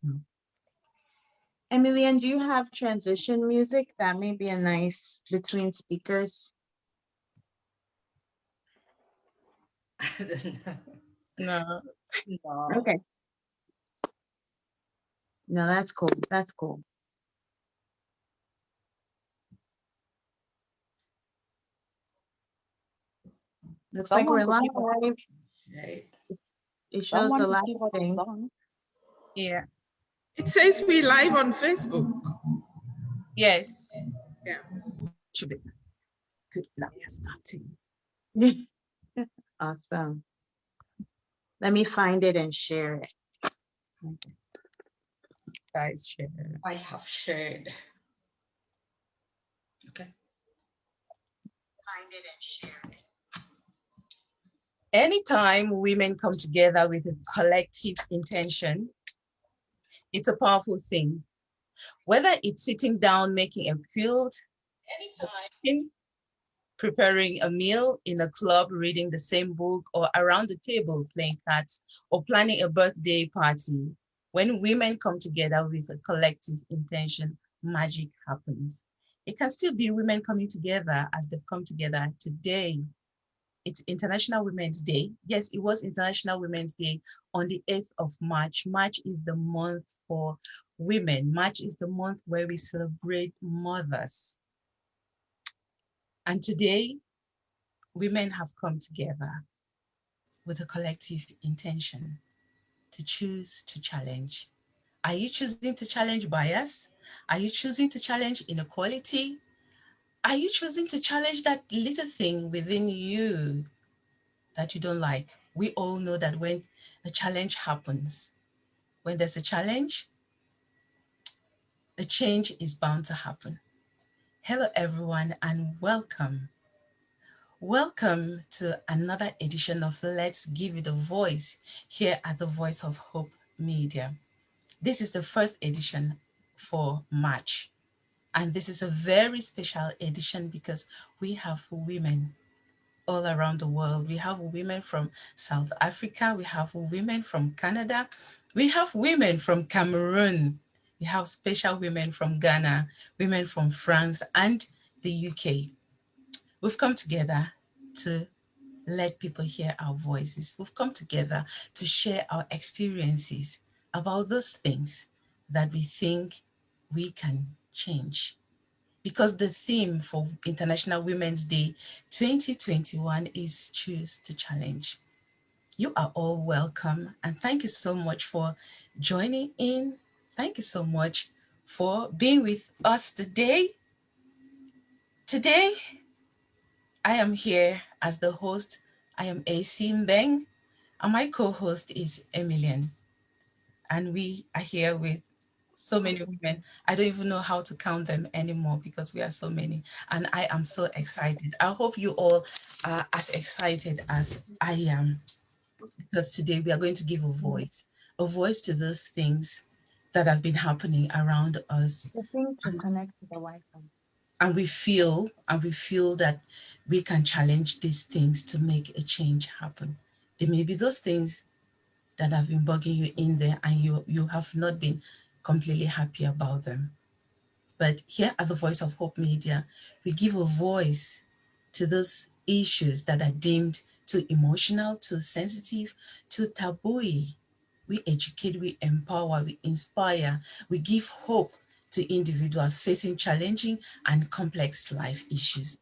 Awesome. Emilian, do you have transition music? That may be a nice between speakers. I don't know. No. No. Okay. No, that's cool. That's cool. Looks like we're Someone could live. give us, Right. It shows someone the could live give us a thing. song. Yeah. It says we live on Facebook. Yes. Yeah. Should be good. Now we are starting. Awesome. Let me find it and share it. Okay. Guys, share. I have shared. Okay. Find it and share it. Anytime women come together with a collective intention, it's a powerful thing. Whether it's sitting down making a quilt, anytime preparing a meal in a club, reading the same book, or around the table playing cards, or planning a birthday party, when women come together with a collective intention, magic happens. It can still be women coming together as they've come together today. It's International Women's Day. Yes, it was International Women's Day on the 8th of March. March is the month for women. March is the month where we celebrate mothers. And today, women have come together with a collective intention to choose to challenge. Are you choosing to challenge bias? Are you choosing to challenge inequality? Are you choosing to challenge that little thing within you that you don't like? We all know that when a challenge happens, when there's a challenge, a change is bound to happen. Hello, everyone, and welcome. Welcome to another edition of Let's Give It a Voice here at the Voice of Hope Media. This is the first edition for March, and this is a very special edition because we have women all around the world. We have women from South Africa, we have women from Canada, we have women from Cameroon, we have special women from Ghana, women from France and the UK. We've come together to let people hear our voices. We've come together to share our experiences about those things that we think we can change. Because the theme for International Women's Day 2021 is Choose to Challenge. You are all welcome, and thank you so much for joining in. Thank you so much for being with us today. Today, I am here as the host. I am AC Mbeng, and my co-host is Emilian. And we are here with so many women. I don't even know how to count them anymore because we are so many. And I am so excited. I hope you all are as excited as I am, because today we are going to give a voice to those things that have been happening around us. The thing to connect to the Wi-Fi. And we feel that we can challenge these things to make a change happen. It may be those things that have been bugging you in there and you have not been completely happy about them. But here at the Voice of Hope Media, we give a voice to those issues that are deemed too emotional, too sensitive, too taboo. We educate, we empower, we inspire, we give hope to individuals facing challenging and complex life issues.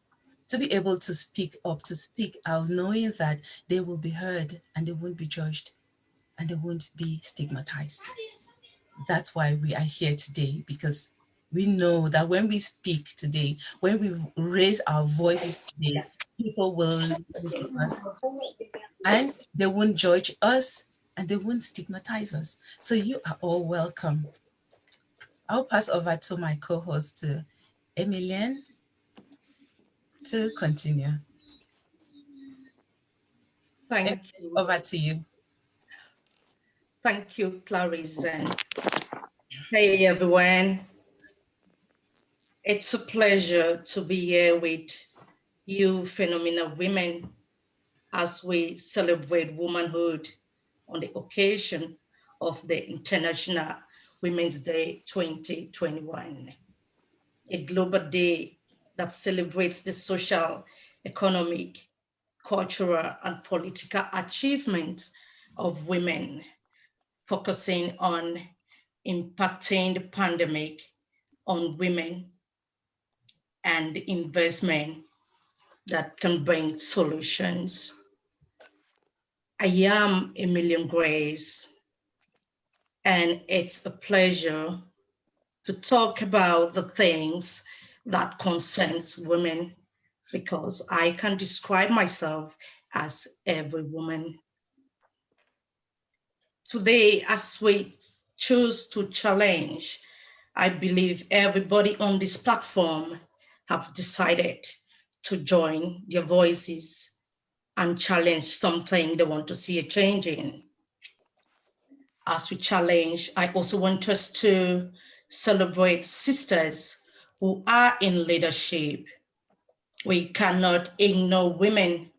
To be able to speak up, to speak out, knowing that they will be heard and they won't be judged and they won't be stigmatized. That's why we are here today, because we know that when we speak today, when we raise our voices today, people will listen to us and they won't judge us and they won't stigmatize us. So you are all welcome. I'll pass over to my co-host, Emilienne, to continue. Thank you. Over to you. Thank you, Clarice. And hey, everyone. It's a pleasure to be here with you, phenomenal women, as we celebrate womanhood on the occasion of the International Women's Day 2021, a global day that celebrates the social, economic, cultural, and political achievements of women, focusing on impacting the pandemic on women and investment that can bring solutions. I am Emilian Grace, and it's a pleasure to talk about the things that concerns women, because I can describe myself as every woman. Today, as we choose to challenge, I believe everybody on this platform have decided to join their voices and challenge something they want to see a change in. As we challenge, I also want us to celebrate sisters who are in leadership. We cannot ignore women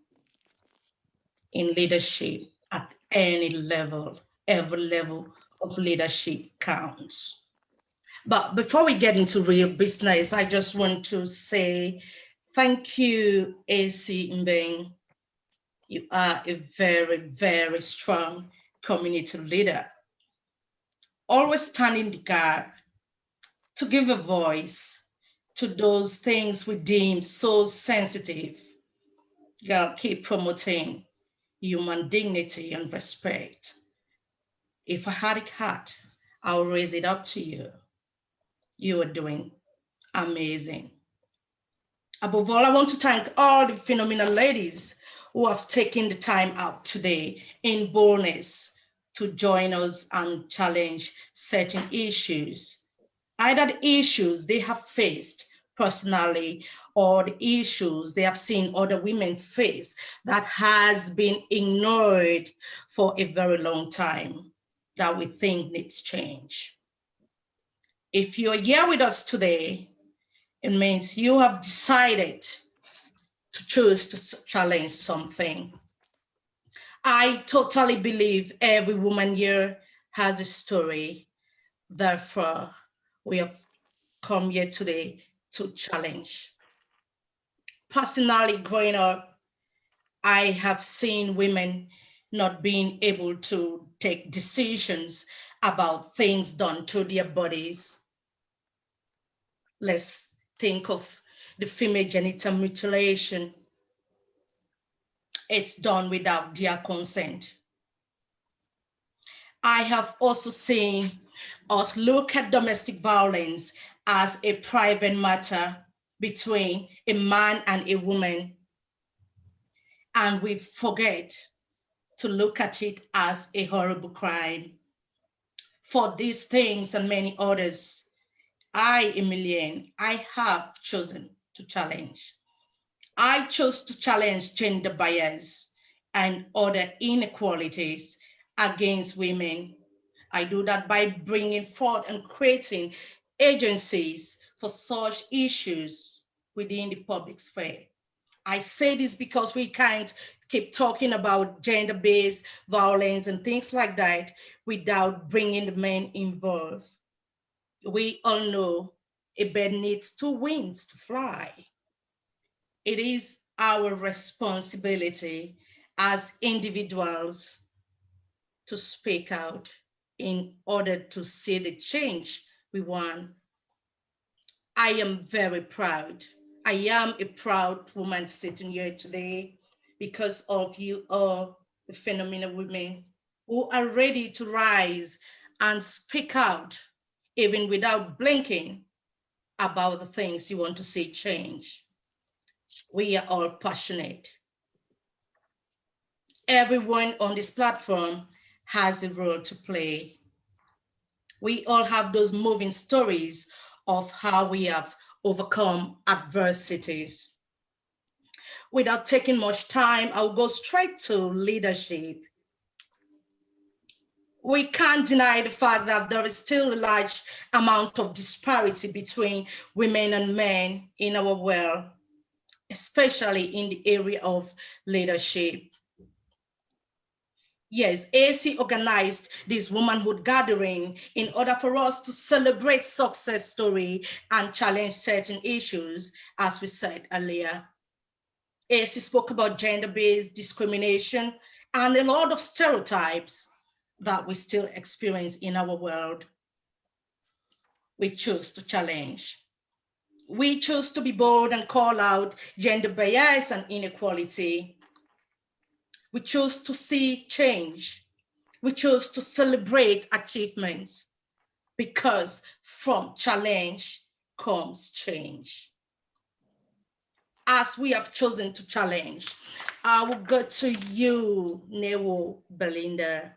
in leadership at any level. Every level of leadership counts. But before we get into real business, I just want to say thank you, AC Mbeng. You are a very, very strong community leader, always standing the gap to give a voice to those things we deem so sensitive. Girl, keep promoting human dignity and respect. If I had a heart, I'll raise it up to you. You are doing amazing. Above all, I want to thank all the phenomenal ladies who have taken the time out today in boldness to join us and challenge certain issues, either the issues they have faced personally or the issues they have seen other women face that has been ignored for a very long time, that we think needs change. If you're here with us today, it means you have decided to choose to challenge something. I totally believe every woman here has a story. Therefore, we have come here today to challenge. Personally, growing up, I have seen women not being able to take decisions about things done to their bodies. Let's think of the female genital mutilation. It's done without their consent. I have also seen us look at domestic violence as a private matter between a man and a woman, and we forget to look at it as a horrible crime. For these things and many others, Emilian, I have chosen to challenge. I chose to challenge gender bias and other inequalities against women. I do that by bringing forth and creating agencies for such issues within the public sphere. I say this because we can't keep talking about gender-based violence and things like that without bringing the men involved. We all know a bird needs two wings to fly. It is our responsibility as individuals to speak out in order to see the change we want. I am very proud. I am a proud woman sitting here today because of you all, the phenomenal women who are ready to rise and speak out, even without blinking, about the things you want to see change. We are all passionate. Everyone on this platform has a role to play. We all have those moving stories of how we have overcome adversities. Without taking much time, I'll go straight to leadership. We can't deny the fact that there is still a large amount of disparity between women and men in our world, especially in the area of leadership. Yes, AC organized this womanhood gathering in order for us to celebrate success story and challenge certain issues, as we said earlier. AC spoke about gender-based discrimination and a lot of stereotypes that we still experience in our world. We choose to challenge. We choose to be bold and call out gender bias and inequality. We choose to see change. We chose to celebrate achievements because from challenge comes change. As we have chosen to challenge, I will go to you, Newo Belinda.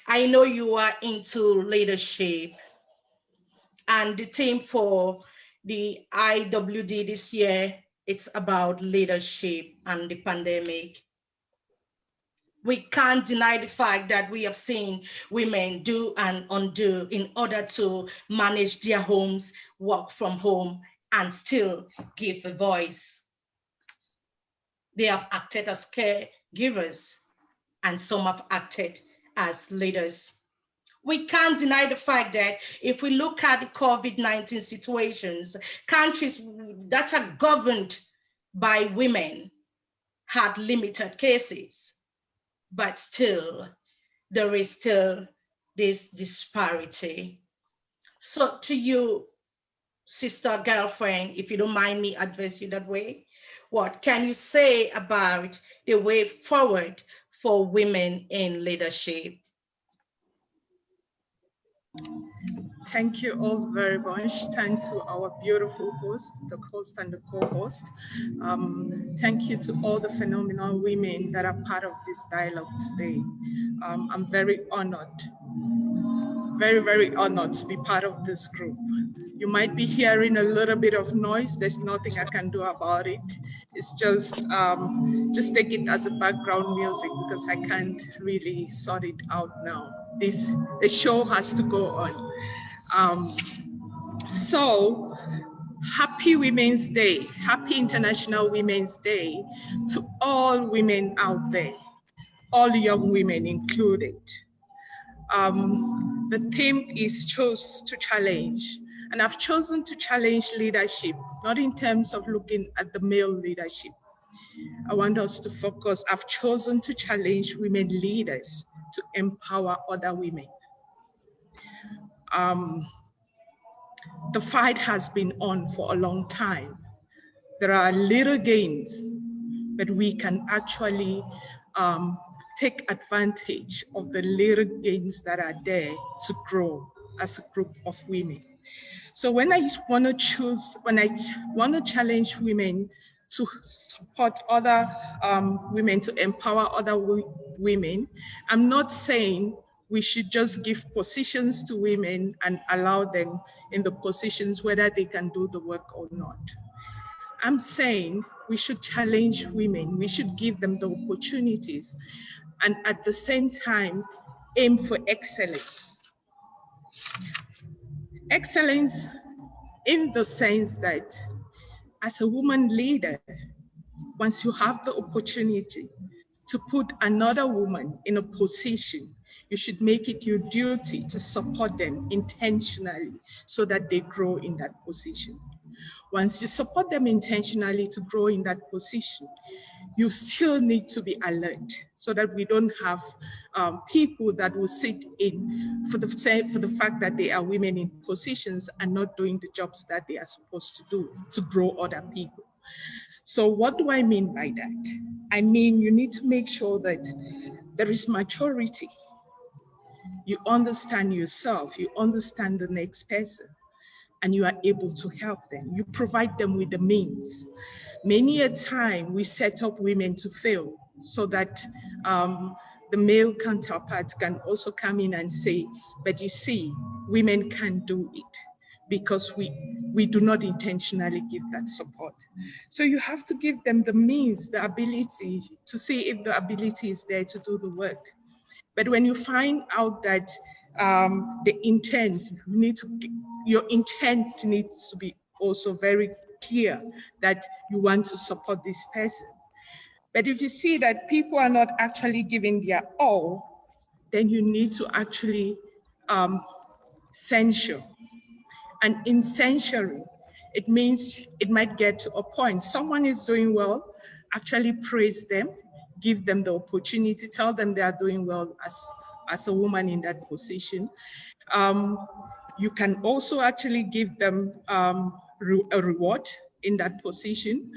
I know you are into leadership, and the theme for the IWD this year, it's about leadership and the pandemic. We can't deny the fact that we have seen women do and undo in order to manage their homes, work from home, and still give a voice. They have acted as caregivers, and some have acted as leaders. We can't deny the fact that if we look at the COVID-19 situations, countries that are governed by women had limited cases, but still, there is still this disparity. So to you, sister, girlfriend, if you don't mind me address you that way, what can you say about the way forward for women in leadership? Thank you all very much. Thanks to our beautiful host, the host and the co-host. Thank you to all the phenomenal women that are part of this dialogue today. I'm very honored, very, very honored to be part of this group. You might be hearing a little bit of noise. There's nothing I can do about it. It's just take it as a background music because I can't really sort it out now. The show has to go on. So happy Women's Day, happy International Women's Day to all women out there, all young women included. The theme is chose to challenge, and I've chosen to challenge leadership, not in terms of looking at the male leadership. I want us to focus, I've chosen to challenge women leaders to empower other women. The fight has been on for a long time. There are little gains, but we can actually take advantage of the little gains that are there to grow as a group of women. So when I want to challenge women to support other women, to empower other women, I'm not saying we should just give positions to women and allow them in the positions whether they can do the work or not. I'm saying we should challenge women, we should give them the opportunities, and at the same time, aim for excellence. Excellence in the sense that as a woman leader, once you have the opportunity to put another woman in a position, you should make it your duty to support them intentionally so that they grow in that position. Once you support them intentionally to grow in that position, you still need to be alert so that we don't have people that will sit in for the fact that they are women in positions and not doing the jobs that they are supposed to do to grow other people. So what do I mean by that? I mean, you need to make sure that there is maturity. You understand yourself, you understand the next person, and you are able to help them. You provide them with the means. Many a time we set up women to fail so that the male counterpart can also come in and say, but you see, women can do it because we do not intentionally give that support. So you have to give them the means, the ability to see if the ability is there to do the work. But when you find out that the intent, your intent needs to be also very clear that you want to support this person. But if you see that people are not actually giving their all, then you need to actually censure. And in censoring, it means it might get to a point. Someone is doing well, actually praise them, give them the opportunity, tell them they are doing well as a woman in that position. You can also actually give them a reward in that position.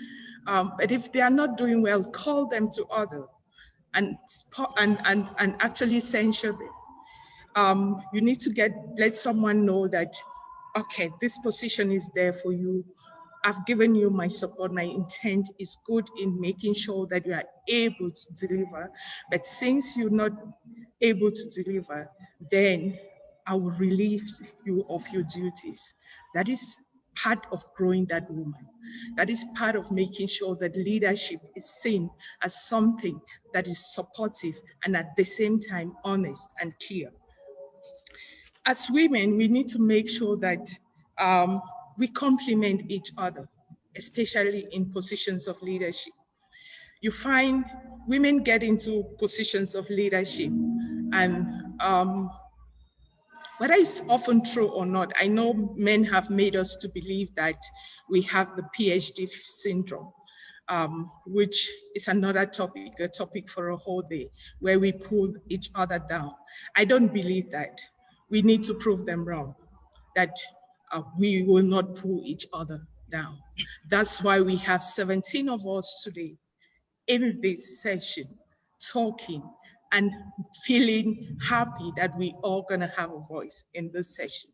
But if they are not doing well, call them to order and actually censure them. You need to let someone know that, okay, this position is there for you. I've given you my support. My intent is good in making sure that you are able to deliver. But since you're not able to deliver, then I will relieve you of your duties. That is part of growing that woman. That is part of making sure that leadership is seen as something that is supportive and at the same time honest and clear. As women, we need to make sure that we complement each other, especially in positions of leadership. You find women get into positions of leadership and whether it's often true or not, I know men have made us to believe that we have the PhD syndrome, which is another topic, a topic for a whole day, where we pull each other down. I don't believe that. We need to prove them wrong, that we will not pull each other down. That's why we have 17 of us today in this session talking and feeling happy that we all gonna have a voice in this session.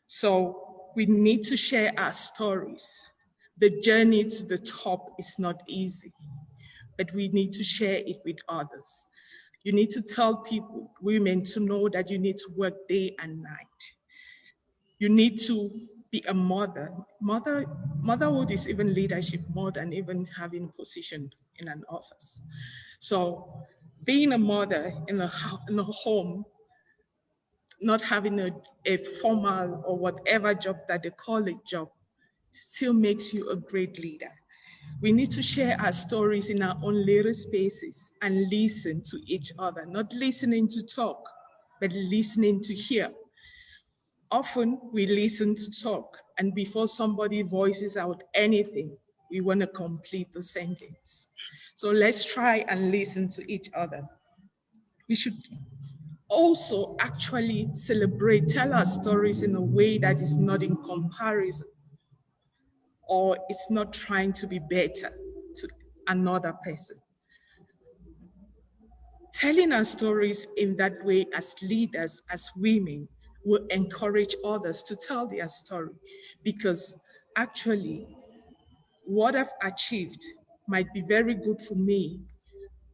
So we need to share our stories. The journey to the top is not easy, but we need to share it with others. You need to tell people, women, to know that you need to work day and night. You need to be a mother. Motherhood is even leadership more than even having a position in an office. So being a mother in a home, not having a formal or whatever job that they call it job, still makes you a great leader. We need to share our stories in our own little spaces and listen to each other, not listening to talk, but listening to hear. Often we listen to talk, and before somebody voices out anything, we want to complete the sentence. So let's try and listen to each other. We should also actually celebrate, tell our stories in a way that is not in comparison, or it's not trying to be better to another person. Telling our stories in that way as leaders, as women, will encourage others to tell their story, because actually what I've achieved might be very good for me,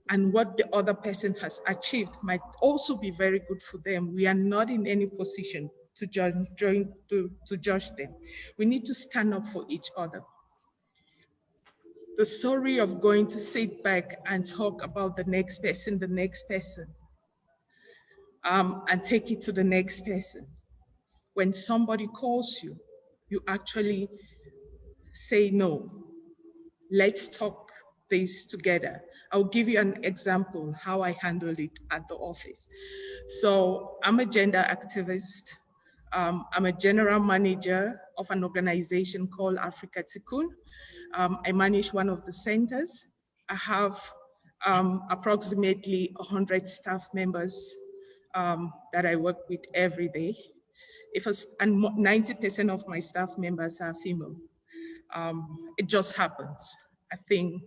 and what the other person has achieved might also be very good for them. We are not in any position to judge them. We need to stand up for each other. The story of going to sit back and talk about the next person, and take it to the next person. When somebody calls you, you actually say, no, let's talk this together. I'll give you an example how I handle it at the office. So I'm a gender activist. I'm a general manager of an organization called Africa Tikkun. I manage one of the centers. I have approximately 100 staff members that I work with every day. And 90% of my staff members are female. It just happens, I think,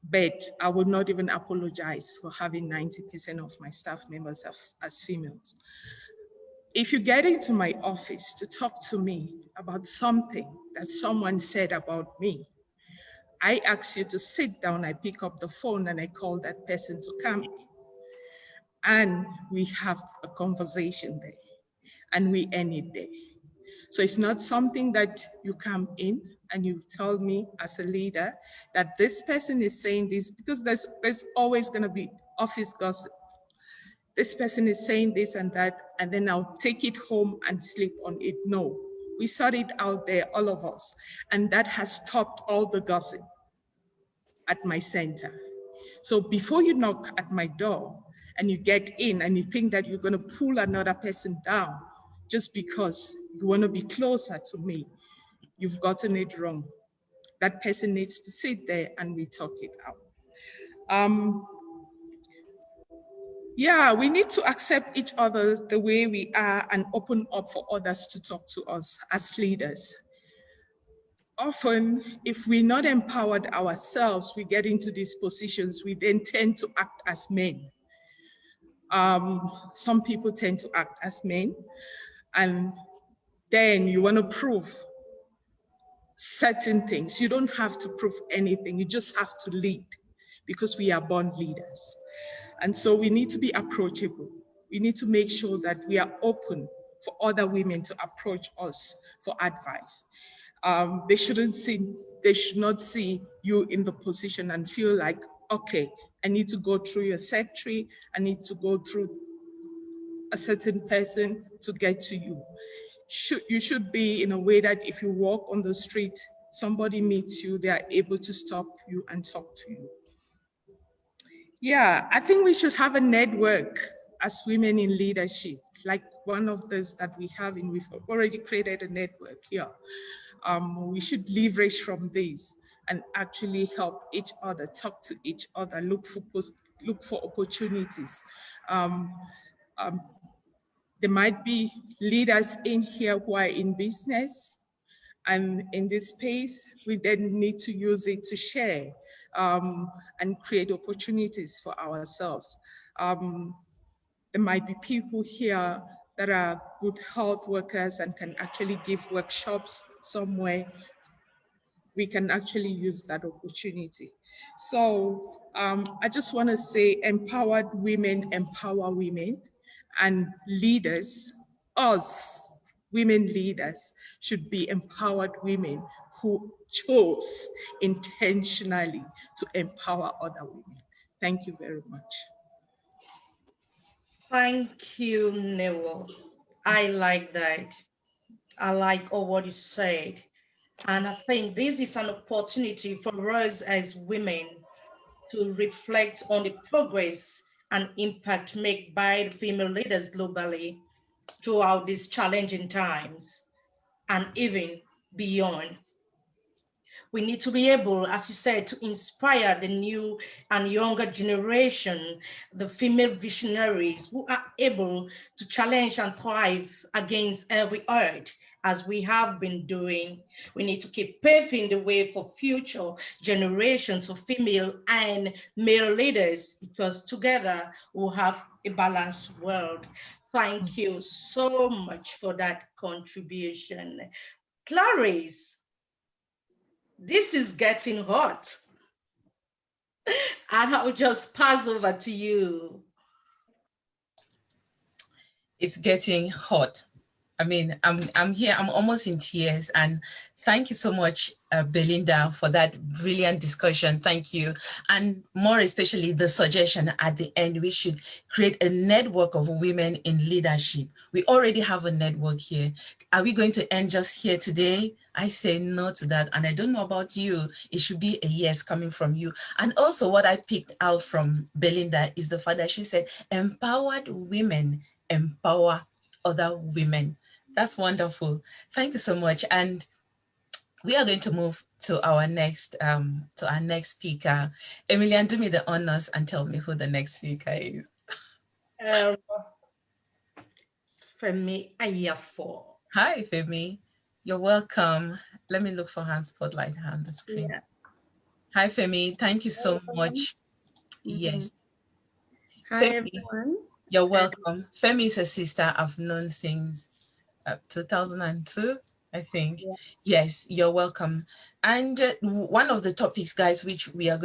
but I would not even apologize for having 90% of my staff members as females. If you get into my office to talk to me about something that someone said about me, I ask you to sit down, I pick up the phone and I call that person to come in. And we have a conversation there and we end it there. So it's not something that you come in and you tell me as a leader that this person is saying this, because there's always gonna be office gossip. This person is saying this and that, and then I'll take it home and sleep on it. No, we sort it out there, all of us. And that has stopped all the gossip. at my center. So before you knock at my door and you get in and you think that you're going to pull another person down just because you want to be closer to me, you've gotten it wrong. That person needs to sit there and we talk it out. Yeah, we need to accept each other the way we are and open up for others to talk to us as leaders. Often, if we're not empowered ourselves, we get into these positions, we then tend to act as men. Some people tend to act as men, and then you want to prove certain things. You don't have to prove anything, you just have to lead, because we are born leaders. And so we need to be approachable. We need to make sure that we are open for other women to approach us for advice. They should not see you in the position and feel like, okay, I need to go through your secretary, I need to go through a certain person to get to you. You should be in a way that if you walk on the street, somebody meets you, they are able to stop you and talk to you. Yeah, I think we should have a network as women in leadership, like one of those that we have, and we've already created a network here. We should leverage from this and actually help each other, talk to each other, look for opportunities. There might be leaders in here who are in business, and in this space, we then need to use it to share and create opportunities for ourselves. There might be people here that are good health workers and can actually give workshops somewhere. We can actually use that opportunity. So I just want to say empowered women empower women, and leaders, us women leaders, should be empowered women who chose intentionally to empower other women. Thank you very much. Thank you, Newo. I like that. I like all what you said. And I think this is an opportunity for us as women to reflect on the progress and impact made by the female leaders globally throughout these challenging times and even beyond. We need to be able, as you said, to inspire the new and younger generation, the female visionaries who are able to challenge and thrive against every odds, as we have been doing. We need to keep paving the way for future generations of female and male leaders, because together we'll have a balanced world. Thank you so much for that contribution. Clarice, this is getting hot. And I'll just pass over to you. It's getting hot. I mean, I'm here, I'm almost in tears. And thank you so much, Belinda, for that brilliant discussion. Thank you. And more especially the suggestion at the end, we should create a network of women in leadership. We already have a network here. Are we going to end just here today? I say no to that. And I don't know about you. It should be a yes coming from you. And also what I picked out from Belinda is the fact that she said, empowered women empower other women. That's wonderful. Thank you so much. And we are going to move to our next speaker. Emilian, do me the honors and tell me who the next speaker is. Femi Ayafo. Hi, Femi. You're welcome. Let me look for her spotlight on the screen. Yeah. Hi, Femi. Thank you so much. Yes. Hi, Femi, everyone. You're welcome. Femi is a sister I've known since 2002, I think. Yeah. Yes, you're welcome. And one of the topics, guys, which we are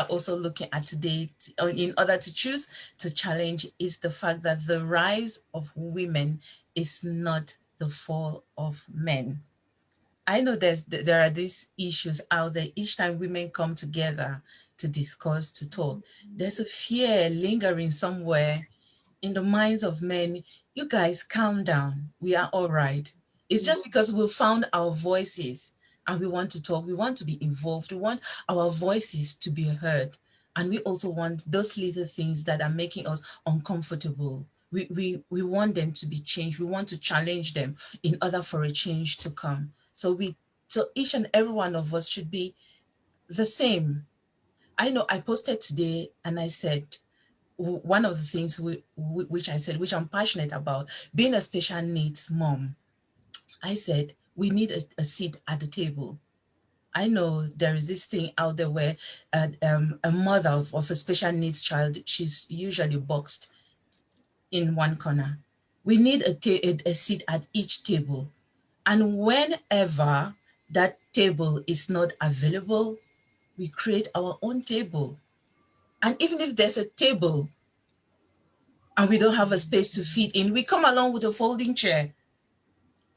also looking at today in order to choose to challenge is the fact that the rise of women is not the fall of men. I know there are these issues out there. Each time women come together to discuss, to talk, there's a fear lingering somewhere in the minds of men. You guys calm down. We are all right. It's just because we found our voices and we want to talk, we want to be involved, we want our voices to be heard. And we also want those little things that are making us uncomfortable. We want them to be changed. We want to challenge them in order for a change to come. So each and every one of us should be the same. I know I posted today and I said, one of the things which I said, which I'm passionate about, being a special needs mom, I said, we need a seat at the table. I know there is this thing out there where a mother of a special needs child, she's usually boxed in one corner. We need a seat at each table. And whenever that table is not available, we create our own table. And even if there's a table and we don't have a space to fit in, we come along with a folding chair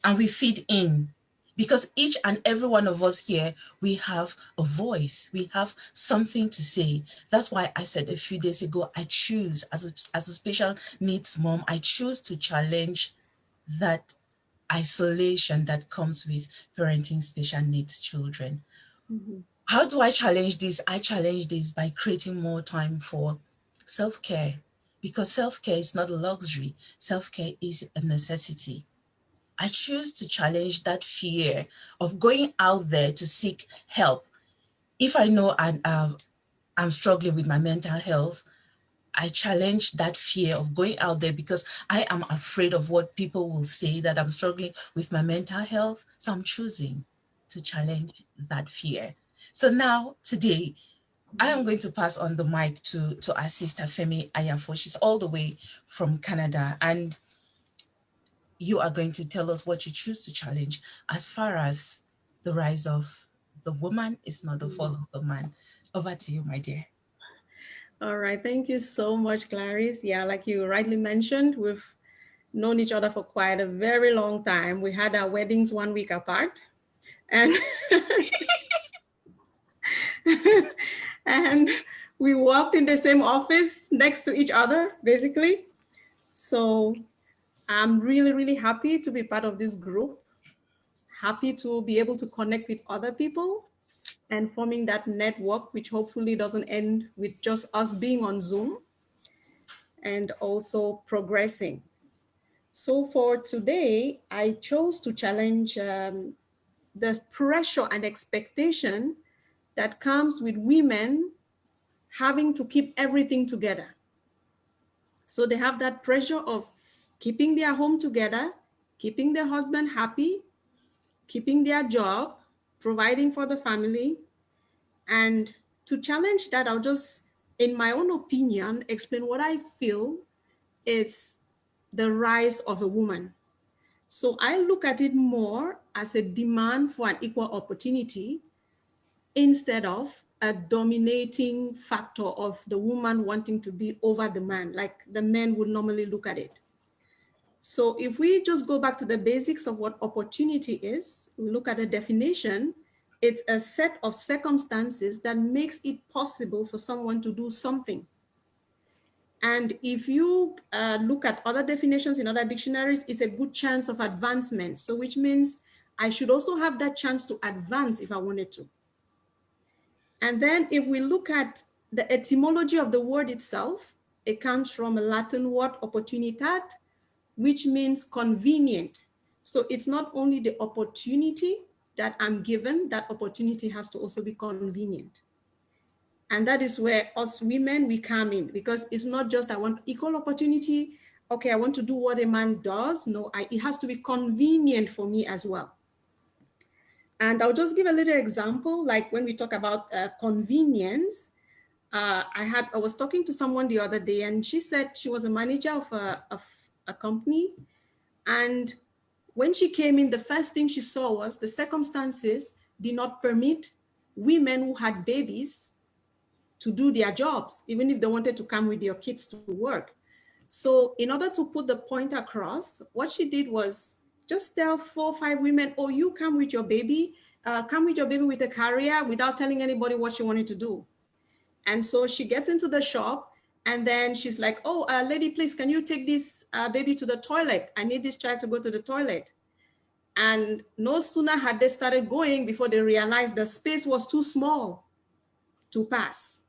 and we fit in. Because each and every one of us here, we have a voice, we have something to say. That's why I said a few days ago, I choose, as a special needs mom, I choose to challenge that isolation that comes with parenting special needs children. Mm-hmm. How do I challenge this? I challenge this by creating more time for self-care, because self-care is not a luxury. Self-care is a necessity. I choose to challenge that fear of going out there to seek help. If I know I'm struggling with my mental health, I challenge that fear of going out there because I am afraid of what people will say, that I'm struggling with my mental health. So I'm choosing to challenge that fear. So now, today, I am going to pass on the mic to our sister Femi Ayafo. She's all the way from Canada. And you are going to tell us what you choose to challenge as far as the rise of the woman is not the fall of the man. Over to you, my dear. All right. Thank you so much, Clarice. Yeah, like you rightly mentioned, we've known each other for quite a very long time. We had our weddings 1 week apart. And and we worked in the same office next to each other, basically. So I'm really, really happy to be part of this group, happy to be able to connect with other people and forming that network, which hopefully doesn't end with just us being on Zoom, and also progressing. So for today, I chose to challenge the pressure and expectation that comes with women having to keep everything together. So they have that pressure of keeping their home together, keeping their husband happy, keeping their job, providing for the family. And to challenge that, I'll just, in my own opinion, explain what I feel is the rise of a woman. So I look at it more as a demand for an equal opportunity instead of a dominating factor of the woman wanting to be over the man, like the men would normally look at it. So if we just go back to the basics of what opportunity is, we look at the definition, it's a set of circumstances that makes it possible for someone to do something. And if you look at other definitions in other dictionaries, it's a good chance of advancement. So which means I should also have that chance to advance if I wanted to. And then if we look at the etymology of the word itself, it comes from a Latin word opportunitat, which means convenient. So it's not only the opportunity that I'm given, that opportunity has to also be convenient. And that is where us women, we come in, because it's not just I want equal opportunity. Okay, I want to do what a man does. No, it has to be convenient for me as well. And I'll just give a little example, like when we talk about convenience, I was talking to someone the other day, and she said she was a manager of a company. And when she came in, the first thing she saw was the circumstances did not permit women who had babies to do their jobs, even if they wanted to come with their kids to work. So in order to put the point across, what she did was just tell 4 or 5 women, oh, you come with your baby with a carrier without telling anybody what she wanted to do. And so she gets into the shop, and then she's like, oh, lady, please, can you take this baby to the toilet? I need this child to go to the toilet. And no sooner had they started going before they realized the space was too small to pass,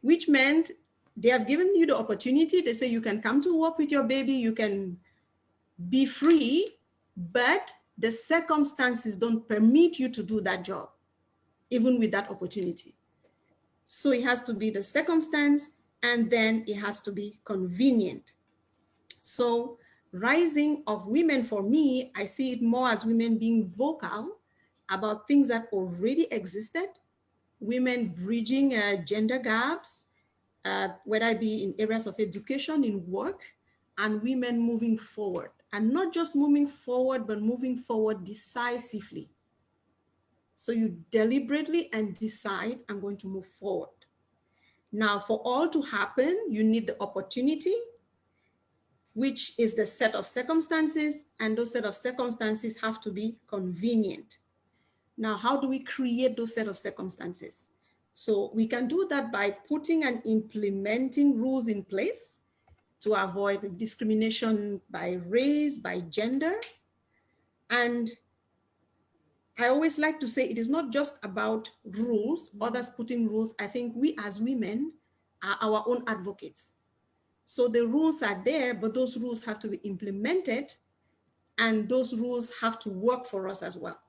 which meant they have given you the opportunity. They say you can come to work with your baby, you can be free, but the circumstances don't permit you to do that job, even with that opportunity. So it has to be the circumstance, and then it has to be convenient. So rising of women, for me, I see it more as women being vocal about things that already existed, women bridging gender gaps, whether it be in areas of education, in work, and women moving forward. And not just moving forward, but moving forward decisively. So you deliberately and decide, I'm going to move forward. Now, for all to happen, you need the opportunity, which is the set of circumstances, and those set of circumstances have to be convenient. Now, how do we create those set of circumstances? So we can do that by putting and implementing rules in place to avoid discrimination by race, by gender. And I always like to say it is not just about rules, others putting rules. I think we as women are our own advocates. So the rules are there, but those rules have to be implemented, and those rules have to work for us as well.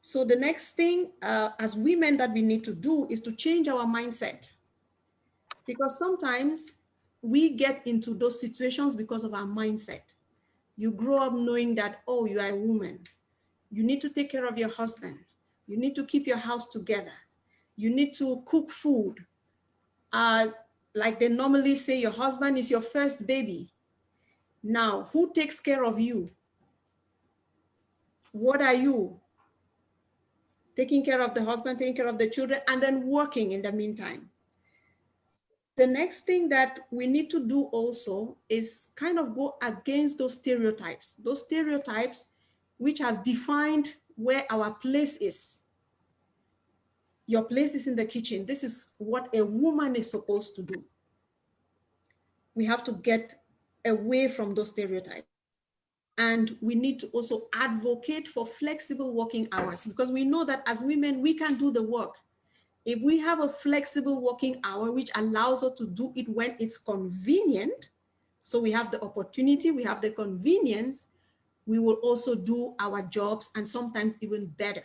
So the next thing as women that we need to do is to change our mindset, because sometimes we get into those situations because of our mindset. You grow up knowing that, oh, you are a woman. You need to take care of your husband. You need to keep your house together. You need to cook food. Like they normally say, your husband is your first baby. Now, who takes care of you? What are you? Taking care of the husband, taking care of the children, and then working in the meantime. The next thing that we need to do also is kind of go against those stereotypes which have defined where our place is. Your place is in the kitchen. This is what a woman is supposed to do. We have to get away from those stereotypes. And we need to also advocate for flexible working hours, because we know that as women, we can do the work. If we have a flexible working hour, which allows us to do it when it's convenient, so we have the opportunity, we have the convenience, we will also do our jobs, and sometimes even better.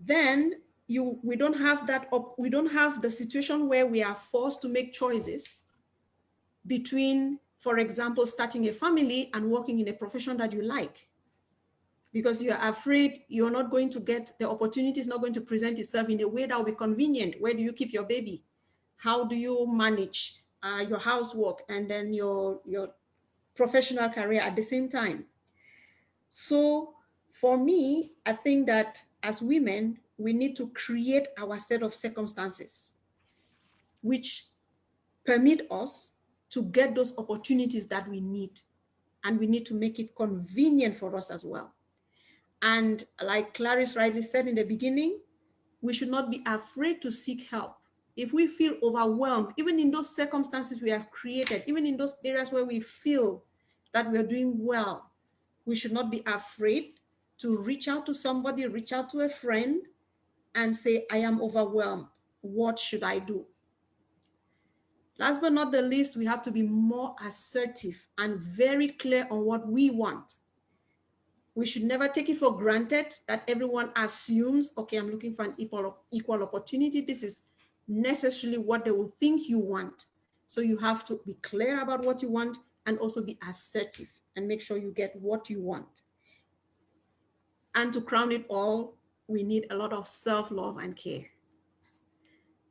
Then we don't have the situation where we are forced to make choices between, for example, starting a family and working in a profession that you like, because you're afraid you're not going to get the opportunity, is not going to present itself in a way that will be convenient. Where do you keep your baby? How do you manage your housework and then your professional career at the same time? So for me, I think that as women, we need to create our set of circumstances which permit us to get those opportunities that we need. And we need to make it convenient for us as well. And like Clarice rightly said in the beginning, we should not be afraid to seek help. If we feel overwhelmed, even in those circumstances we have created, even in those areas where we feel that we're doing well, we should not be afraid to reach out to somebody, reach out to a friend and say, I am overwhelmed. What should I do? Last but not the least, we have to be more assertive and very clear on what we want. We should never take it for granted that everyone assumes, okay, I'm looking for an equal opportunity. This is necessarily what they will think you want. So you have to be clear about what you want and also be assertive and make sure you get what you want. And to crown it all, we need a lot of self-love and care.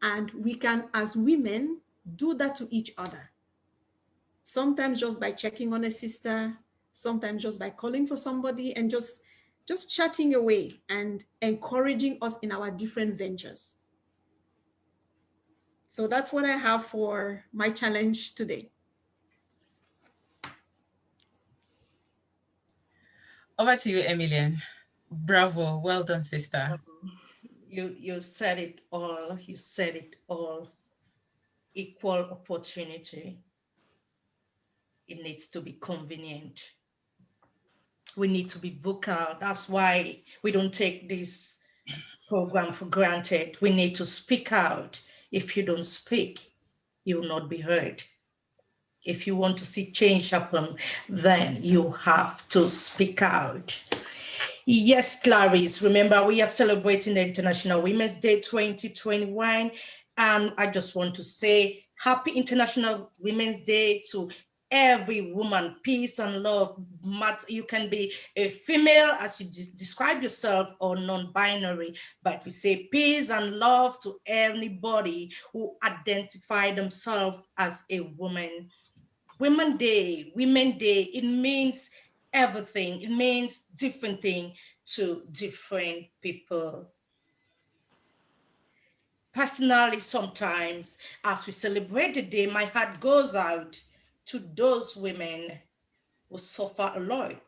And we can, as women, do that to each other. Sometimes just by checking on a sister, sometimes just by calling for somebody and just chatting away and encouraging us in our different ventures. So that's what I have for my challenge today. Over to you, Emilian. Bravo. Well done, sister. You said it all. You said it all. Equal opportunity. it needs to be convenient. We need to be vocal. That's why we don't take this program for granted. We need to speak out. If you don't speak, you will not be heard. If you want to see change happen, then you have to speak out. Yes, Clarice, remember we are celebrating the International Women's Day 2021. And I just want to say happy International Women's Day to every woman. Peace and love. You can be a female as you describe yourself or non-binary, but we say peace and love to anybody who identify themselves as a woman. Women Day, it means everything. It means different thing to different people. Personally, sometimes as we celebrate the day, my heart goes out to those women who suffer a lot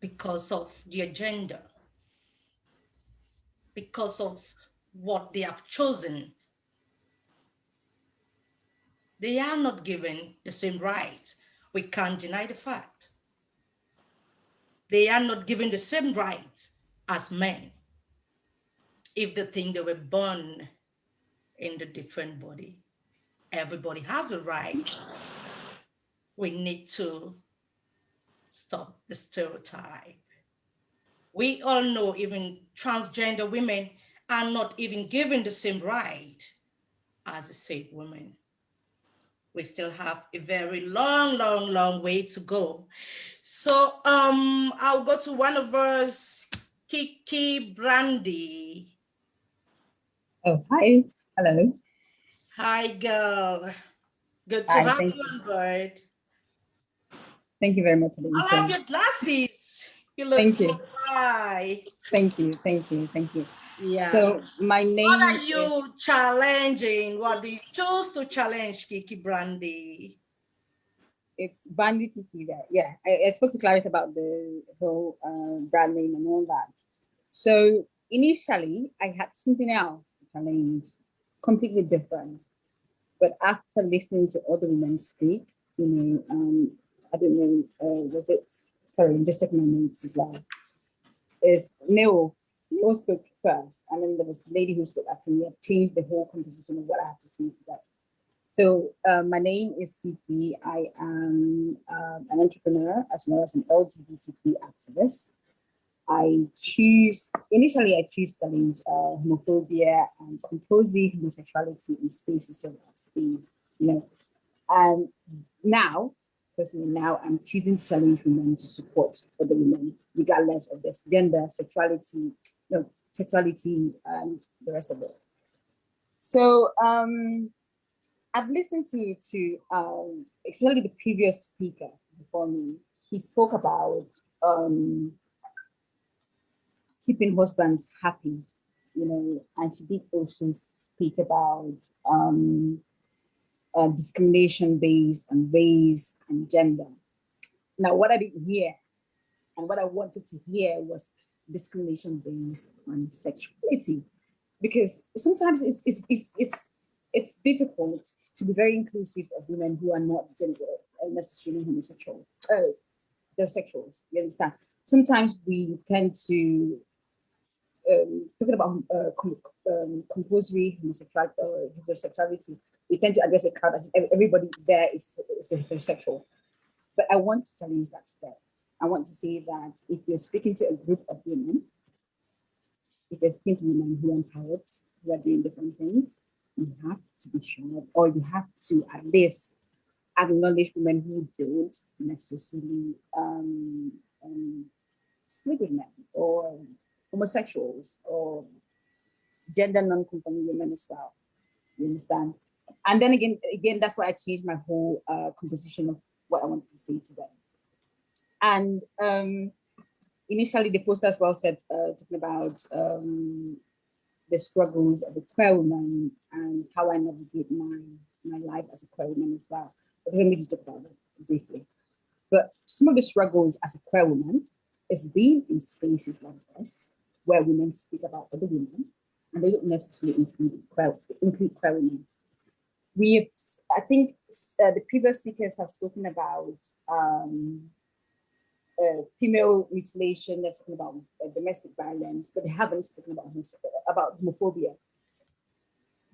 because of their gender, because of what they have chosen. They are not given the same rights. We can't deny the fact. They are not given the same rights as men. If they think they were born in the different body, everybody has a right. We need to stop the stereotype. We all know even transgender women are not even given the same right as a straight woman. We still have a very long way to go. So I'll go to one of us, Kiki Brandy. Oh, hi. Hello. Hi, girl. Good to Hi, have thank you you. on board. Thank you very much for the I love intro. your glasses. You look Thank so you. fly. Thank you. Thank you. Thank you. Yeah. So my What name are is, you challenging? What do you choose to challenge, Kiki Brandy? it's Bandy to see that. Yeah, I spoke to Clarice about the whole brand name and all that. So initially I had something else to challenge, completely different. But after listening to other women speak, you know, I don't know, was it, sorry, I'm just checking my notes as well. Is Neil spoke first, and then there was the lady who spoke after me. I've changed the whole composition of what I have to say today. So my name is Kiki. I am an entrepreneur as well as an LGBTQ activist. Initially I choose challenge homophobia and composing homosexuality in spaces of space, you know. And now, personally, now I'm choosing to challenge women to support other women, regardless of their gender, sexuality, and the rest of it. So I've listened to especially the previous speaker before me. He spoke about keeping husbands happy, you know, and she did also speak about discrimination based on race and gender. Now, what I didn't hear and what I wanted to hear was discrimination based on sexuality, because sometimes it's difficult to be very inclusive of women who are not gender necessarily homosexual. They're sexuals. You understand? Sometimes we tend to talking about compulsory homosexuality. We tend to address a crowd as if everybody there is heterosexual. But I want to challenge that today. I want to say that if you're speaking to a group of women, if you're speaking to women who are empowered, who are doing different things, you have to be sure, or you have to at least acknowledge women who don't necessarily sleep with men or homosexuals or gender non-conforming women as well. You understand? And then again, that's why I changed my whole composition of what I wanted to say today. And initially, the post as well said talking about the struggles of a queer woman and how I navigate my life as a queer woman as well. But let me just talk about it briefly. But some of the struggles as a queer woman is being in spaces like this where women speak about other women and they don't necessarily include queer women. I think the previous speakers have spoken about female mutilation, they've spoken about domestic violence, but they haven't spoken about homophobia.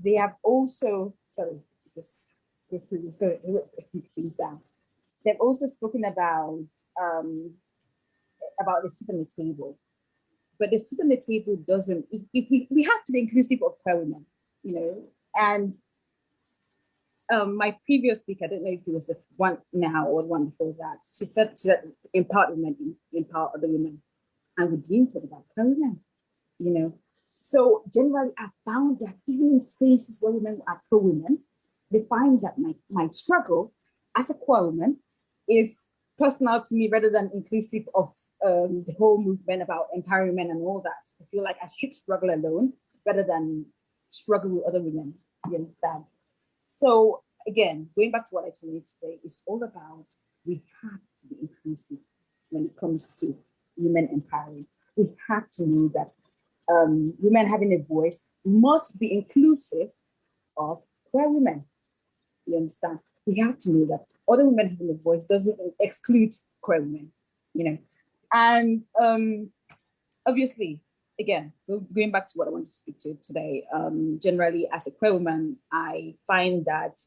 They have also, sorry, just go through this, go a few things down. They've also spoken about the seat on the table. But the seat on the table doesn't, we have to be inclusive of queer women, you know, and my previous speaker, I don't know if it was the one now or the one before that, she said empower women, empower other women. And we didn't talk about queer women, you know. So generally, I found that even in spaces where women are pro-women, they find that my struggle as a queer woman is personal to me rather than inclusive of the whole movement about empowering men and all that. I feel like I should struggle alone rather than struggle with other women, you understand? So again, going back to what I told you today, it's all about we have to be inclusive when it comes to women empowering. We have to know that women having a voice must be inclusive of queer women. You understand? We have to know that other women having a voice doesn't exclude queer women, you know. And obviously, again, going back to what I want to speak to today, generally as a queer woman, I find that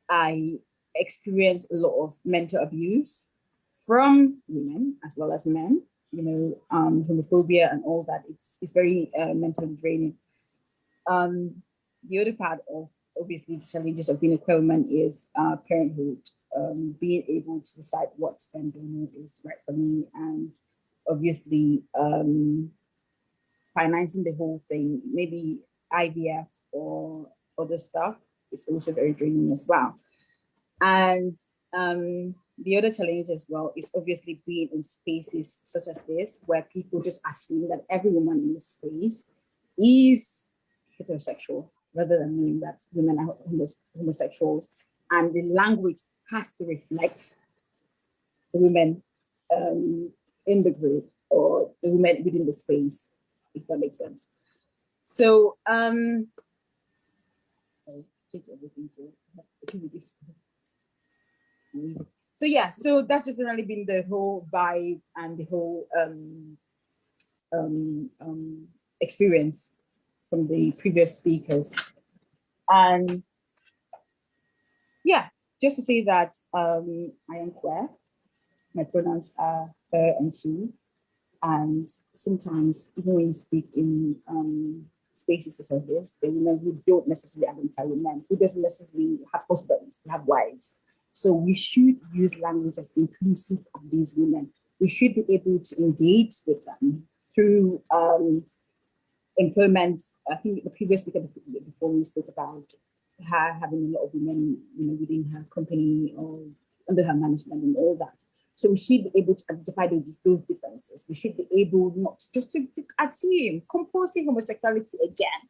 I experience a lot of mental abuse from women as well as men, you know, homophobia and all that. It's very mentally draining. The other part of obviously the challenges of being a queer woman is parenthood, being able to decide what spending is right for me, and obviously financing the whole thing, maybe IVF or other stuff is also very draining as well. And the other challenge as well is obviously being in spaces such as this, where people just assume that every woman in the space is heterosexual, rather than knowing that women are homosexuals. And the language has to reflect the women in the group or the women within the space, if that makes sense. So, sorry, change everything to this. So yeah, so that's just really been the whole vibe and the whole experience from the previous speakers. And yeah, just to say that I am queer. My pronouns are her and she. And sometimes, even when you speak in spaces such as this, the women who don't necessarily identify with men, who doesn't necessarily have husbands, they have wives. So we should use language as inclusive of these women. We should be able to engage with them through employment. I think the previous speaker before me spoke about her having a lot of women, you know, within her company or under her management and all that. So we should be able to identify those differences. We should be able not just to assume compulsive homosexuality again,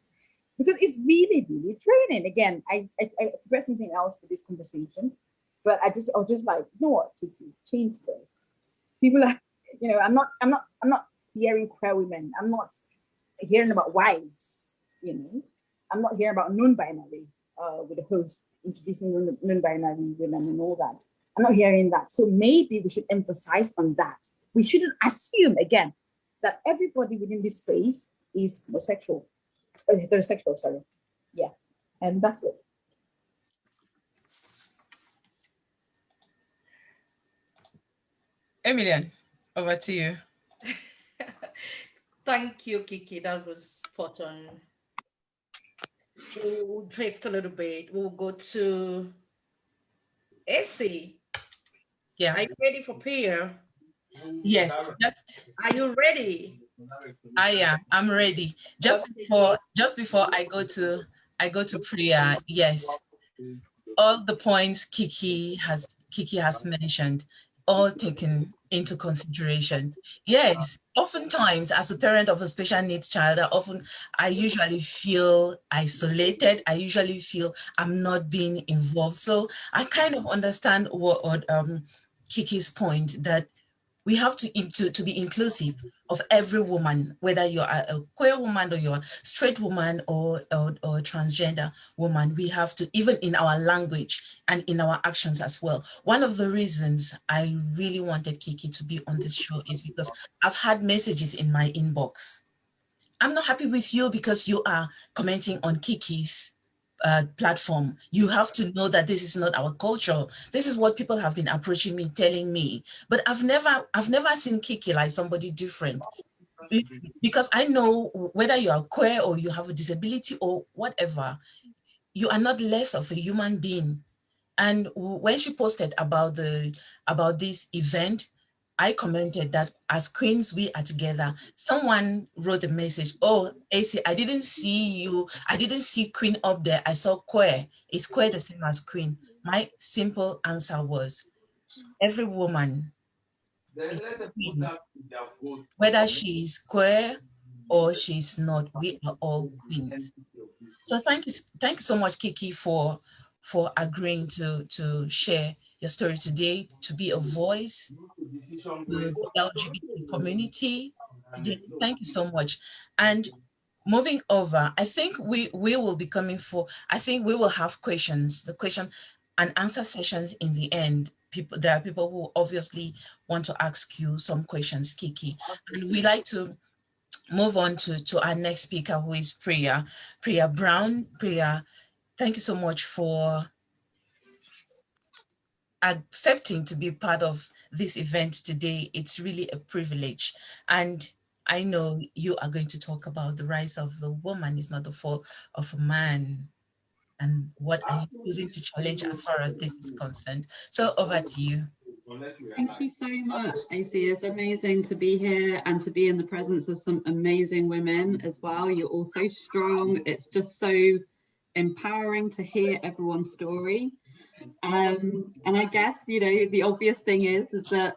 because it's really, really draining. Again, I prepared something else for this conversation, but I was just like, you know what, Kiki, change this. People are, you know, I'm not hearing queer women. I'm not hearing about wives, you know. I'm not hearing about non-binary with the host introducing non-binary women and all that. I'm not hearing that. So maybe we should emphasize on that. We shouldn't assume, again, that everybody within this space is homosexual, heterosexual, sorry. Yeah, and that's it. Emilian, over to you. Thank you, Kiki. That was spot on. We'll drift a little bit. We'll go to AC. Yeah. Are you ready for prayer? Yes. Are you ready? I am. I'm ready. Just before I go to prayer. Yes. All the points Kiki has mentioned, all taken into consideration. Yes, oftentimes as a parent of a special needs child, I usually feel isolated. I usually feel I'm not being involved. So I kind of understand what Kiki's point, that We have to be inclusive of every woman, whether you're a queer woman or you're a straight woman or transgender woman. We have to, even in our language and in our actions as well. One of the reasons I really wanted Kiki to be on this show is because I've had messages in my inbox. I'm not happy with you because you are commenting on Kiki's platform. You have to know that this is not our culture. This is what people have been approaching me, telling me. But I've never seen Kiki like somebody different, because I know whether you are queer or you have a disability or whatever, you are not less of a human being. And when she posted about this event, I commented that as queens, we are together. Someone wrote a message, oh, AC, I didn't see queen up there. I saw queer. Is queer the same as queen? My simple answer was, every woman is queen. Whether she's queer or she's not, we are all queens. So thank you so much, Kiki, for agreeing to share your story today, to be a voice to the LGBT community today. Thank you so much. And moving over, I think we will be coming for, I think we will have questions, the question and answer sessions in the end. There are people who obviously want to ask you some questions, Kiki. And we like to move on to our next speaker, who is Priya Brown. Priya, thank you so much for accepting to be part of this event today. It's really a privilege. And I know you are going to talk about the rise of the woman is not the fault of a man. And what are you choosing to challenge as far as this is concerned? So over to you. Thank you so much, AC. It's amazing to be here and to be in the presence of some amazing women as well. You're all so strong. It's just so empowering to hear everyone's story. And I guess, you know, the obvious thing is that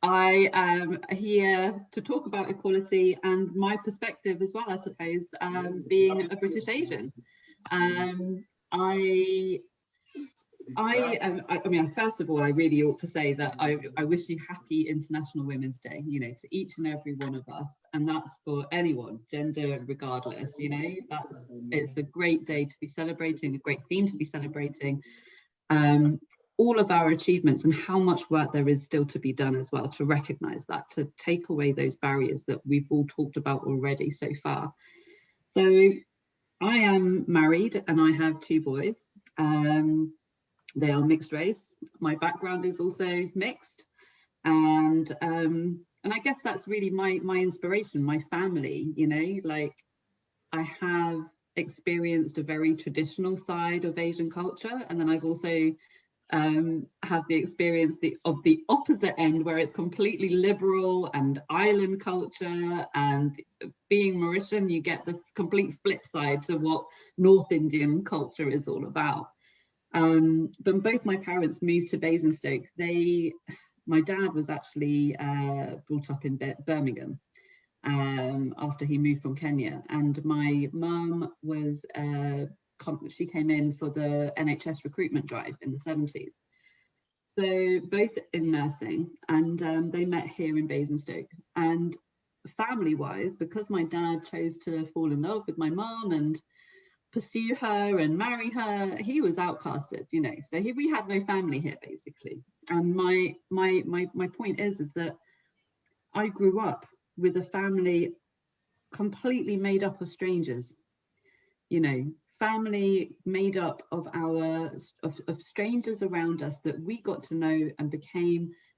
I am here to talk about equality and my perspective as well, I suppose, being a British Asian. I mean, first of all, I really ought to say that I wish you happy International Women's Day, you know, to each and every one of us. And that's for anyone, gender regardless, you know, it's a great day to be celebrating, a great theme to be celebrating. All of our achievements and how much work there is still to be done as well, to recognize that, to take away those barriers that we've all talked about already so far. So I am married and I have 2 boys. They are mixed race. My background is also mixed. And I guess that's really my inspiration, my family, you know, like I have experienced a very traditional side of Asian culture. And then I've also have the experience of the opposite end, where it's completely liberal and island culture, and being Mauritian, you get the complete flip side to what North Indian culture is all about. But both my parents moved to Basingstoke. My dad was actually brought up in Birmingham after he moved from Kenya, and my mum was she came in for the NHS recruitment drive in the 70s. So both in nursing, and they met here in Basingstoke. And family-wise, because my dad chose to fall in love with my mum and pursue her and marry her, he was outcasted, you know. So we had no family here, basically. And my point is that I grew up with a family completely made up of strangers, you know, family made up of strangers around us that we got to know and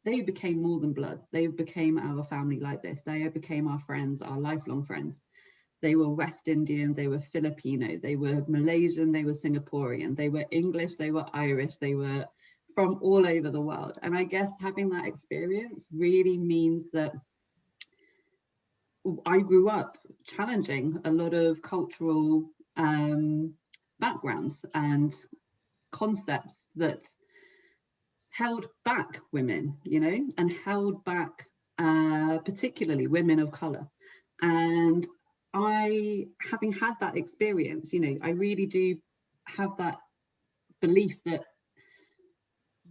they became more than blood. They became our family like this. They became our friends, our lifelong friends. They were West Indian, they were Filipino, they were Malaysian, they were Singaporean, they were English, they were Irish, they were from all over the world. And I guess having that experience really means that I grew up challenging a lot of cultural backgrounds and concepts that held back women, you know, and held back particularly women of colour. And having had that experience, you know, I really do have that belief that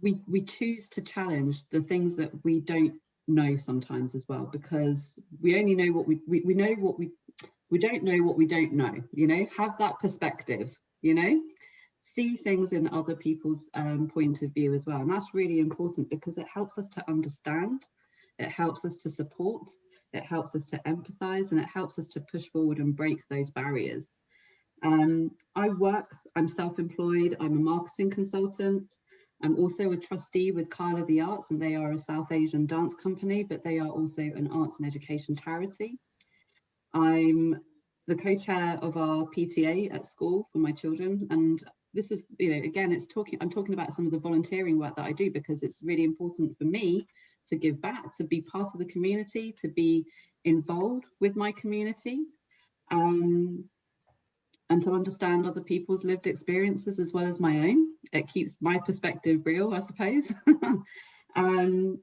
we choose to challenge the things that we don't know sometimes as well, because we only know what we know what we don't know what we don't know, you know. Have that perspective, you know, see things in other people's point of view as well. And that's really important, because it helps us to understand, it helps us to support, it helps us to empathize, and it helps us to push forward and break those barriers. I'm self-employed, I'm a marketing consultant. I'm also a trustee with Kala the Arts, and they are a South Asian dance company, but they are also an arts and education charity. I'm the co-chair of our PTA at school for my children. And this is, you know, again, I'm talking about some of the volunteering work that I do, because it's really important for me to give back, to be part of the community, to be involved with my community. And to understand other people's lived experiences as well as my own. It keeps my perspective real, I suppose. I'm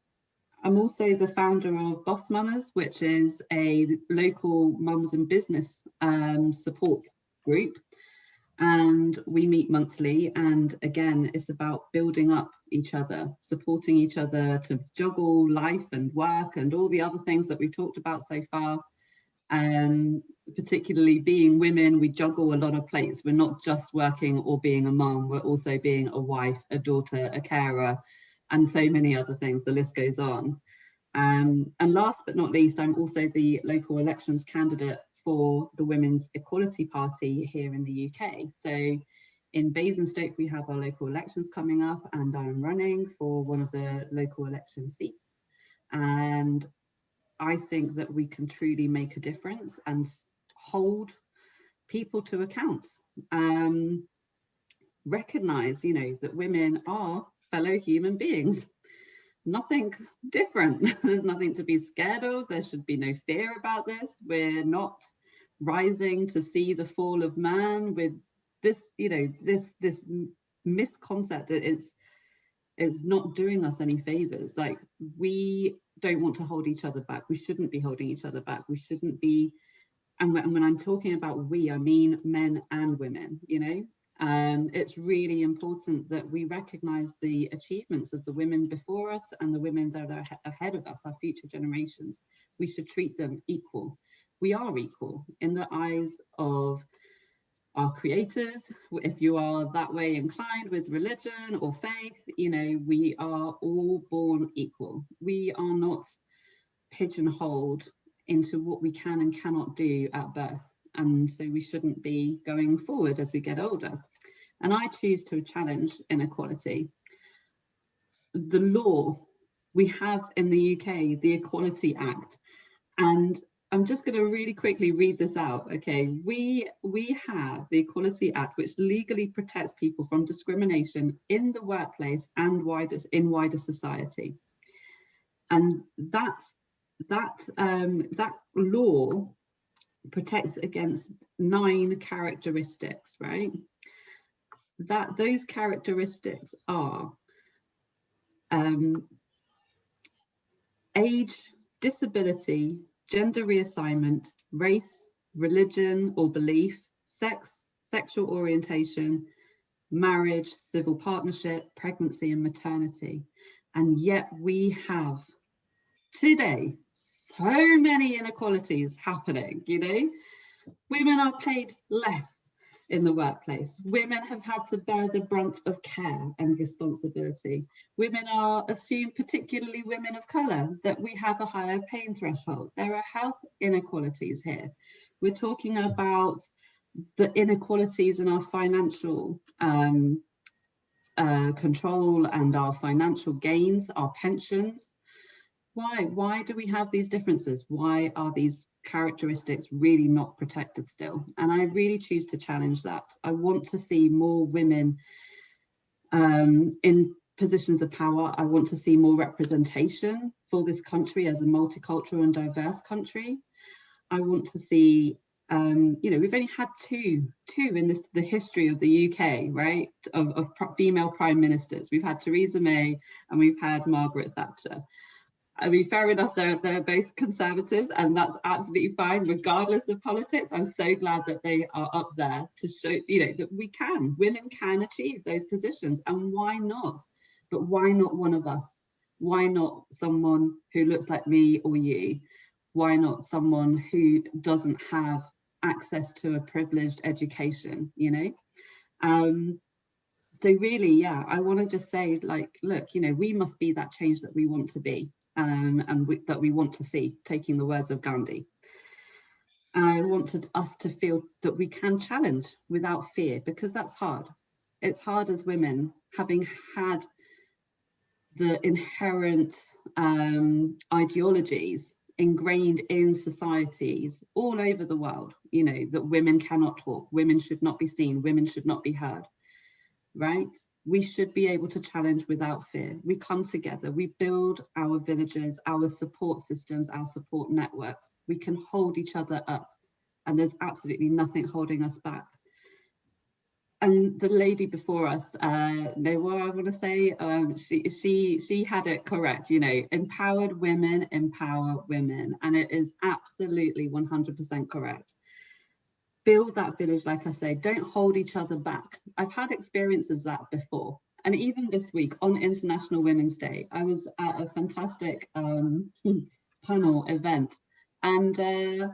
also the founder of Boss Mamas, which is a local mums and business support group. And we meet monthly. And again, it's about building up each other, supporting each other to juggle life and work and all the other things that we've talked about so far. Particularly being women, we juggle a lot of plates. We're not just working or being a mum, we're also being a wife, a daughter, a carer, and so many other things. The list goes on. And last but not least, I'm also the local elections candidate for the Women's Equality Party here in the UK. So in Basingstoke, we have our local elections coming up, and I'm running for one of the local election seats. And I think that we can truly make a difference and hold people to account. Recognize, you know, that women are fellow human beings. Nothing different. There's nothing to be scared of. There should be no fear about this. We're not rising to see the fall of man with this, you know, this misconcept. It's not doing us any favors. Like, we don't want to hold each other back. We shouldn't be holding each other back. We shouldn't be, and when I'm talking about we, I mean men and women, you know. It's really important that we recognize the achievements of the women before us and the women that are ahead of us, our future generations. We should treat them equal. We are equal in the eyes of our creators. If you are that way inclined with religion or faith, you know, we are all born equal. We are not pigeonholed into what we can and cannot do at birth. And so we shouldn't be going forward as we get older. And I choose to challenge inequality. The law we have in the UK, the Equality Act, and I'm just going to really quickly read this out. Okay, we have the Equality Act, which legally protects people from discrimination in the workplace and in wider society. And that law protects against 9 characteristics, right? Those characteristics are age, disability, gender reassignment, race, religion or belief, sex, sexual orientation, marriage, civil partnership, pregnancy and maternity. And yet we have today so many inequalities happening, you know. Women are paid less in the workplace. Women have had to bear the brunt of care and responsibility. Women are assumed, particularly women of colour, that we have a higher pain threshold. There are health inequalities here. We're talking about the inequalities in our financial control and our financial gains, our pensions. Why do we have these differences? Why are these characteristics really not protected still? And I really choose to challenge that. I want to see more women in positions of power. I want to see more representation for this country as a multicultural and diverse country. I want to see, you know, we've only had two in the history of the UK, right, of female prime ministers. We've had Theresa May and we've had Margaret Thatcher. I mean, fair enough, they're both conservatives, and that's absolutely fine, regardless of politics. I'm so glad that they are up there to show, you know, that women can achieve those positions, and why not? But why not one of us? Why not someone who looks like me or you? Why not someone who doesn't have access to a privileged education, you know? So really, yeah, I want to just say, like, look, you know, we must be that change that we want to be, and that we want to see, taking the words of Gandhi. And I wanted us to feel that we can challenge without fear, because that's hard. It's hard as women, having had the inherent ideologies ingrained in societies all over the world, you know, that women cannot talk, women should not be seen, women should not be heard. Right? We should be able to challenge without fear. We come together, we build our villages, our support systems, our support networks. We can hold each other up, and there's absolutely nothing holding us back. And the lady before us, Noah, I want to say, she had it correct, you know, empowered women empower women, and it is absolutely 100% correct. Build that village, like I say, don't hold each other back. I've had experiences of that before. And even this week on International Women's Day, I was at a fantastic panel event, and we're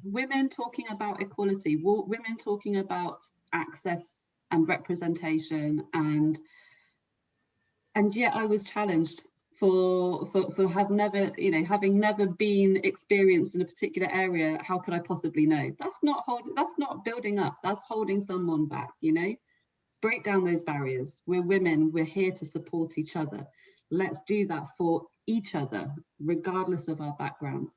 women talking about equality, women talking about access and representation, and yet I was challenged for having never been experienced in a particular area. How could I possibly know? That's not building up, that's holding someone back, you know. Break down those barriers. We're women, we're here to support each other. Let's do that for each other, regardless of our backgrounds.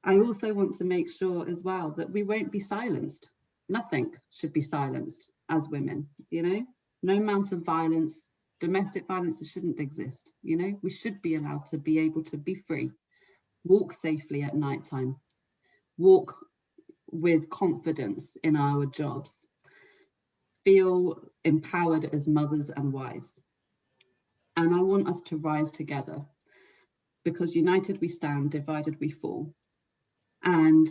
I also want to make sure as well that we won't be silenced. Nothing should be silenced as women, you know. No amount of violence, domestic violence, shouldn't exist, you know. We should be allowed to be able to be free, walk safely at nighttime, walk with confidence in our jobs, feel empowered as mothers and wives. And I want us to rise together, because united we stand, divided we fall. And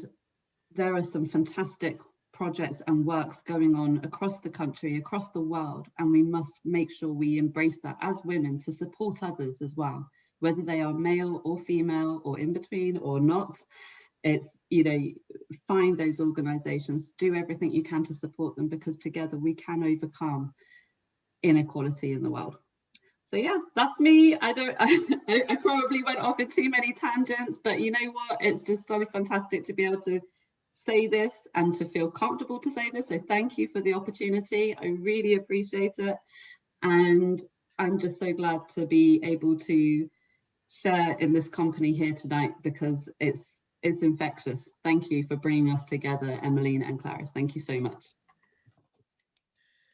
there are some fantastic projects and works going on across the country, across the world, and we must make sure we embrace that as women to support others as well, whether they are male or female or in between or not. It's, you know, find those organizations, do everything you can to support them, because together we can overcome inequality in the world. So yeah, that's me. I probably went off in too many tangents, but you know what? It's just so fantastic to be able to say this and to feel comfortable to say this. So thank you for the opportunity. I really appreciate it. And I'm just so glad to be able to share in this company here tonight, because it's infectious. Thank you for bringing us together, Emmeline and Clarice. Thank you so much.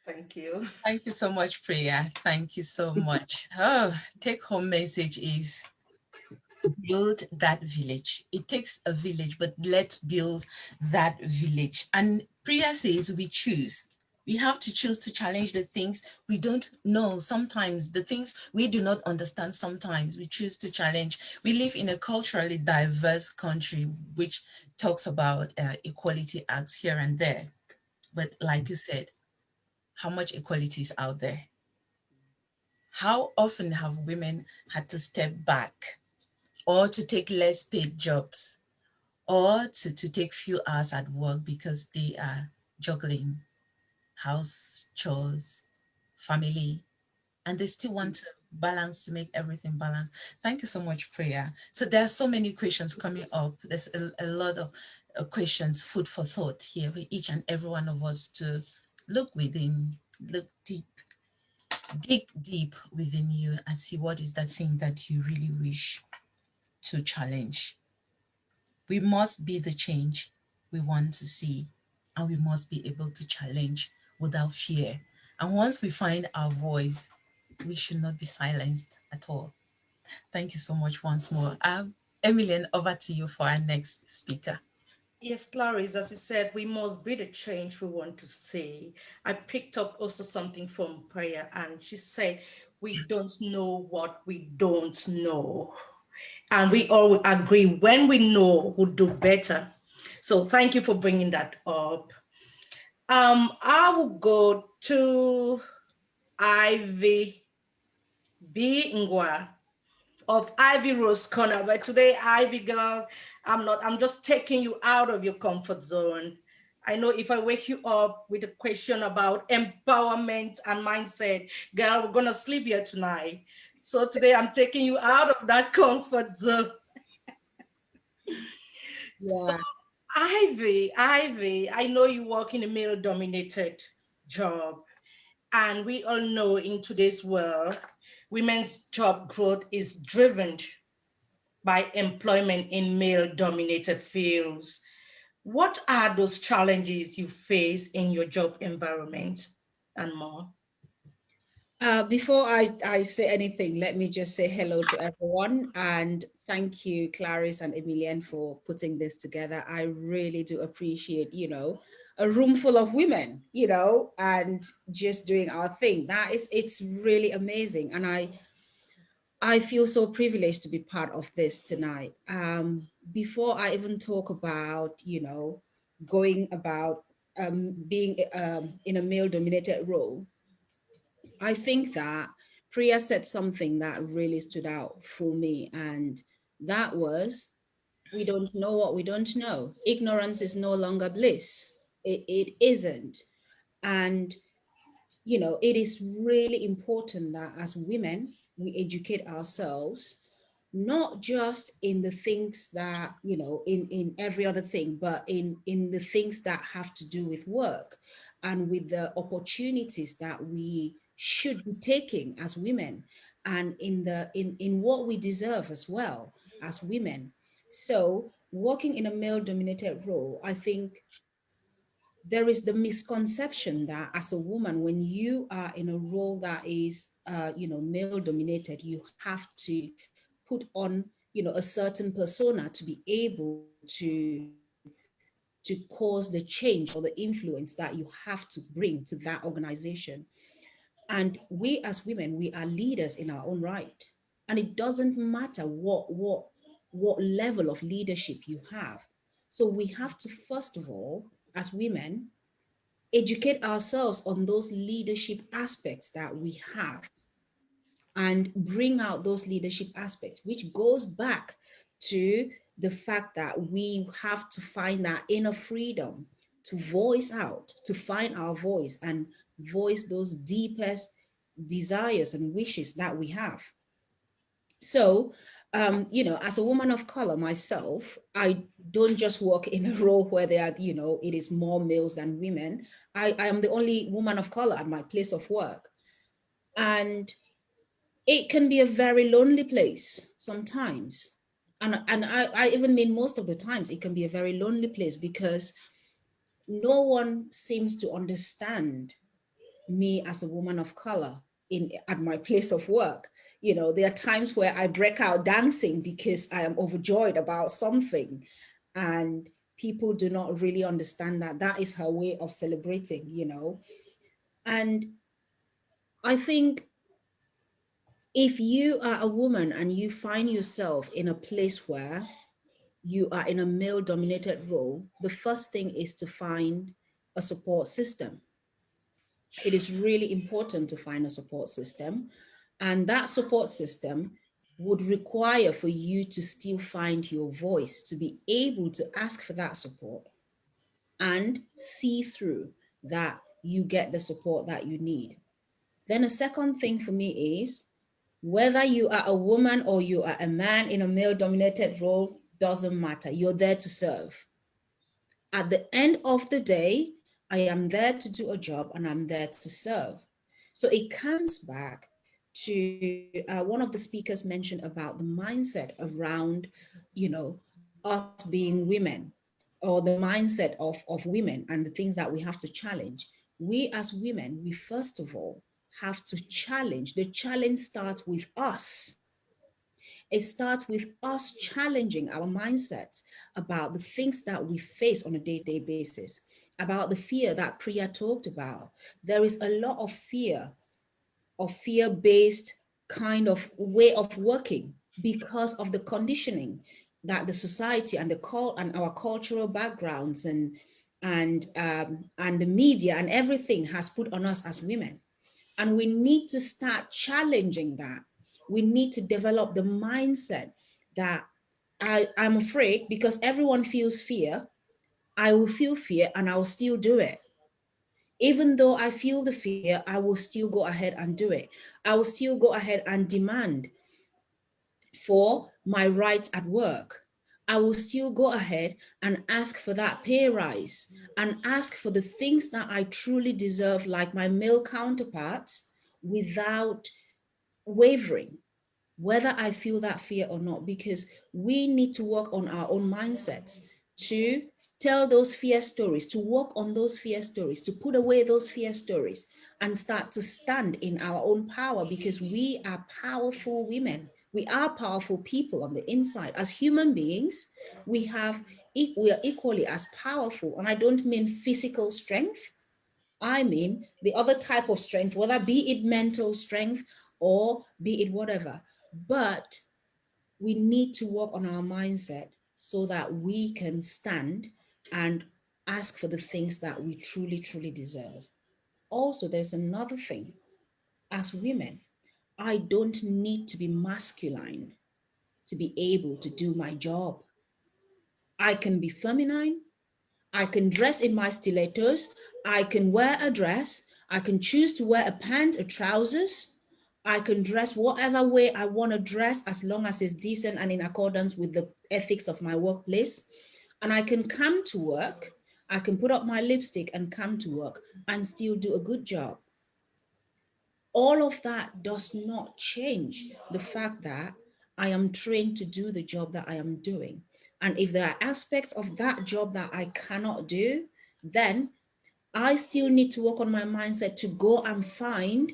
Thank you. Thank you so much, Priya. Thank you so much. Oh, take home message is build that village. It takes a village, but let's build that village. And Priya says we choose. We have to choose to challenge the things we don't know. Sometimes the things we do not understand, sometimes we choose to challenge. We live in a culturally diverse country, which talks about equality acts here and there. But like you said, how much equality is out there? How often have women had to step back, or to take less paid jobs, or to take few hours at work because they are juggling house chores, family, and they still want to balance, to make everything balance. Thank you so much, Priya. So there are so many questions coming up. There's a lot of questions, food for thought here for each and every one of us to look within, look deep, dig deep within you and see what is the thing that you really wish to challenge. We must be the change we want to see, and we must be able to challenge without fear. And once we find our voice, we should not be silenced at all. Thank you so much once more. Emilian, over to you for our next speaker. Yes, Clarice, as you said, we must be the change we want to see. I picked up also something from Priya, and she said, we don't know what we don't know. And we all agree, when we know, we'll do better. So thank you for bringing that up. I will go to Ivy B. Ngwa of Ivy Rose Corner. But today, Ivy girl, I'm just taking you out of your comfort zone. I know if I wake you up with a question about empowerment and mindset, girl, we're gonna sleep here tonight. So today I'm taking you out of that comfort zone. So Yeah. Ivy, I know you work in a male-dominated job, and we all know in today's world, women's job growth is driven by employment in male-dominated fields. What are those challenges you face in your job environment and more? Before I say anything, let me just say hello to everyone and thank you, Clarice and Emilienne, for putting this together. I really do appreciate, a room full of women, and just doing our thing. It's really amazing. And I feel so privileged to be part of this tonight. Before I even talk about, going about being in a male dominated role, I think that Priya said something that really stood out for me, and that was, we don't know what we don't know. Ignorance is no longer bliss. It isn't. And, it is really important that as women, we educate ourselves, not just in the things that, in every other thing, but in the things that have to do with work and with the opportunities that we should be taking as women, and in what we deserve as well as women. So working in a male dominated role, I think there is the misconception that as a woman, when you are in a role that is, male dominated, you have to put on, a certain persona to be able to cause the change or the influence that you have to bring to that organization. And we as women, we are leaders in our own right. And it doesn't matter what level of leadership you have. So we have to, first of all, as women, educate ourselves on those leadership aspects that we have and bring out those leadership aspects, which goes back to the fact that we have to find that inner freedom to voice out, to find our voice and voice those deepest desires and wishes that we have. So, as a woman of color myself, I don't just work in a role where there are, it is more males than women. I am the only woman of color at my place of work. And it can be a very lonely place sometimes. And I even mean most of the times it can be a very lonely place because no one seems to understand me as a woman of color at my place of work. There are times where I break out dancing because I am overjoyed about something, and people do not really understand that that is her way of celebrating. And I think if you are a woman and you find yourself in a place where you are in a male dominated role, the first thing is to find a support system. It is really important to find a support system. And that support system would require for you to still find your voice, to be able to ask for that support and see through that you get the support that you need. Then a second thing for me is whether you are a woman or you are a man in a male dominated role, doesn't matter. You're there to serve. At the end of the day, I am there to do a job and I'm there to serve. So it comes back to one of the speakers mentioned about the mindset around, us being women, or the mindset of women and the things that we have to challenge. We as women, we first of all have to challenge. The challenge starts with us. It starts with us challenging our mindsets about the things that we face on a day-to-day basis, about the fear that Priya talked about. There is a lot of fear-based kind of way of working because of the conditioning that the society and and our cultural backgrounds and the media and everything has put on us as women. And we need to start challenging that. We need to develop the mindset that I'm afraid because everyone feels fear. I will feel fear and I'll still do it. Even though I feel the fear, I will still go ahead and do it. I will still go ahead and demand for my rights at work. I will still go ahead and ask for that pay rise and ask for the things that I truly deserve, like my male counterparts, without wavering, whether I feel that fear or not, because we need to work on our own mindsets to tell those fear stories, to work on those fear stories, to put away those fear stories and start to stand in our own power, because we are powerful women. We are powerful people on the inside. As human beings, we are equally as powerful. And I don't mean physical strength. I mean the other type of strength, whether be it mental strength or be it whatever. But we need to work on our mindset so that we can stand and ask for the things that we truly, truly deserve. Also, there's another thing. As women, I don't need to be masculine to be able to do my job. I can be feminine. I can dress in my stilettos. I can wear a dress. I can choose to wear a pant or trousers. I can dress whatever way I want to dress as long as it's decent and in accordance with the ethics of my workplace. And I can come to work. I can put up my lipstick and come to work and still do a good job. All of that does not change the fact that I am trained to do the job that I am doing. And if there are aspects of that job that I cannot do, then I still need to work on my mindset to go and find,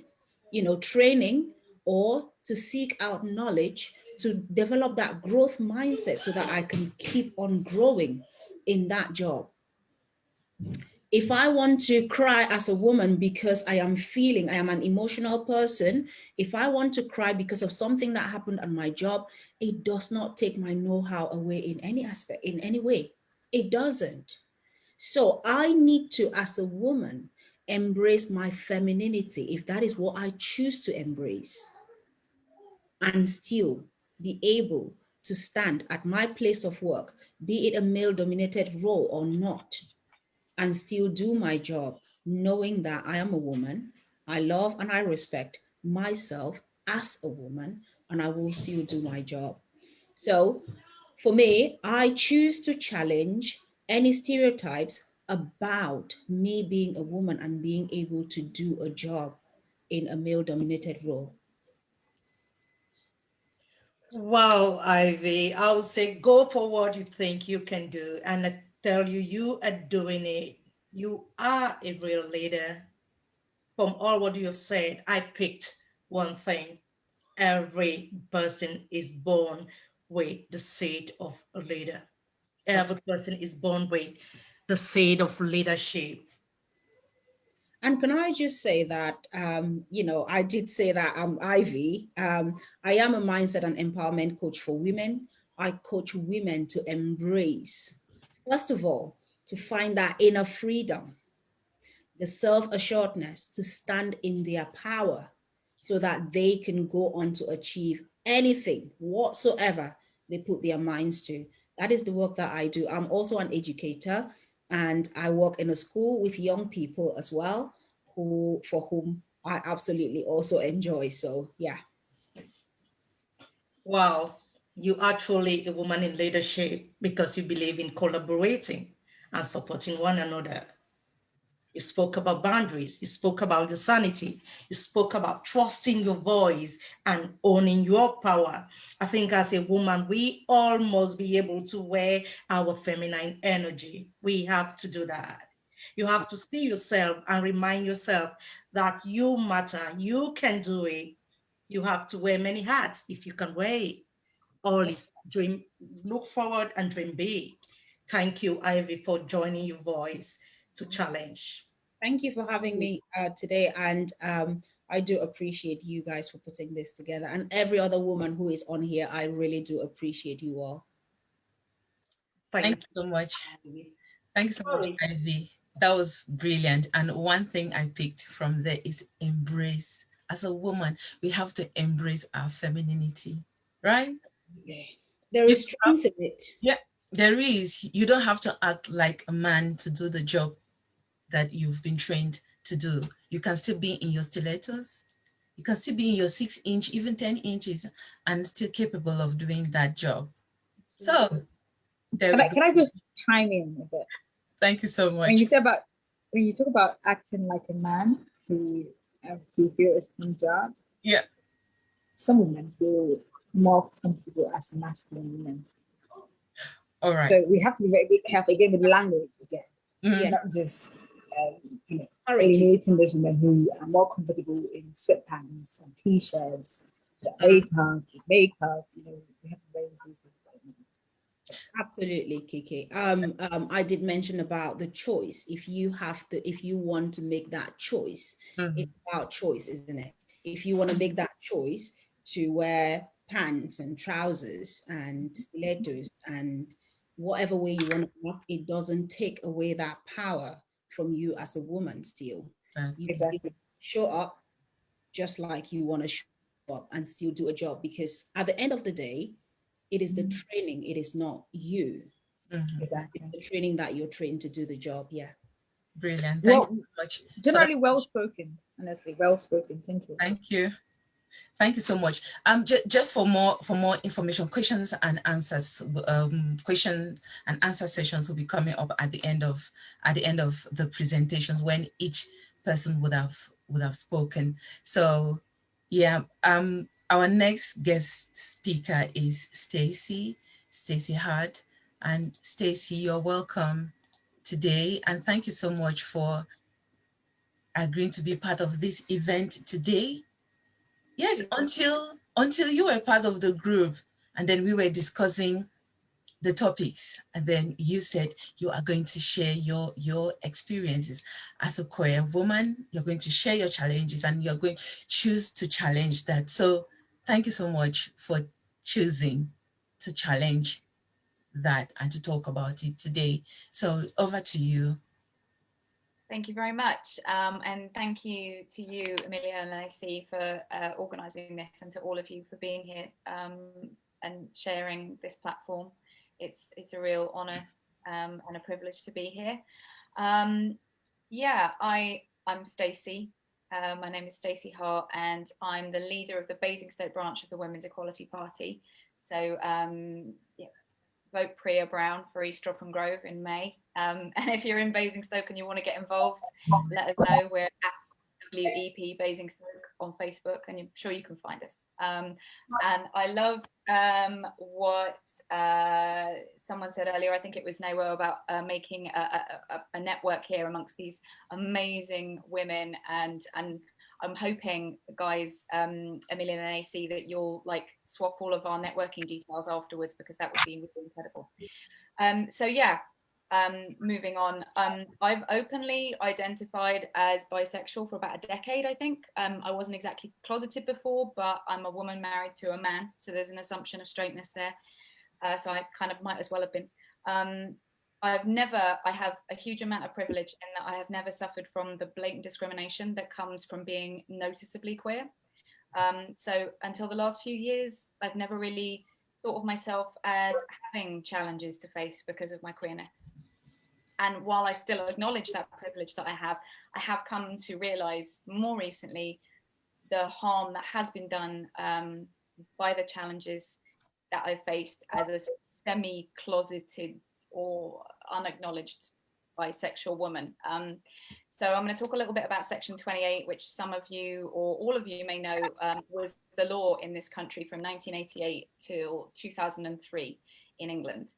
training or to seek out knowledge to develop that growth mindset so that I can keep on growing in that job. If I want to cry as a woman because I am an emotional person, if I want to cry because of something that happened at my job, it does not take my know-how away in any aspect, in any way. It doesn't. So I need to, as a woman, embrace my femininity, if that is what I choose to embrace, and still be able to stand at my place of work, be it a male-dominated role or not, and still do my job, knowing that I am a woman. I love and I respect myself as a woman, and I will still do my job. So for me, I choose to challenge any stereotypes about me being a woman and being able to do a job in a male-dominated role. Wow, Ivy, I would say go for what you think you can do. And I tell you, you are doing it. You are a real leader. From all what you have said, I picked one thing. Every person is born with the seed of a leader. Every person is born with the seed of leadership. And can I just say that, I did say that I'm Ivy. I am a mindset and empowerment coach for women. I coach women to embrace, first of all, to find that inner freedom, the self-assuredness to stand in their power so that they can go on to achieve anything whatsoever they put their minds to. That is the work that I do. I'm also an educator and I work in a school with young people as well, for whom I absolutely also enjoy. So yeah. Wow, you are truly a woman in leadership because you believe in collaborating and supporting one another. You spoke about boundaries. You spoke about your sanity. You spoke about trusting your voice and owning your power. I think as a woman, we all must be able to wear our feminine energy. We have to do that. You have to see yourself and remind yourself that you matter. You can do it. You have to wear many hats if you can wear it. Always dream, look forward and dream big. Thank you, Ivy, for joining your voice to challenge. Thank you for having me today. And I do appreciate you guys for putting this together. And every other woman who is on here, I really do appreciate you all. Thank Thank you so much. you. Thank you so much, Always. Ivy. That was brilliant. And one thing I picked from there is embrace. As a woman, we have to embrace our femininity, right? Yeah. There You is strength in it. Yeah, there is. You don't have to act like a man to do the job that you've been trained to do. You can still be in your stilettos. You can still be in your 6 inch, even 10 inches, and still capable of doing that job. So there we go. Can I just chime in a bit? Thank you so When much. you say about, when you talk about acting like a man to fulfill a certain job, Yeah. some women feel more comfortable as a masculine woman. All right. So we have to be very careful again with language again, Yeah. not just Sorry, alienating those women who are more comfortable in sweatpants and t-shirts, the makeup. We have to be very inclusive. absolutely, Kiki. I did mention about the choice. If you want to make that choice, it's about choice, isn't it? If you want to make that choice to wear pants and trousers and stilettos and whatever way you want to walk, it doesn't take away that power from you as a woman still. You Exactly. show up just like you want to show up and still do a job, because at the end of the day, it is the training, it is not you. Exactly. It's the training that you're trained to do the job. Yeah. Brilliant. Thank you Well, so much for that. generally well spoken, honestly, well spoken. Thank you. Thank you. Thank you so much. Just for more information, questions and answers, question and answer sessions will be coming up at the end of the presentations when each person would have spoken. So, yeah. Our next guest speaker is Stacey Hart, and Stacey, you're welcome today, and thank you so much for agreeing to be part of this event today. Yes, until you were part of the group, and then we were discussing the topics, and then you said you are going to share your experiences as a queer woman. You're going to share your challenges, and you're going to choose to challenge that. So thank you so much for choosing to challenge that and to talk about it today. So over to you. Thank you very much. And thank you to you, Amelia and Lacey, for organising this, and to all of you for being here and sharing this platform. It's a real honour and a privilege to be here. Yeah, I'm Stacey. My name is Stacey Hart, and I'm the leader of the Basingstoke branch of the Women's Equality Party. So yeah, vote Priya Brown for East Strophan Grove in May. And if you're in Basingstoke and you want to get involved, let us know. We're at WEP Basingstoke on Facebook, and I'm sure you can find us. And I love what someone said earlier. I think it was Nawo, about making a network here amongst these amazing women, and I'm hoping, guys, Amelia and AC, that you'll like swap all of our networking details afterwards, because that would be really incredible. So yeah, moving on. I've openly identified as bisexual for about a decade, I think. I wasn't exactly closeted before, but I'm a woman married to a man, so there's an assumption of straightness there. So I kind of might as well have been. I have a huge amount of privilege in that I have never suffered from the blatant discrimination that comes from being noticeably queer. So until the last few years, I've never really thought of myself as having challenges to face because of my queerness. And while I still acknowledge that privilege that I have come to realize more recently the harm that has been done by the challenges that I've faced as a semi-closeted or unacknowledged bisexual woman. So I'm going to talk a little bit about Section 28, which some of you or all of you may know was the law in this country from 1988 till 2003 in England.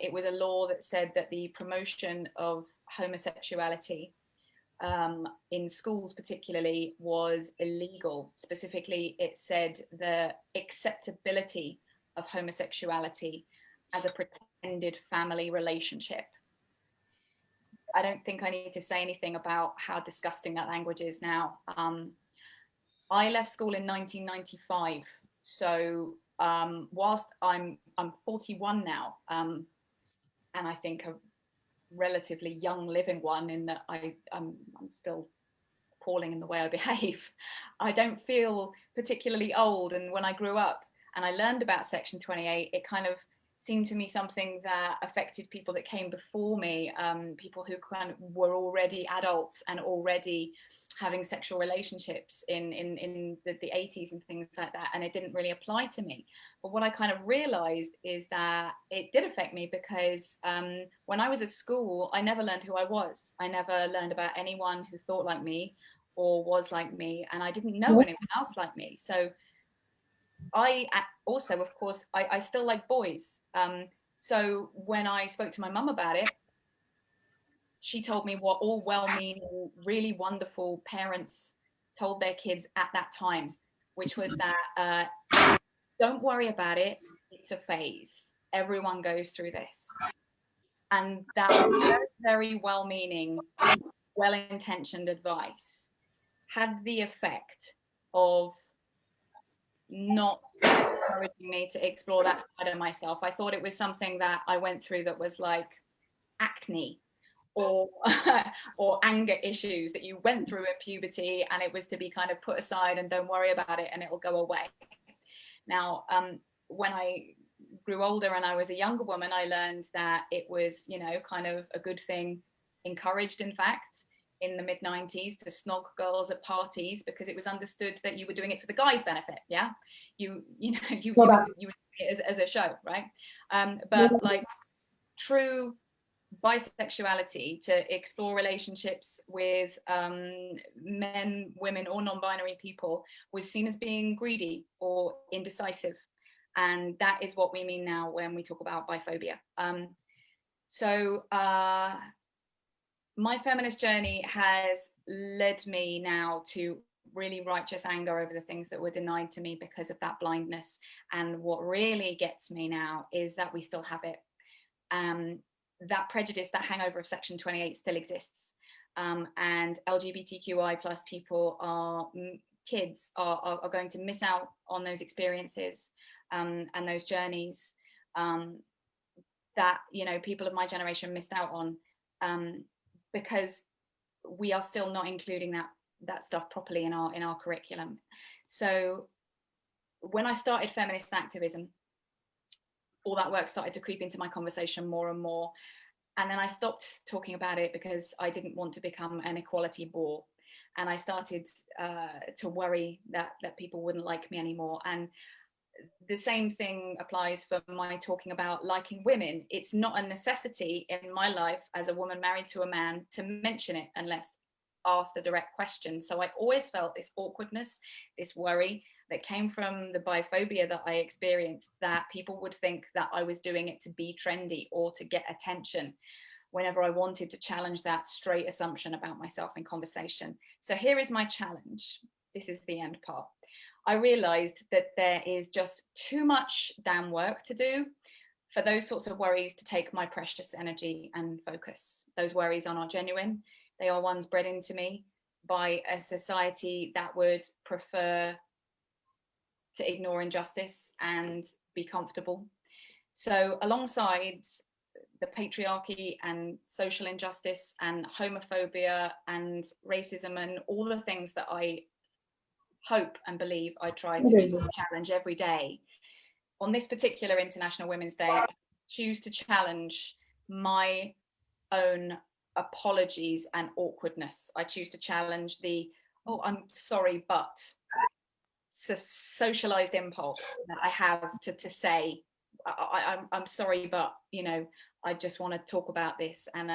It was a law that said that the promotion of homosexuality in schools particularly was illegal. Specifically, it said the acceptability of homosexuality as a pretended family relationship. I don't think I need to say anything about how disgusting that language is now. I left school in 1995, so whilst I'm 41 now, and I think relatively young living one, in that I'm still appalling in the way I behave. I don't feel particularly old. And when I grew up and I learned about Section 28, it kind of seemed to me something that affected people that came before me, people who kind of were already adults and already having sexual relationships in the 80s and things like that, and it didn't really apply to me. But what I kind of realized is that it did affect me, because when I was at school, I never learned who I was. I never learned about anyone who thought like me or was like me, and I didn't know anyone else like me. So I also, of course, I still like boys. So when I spoke to my mum about it, she told me what all well-meaning, really wonderful parents told their kids at that time, which was that don't worry about it, it's a phase. Everyone goes through this. And that very, very well-meaning, well-intentioned advice had the effect of not encouraging me to explore that side of myself. I thought it was something that I went through that was like acne or or anger issues that you went through at puberty, and it was to be kind of put aside and don't worry about it and it will go away. Now, when I grew older and I was a younger woman, I learned that it was, you know, kind of a good thing, encouraged, in fact, in the mid-90s, to snog girls at parties, because it was understood that you were doing it for the guys' benefit. Yeah, you know, you were doing it as a show, right? But like true bisexuality, to explore relationships with men, women, or non-binary people, was seen as being greedy or indecisive. And that is what we mean now when we talk about biphobia. So my feminist journey has led me now to really righteous anger over the things that were denied to me because of that blindness. And what really gets me now is that we still have it. That prejudice, that hangover of Section 28 still exists. And LGBTQI plus people are, kids are going to miss out on those experiences and those journeys that, you know, people of my generation missed out on, because we are still not including that stuff properly in our curriculum. So when I started feminist activism, all that work started to creep into my conversation more and more. And then I stopped talking about it because I didn't want to become an equality bore. And I started to worry that people wouldn't like me anymore. And the same thing applies for my talking about liking women. It's not a necessity in my life as a woman married to a man to mention it unless asked a direct question. So I always felt this awkwardness, this worry that came from the biphobia that I experienced, that people would think that I was doing it to be trendy or to get attention whenever I wanted to challenge that straight assumption about myself in conversation. So here is my challenge. This is the end part. I realized that there is just too much damn work to do for those sorts of worries to take my precious energy and focus. Those worries are not genuine. They are ones bred into me by a society that would prefer to ignore injustice and be comfortable. So alongside the patriarchy and social injustice and homophobia and racism and all the things that I hope and believe I try to challenge every day, on this particular International Women's Day, I choose to challenge my own apologies and awkwardness. I choose to challenge the, oh, I'm sorry, but socialized impulse that I have to say, I'm sorry, but, you know, I just want to talk about this. And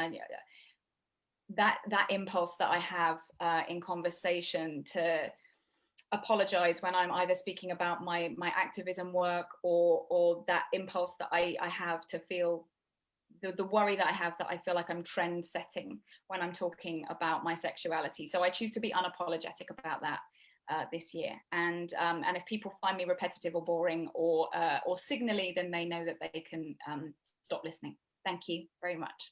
that impulse that I have in conversation to apologize when I'm either speaking about my activism work, or that impulse that I have to feel the worry that I have that I feel like I'm trend setting when I'm talking about my sexuality. So I choose to be unapologetic about that this year. And if people find me repetitive or boring or signally, then they know that they can stop listening. Thank you very much.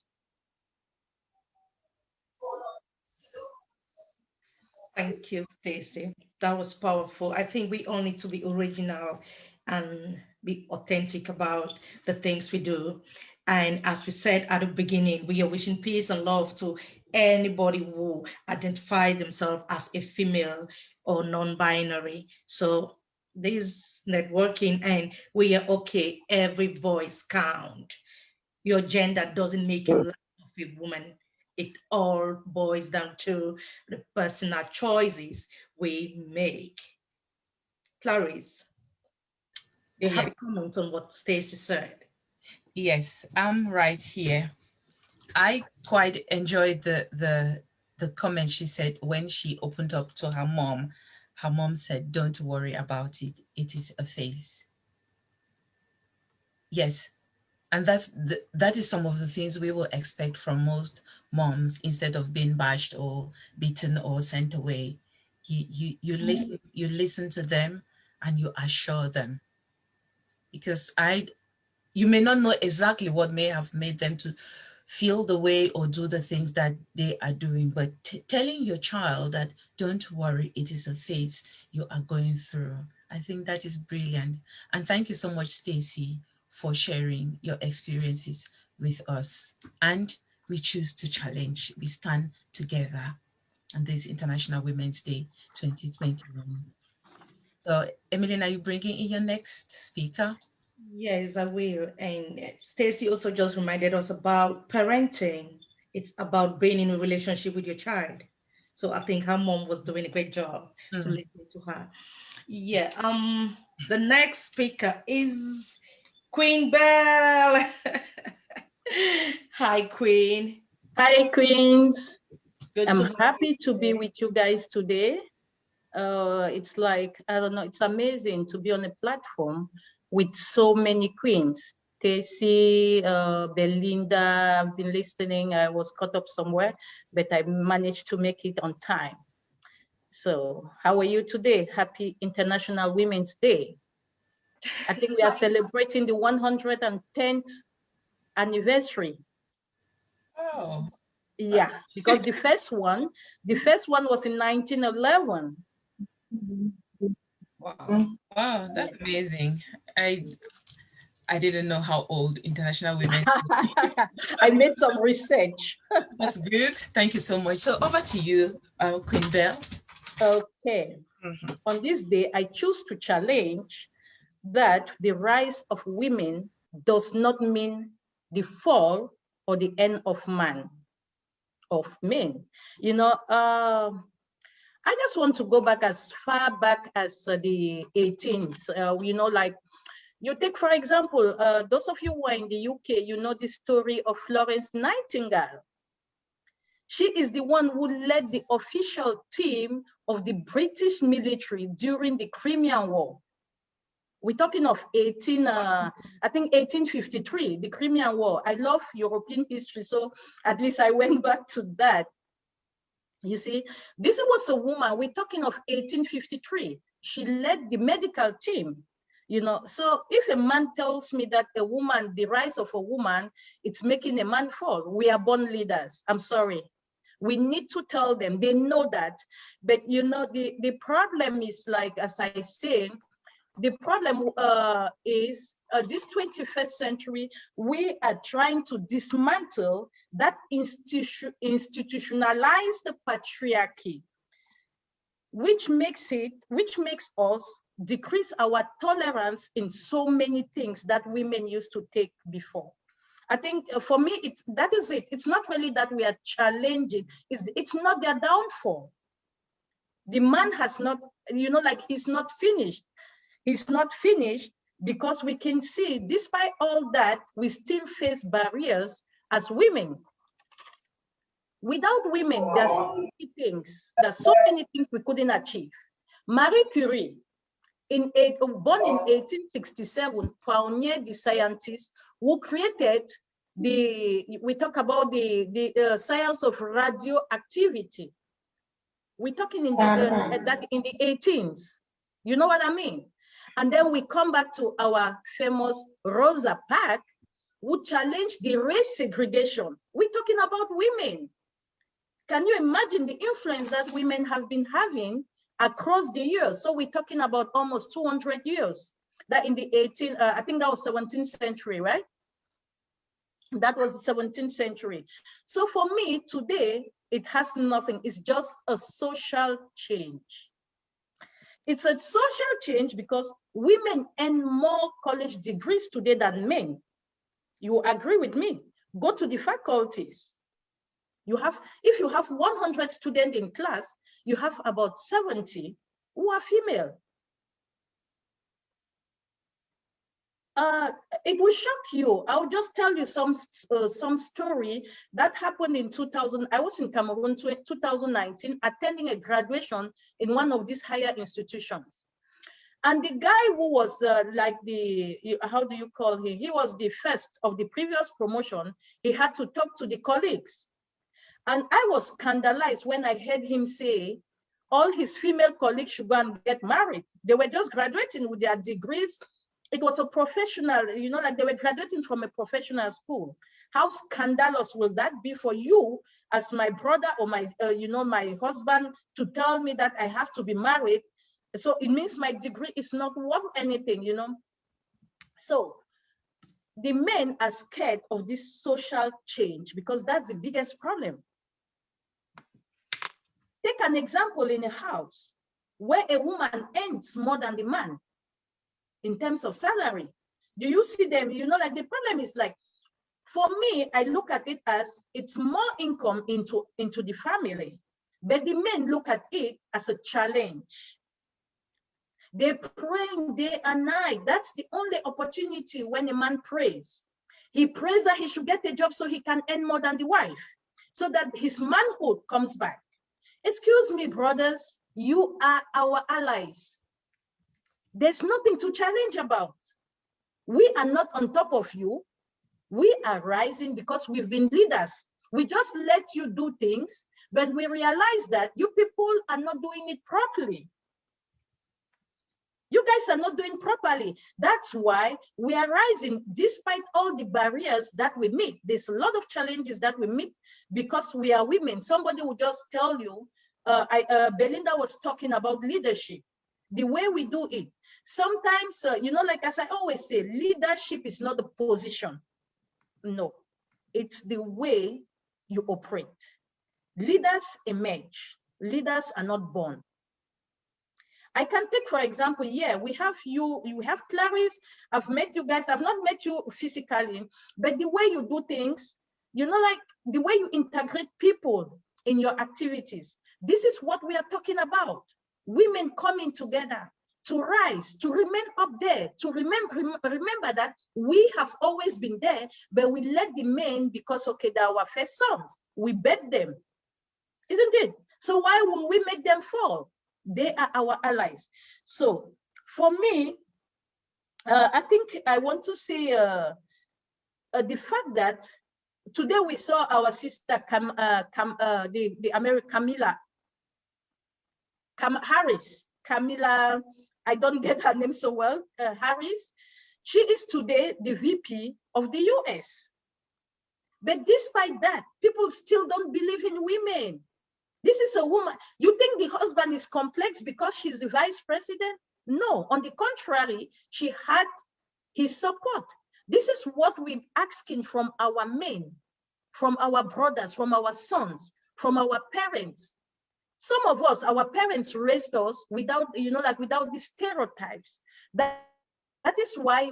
Thank you, Stacey. That was powerful. I think we all need to be original and be authentic about the things we do. And as we said at the beginning, we are wishing peace and love to anybody who identify themselves as a female or non-binary. So this networking, and we are okay, every voice count. Your gender doesn't make you less of a woman. It all boils down to the personal choices we make. Clarice, do you have a comment on what Stacey said? Yes, I'm right here. I quite enjoyed the comment she said when she opened up to her mom. Her mom said, "Don't worry about it. It is a phase." Yes, and that is some of the things we will expect from most moms. Instead of being bashed or beaten or sent away, you listen to them and you assure them, because you may not know exactly what may have made them to feel the way or do the things that they are doing, but telling your child that don't worry, it is a phase you are going through, I think that is brilliant. And thank you so much, Stacey, for sharing your experiences with us. And we choose to challenge. We stand together on this International Women's Day 2021. So, Emmeline, are you bringing in your next speaker? Yes, I will. And Stacey also just reminded us about parenting. It's about being in a relationship with your child. So I think her mom was doing a great job to listen to her. Yeah. The next speaker is Queen Bell. Hi, Queen. Hi, Queens. Good I'm to have happy to be today. with you guys today. It's like, I don't know, it's amazing to be on a platform with so many queens. Stacey, Belinda, I've been listening. I was caught up somewhere, but I managed to make it on time. So how are you today? Happy International Women's Day. I think we are celebrating the 110th anniversary. Oh. Yeah, because the first one was in 1911. Wow, that's amazing. I didn't know how old International Women. I made some research. That's good. Thank you so much. So over to you, Queen Bell. Okay. On this day, I choose to challenge that the rise of women does not mean the fall or the end of men. You know, I just want to go back as far back as the 18th. You know, like you take, for example, those of you who are in the UK, you know the story of Florence Nightingale. She is the one who led the official team of the British military during the Crimean War. We're talking of I think 1853, the Crimean War. I love European history, so at least I went back to that. You see, this was a woman, we're talking of 1853. She led the medical team, you know. So if a man tells me that a woman, the rise of a woman, it's making a man fall, we are born leaders. I'm sorry. We need to tell them, they know that. But you know, the problem is, like, as I say, the problem is this 21st century, we are trying to dismantle that institutionalized patriarchy, which makes us decrease our tolerance in so many things that women used to take before. I think for me, that is it. It's not really that we are challenging. It's not their downfall. The man has not, you know, like, he's not finished. He's not finished because we can see, despite all that, we still face barriers as women. Without women, there's so many things we couldn't achieve. Marie Curie, born in 1867, pioneered the scientist who created we talk about the science of radioactivity. We're talking in the 18th. You know what I mean? And then we come back to our famous Rosa Parks, who challenged the race segregation. We're talking about women. Can you imagine the influence that women have been having across the years? So we're talking about almost 200 years. That in the I think that was 17th century, right? That was the 17th century. So for me, today, it has nothing. It's just a social change. It's a social change because women earn more college degrees today than men. You agree with me? Go to the faculties. If you have 100 students in class, you have about 70 who are female. It will shock you. I'll just tell you some story that happened in 2000. I was in Cameroon 2019, attending a graduation in one of these higher institutions. And the guy who was like how do you call him? He was the first of the previous promotion. He had to talk to the colleagues. And I was scandalized when I heard him say all his female colleagues should go and get married. They were just graduating with their degrees. It was a professional, like they were graduating from a professional school. How scandalous will that be for you as my brother or my, my husband to tell me that I have to be married? So it means my degree is not worth anything, So the men are scared of this social change because that's the biggest problem. Take an example in a house where a woman earns more than the man in terms of salary. Do you see them? Like the problem is like, for me, I look at it as it's more income into the family, but the men look at it as a challenge. They're praying day and night. That's the only opportunity when a man prays. He prays that he should get a job so he can earn more than the wife, so that his manhood comes back. Excuse me, brothers, you are our allies. There's nothing to challenge about. We are not on top of you. We are rising because we've been leaders. We just let you do things, but we realize that you people are not doing it properly. You guys are not doing properly. That's why we are rising despite all the barriers that we meet. There's a lot of challenges that we meet because we are women. Somebody will just tell you, Belinda was talking about leadership, the way we do it. Sometimes, like as I always say, leadership is not a position. No, it's the way you operate. Leaders emerge. Leaders are not born. I can take, for example, we have you have Clarice. I've met you guys. I've not met you physically, but the way you do things, like the way you integrate people in your activities. This is what we are talking about. Women coming together to rise, to remain up there, to remember that we have always been there, but we let the men, because, okay, they're our first sons. We bet them, isn't it? So why would we make them fall? They are our allies. So for me, I think I want to say the fact that today we saw our sister the American Camilla, I don't get her name so well, Harris. She is today the VP of the US. But despite that, people still don't believe in women. This is a woman. You think the husband is complex because she's the vice president? No, on the contrary, she had his support. This is what we're asking from our men, from our brothers, from our sons, from our parents. Some of us, our parents raised us without, without these stereotypes. That is why,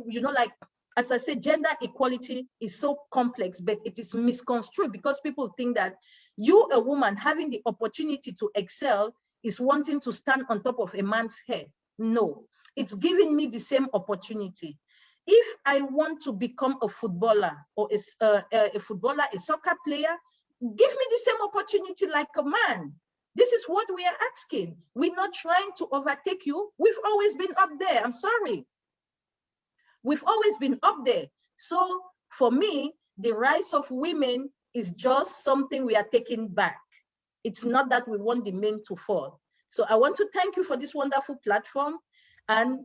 as I said, gender equality is so complex, but it is misconstrued because people think that you, a woman, having the opportunity to excel is wanting to stand on top of a man's head. No, it's giving me the same opportunity. If I want to become a footballer or a soccer player, give me the same opportunity like a man. This is what we are asking. We're not trying to overtake you. We've always been up there. I'm sorry. We've always been up there. So for me, the rise of women is just something we are taking back. It's not that we want the men to fall. So I want to thank you for this wonderful platform. And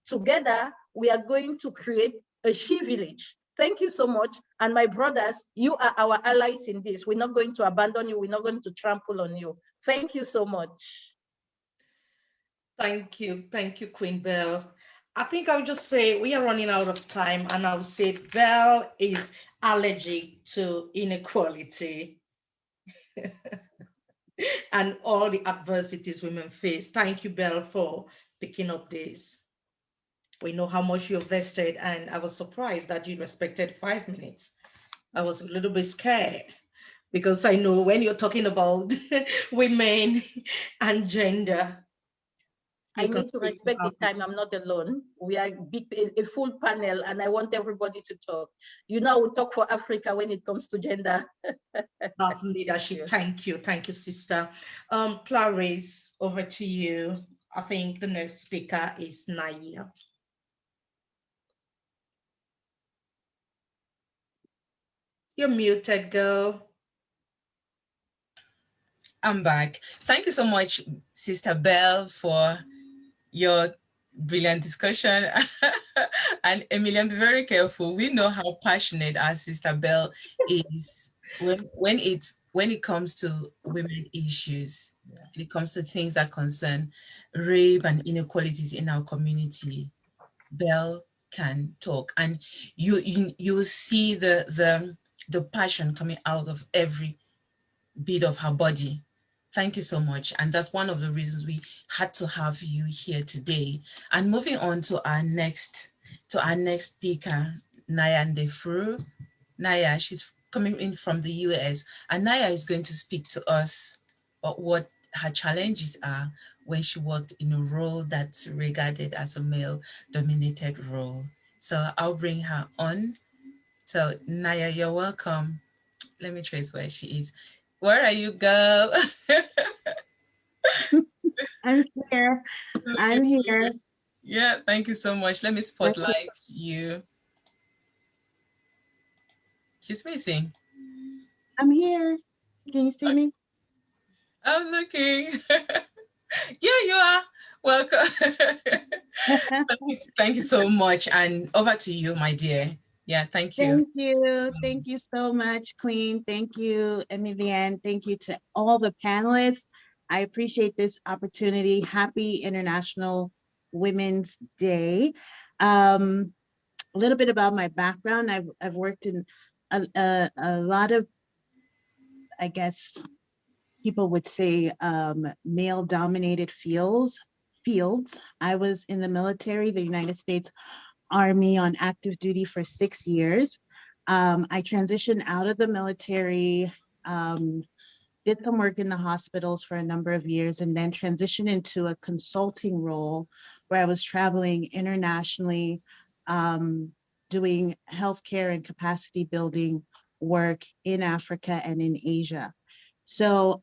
together, we are going to create a She Village. Thank you so much. And my brothers, you are our allies in this. We're not going to abandon you. We're not going to trample on you. Thank you so much. Thank you, Queen Bell. I think I'll just say we are running out of time, and I'll say Belle is allergic to inequality and all the adversities women face. Thank you, Belle, for picking up this. We know how much you invested, and I was surprised that you respected 5 minutes. I was a little bit scared because I know when you're talking about women and gender, I you can need to speak respect the about time. I'm not alone. We are a full panel, and I want everybody to talk. You know, we talk for Africa when it comes to gender. that's leadership. Thank you. Thank you, sister. Clarice, over to you. I think the next speaker is Naya. You're muted, girl. I'm back. Thank you so much, Sister Belle, for your brilliant discussion. And Emilian, be very careful. We know how passionate our Sister Belle is when it comes to women issues, when it comes to things that concern rape and inequalities in our community. Belle can talk, and you see the passion coming out of every bit of her body. Thank you so much. And that's one of the reasons we had to have you here today. And moving on to our next speaker, Naya Ndefru. Naya, she's coming in from the US, and Naya is going to speak to us about what her challenges are when she worked in a role that's regarded as a male-dominated role. So I'll bring her on. So Naya, you're welcome. Let me trace where she is. Where are you, girl? I'm here. I'm here. Yeah, thank you so much. Let me Okay. spotlight you. She's missing. I'm here. Can you see me? I'm looking. Yeah, you are. Welcome. Thank you so much. And over to you, my dear. Yeah, thank you. Thank you. Thank you so much, Queen. Thank you, Emilienne. Thank you to all the panelists. I appreciate this opportunity. Happy International Women's Day. A little bit about my background. I've worked in a lot of, I guess people would say, male-dominated fields. I was in the military, the United States Army, on active duty for 6 years. I transitioned out of the military, did some work in the hospitals for a number of years, and then transitioned into a consulting role where I was traveling internationally, doing healthcare and capacity building work in Africa and in Asia. So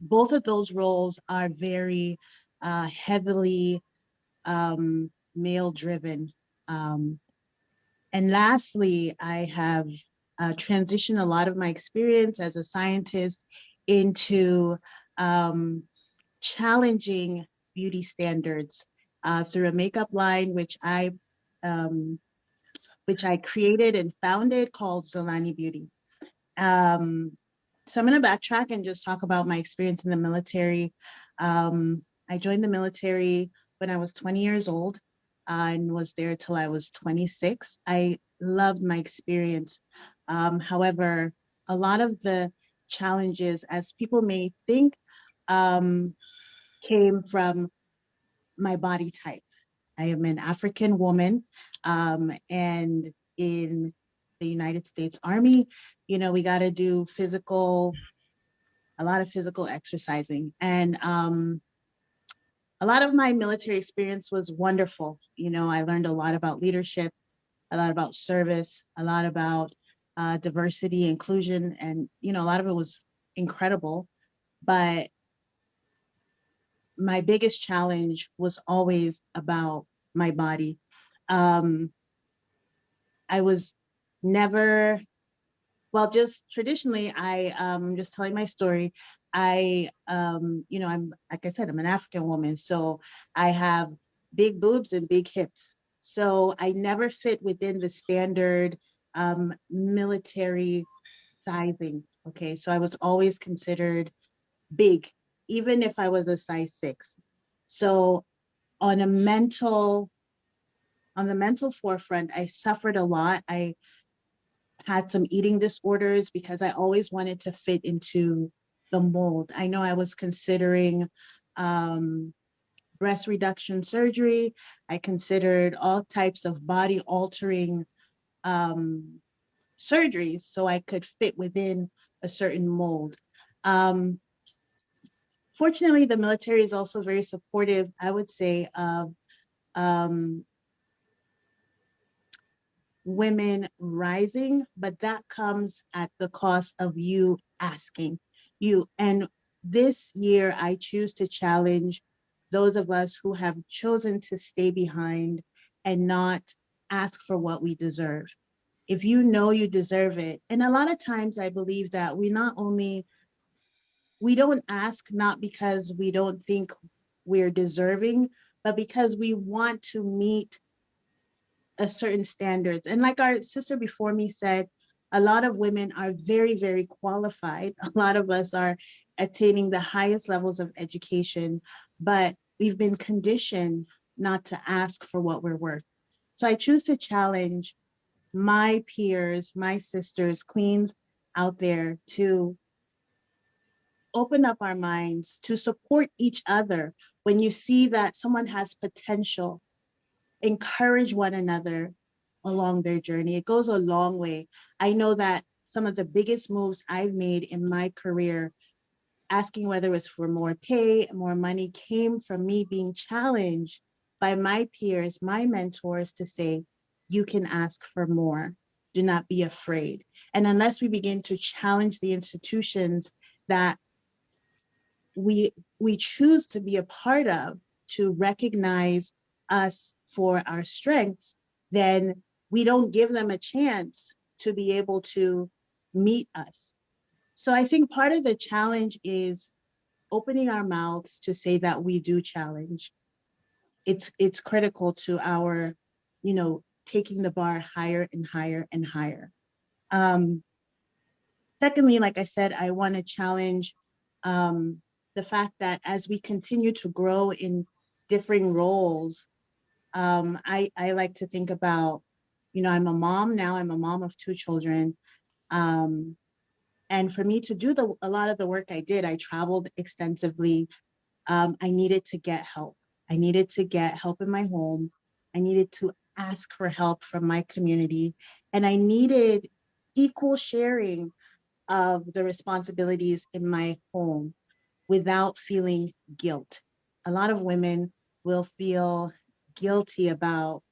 both of those roles are very heavily male driven. And lastly, I have transitioned a lot of my experience as a scientist into challenging beauty standards through a makeup line, um, which I created and founded, called Zolani Beauty. So I'm going to backtrack and just talk about my experience in the military. I joined the military when I was 20 years old and was there till I was 26. I loved my experience. However, a lot of the challenges, as people may think, came from my body type. I am an African woman, and in the United States Army, you know, we got to do a lot of physical exercising. And a lot of my military experience was wonderful. You know, I learned a lot about leadership, a lot about service, a lot about diversity, inclusion, and, you know, a lot of it was incredible. But my biggest challenge was always about my body. Um, I was never, well, just traditionally, just telling my story. You know, I'm, like I said, I'm an African woman, so I have big boobs and big hips. So I never fit within the standard military sizing. Okay, so I was always considered big, even if I was a size 6. So on a mental, on the mental forefront, I suffered a lot. I had some eating disorders because I always wanted to fit into the mold. I know I was considering breast reduction surgery. I considered all types of body altering surgeries so I could fit within a certain mold. Um, Fortunately, the military is also very supportive, I would say, of um, women rising, but that comes at the cost of you asking. You, and this year I choose to challenge those of us who have chosen to stay behind and not ask for what we deserve. If you know you deserve it, and a lot of times I believe that we don't ask not because we don't think we're deserving, but because we want to meet a certain standards. And like our sister before me said, a lot of women are very, very qualified. A lot of us are attaining the highest levels of education, but we've been conditioned not to ask for what we're worth. So I choose to challenge my peers, my sisters, queens out there to open up our minds, to support each other. When you see that someone has potential, encourage one another along their journey. It goes a long way. I know that some of the biggest moves I've made in my career, asking whether it's for more pay, more money, came from me being challenged by my peers, my mentors to say, you can ask for more. Do not be afraid. And unless we begin to challenge the institutions that we choose to be a part of, to recognize us for our strengths, then we don't give them a chance to be able to meet us. So I think part of the challenge is opening our mouths to say that we do challenge. It's critical to our, taking the bar higher and higher and higher. Um, Secondly, like I said, I want to challenge the fact that as we continue to grow in differing roles, I like to think about, I'm a mom now, I'm a mom of two children. Um, and for me to do a lot of the work I did, I traveled extensively. I needed to get help. I needed to get help in my home. I needed to ask for help from my community. And I needed equal sharing of the responsibilities in my home without feeling guilt. A lot of women will feel guilty about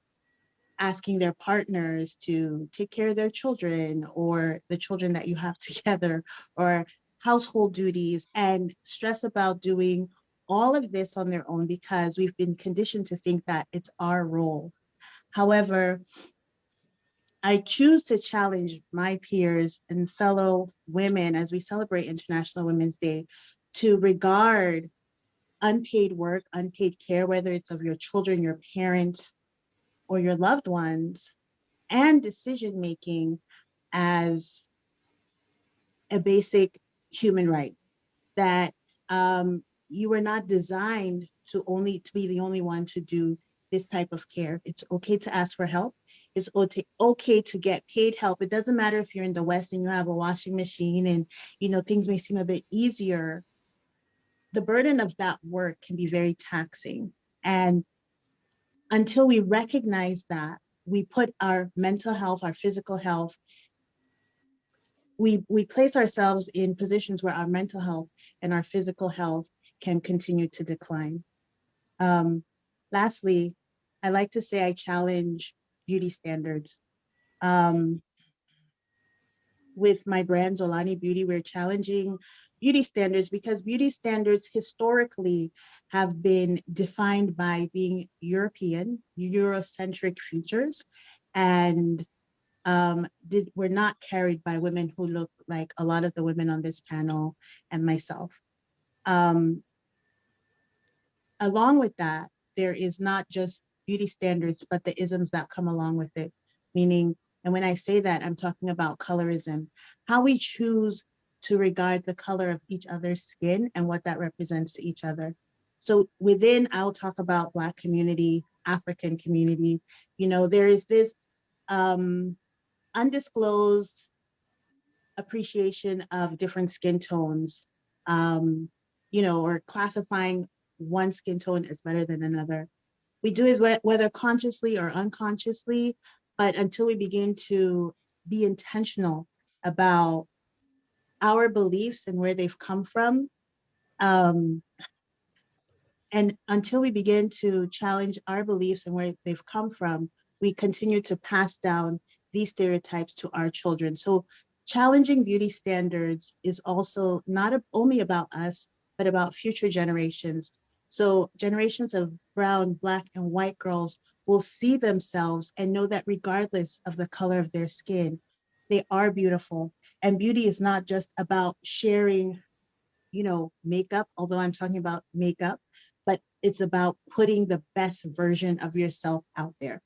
asking their partners to take care of their children or the children that you have together or household duties and stress about doing all of this on their own because we've been conditioned to think that it's our role. However, I choose to challenge my peers and fellow women as we celebrate International Women's Day to regard unpaid work, unpaid care, whether it's of your children, your parents, or your loved ones, and decision making as a basic human right. That you were not designed to be the only one to do this type of care. It's okay to ask for help. It's okay to get paid help. It doesn't matter if you're in the West and you have a washing machine and things may seem a bit easier. The burden of that work can be very taxing. And until we recognize that, we put our mental health, our physical health, we place ourselves in positions where our mental health and our physical health can continue to decline. Lastly, I like to say I challenge beauty standards. With my brand, Zolani Beauty, we're challenging beauty standards because beauty standards historically have been defined by being European, Eurocentric features, and were not carried by women who look like a lot of the women on this panel and myself. Along with that, there is not just beauty standards, but the isms that come along with it. Meaning, and when I say that, I'm talking about colorism, how we choose to regard the color of each other's skin and what that represents to each other. So within, I'll talk about Black community, African community, you know, there is this undisclosed appreciation of different skin tones, um, you know, or classifying one skin tone as better than another. We do it whether consciously or unconsciously, but until we begin to be intentional about our beliefs and where they've come from, um, and until we begin to challenge our beliefs and where they've come from, we continue to pass down these stereotypes to our children. So challenging beauty standards is also not only about us, but about future generations. So generations of brown, Black, and white girls will see themselves and know that regardless of the color of their skin, they are beautiful. And beauty is not just about sharing, you know, makeup, although I'm talking about makeup, but it's about putting the best version of yourself out there.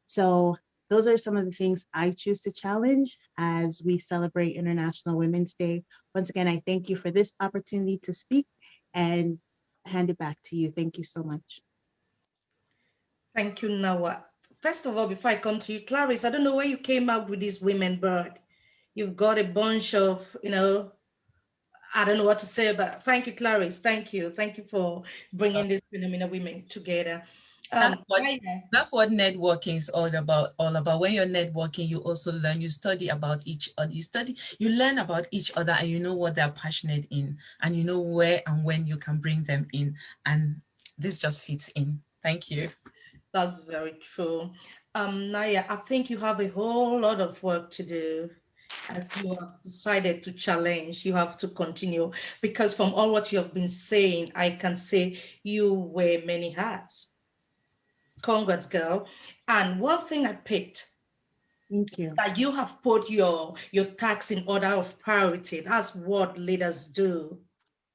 So those are some of the things I choose to challenge as we celebrate International Women's Day. Once again, I thank you for this opportunity to speak and hand it back to you. Thank you so much. Thank you, Nawa. First of all, before I come to you, Clarice, I don't know where you came up with this women bird. You've got a bunch of, you know, I don't know what to say, but thank you, Clarice. Thank you. Thank you for bringing this phenomenal women together. That's what networking is all about. When you're networking, you also learn, you study about each other, you learn about each other, and you know what they're passionate in, and you know where and when you can bring them in. And this just fits in. Thank you. That's very true. Naya, I think you have a whole lot of work to do. As you have decided to challenge, you have to continue, because from all what you have been saying, I can say you wear many hats. Congrats, girl. And one thing I picked, thank you, that you have put your tasks in order of priority. That's what leaders do.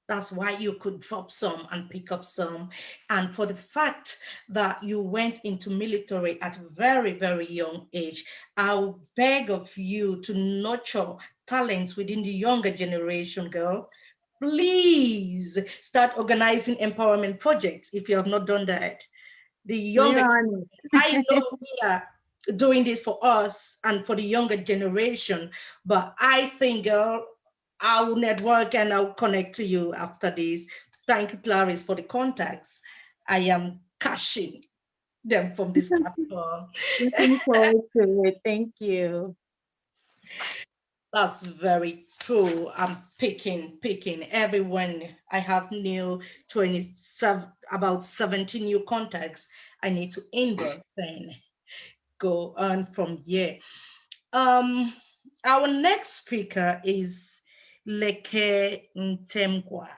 That's why you could drop some and pick up some. And for the fact that you went into military at a very, very young age, I'll beg of you to nurture talents within the younger generation, girl. Please start organizing empowerment projects if you have not done that. The younger, I know we are doing this for us and for the younger generation, but I think, girl, I will network and I'll connect to you after this. Thank you, Clarice, for the contacts. I am cashing them from this platform. Looking forward to it. Thank you. That's very true. I'm picking everyone. I have new 27, about 17 new contacts. I need to inbox and go on from here. Our next speaker is Leke Ntemgwa.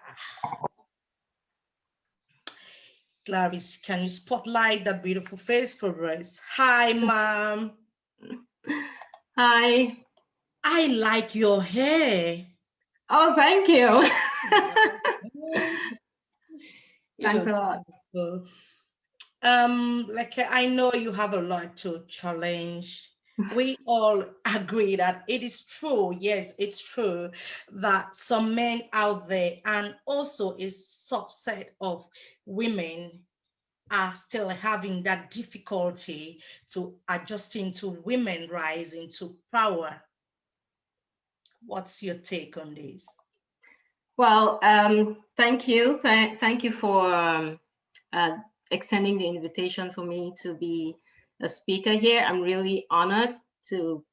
Clarice, can you spotlight that beautiful face for us? Hi, ma'am. Hi. I like your hair. Oh, thank you. Thanks a lot. Beautiful. Like I know you have a lot to challenge. We all agree that it is true. Yes, it's true that some men out there, and also a subset of women, are still having that difficulty to adjusting to women rising to power. What's your take on this? Well, thank you. Thank you for extending the invitation for me to be a speaker here. I'm really honored to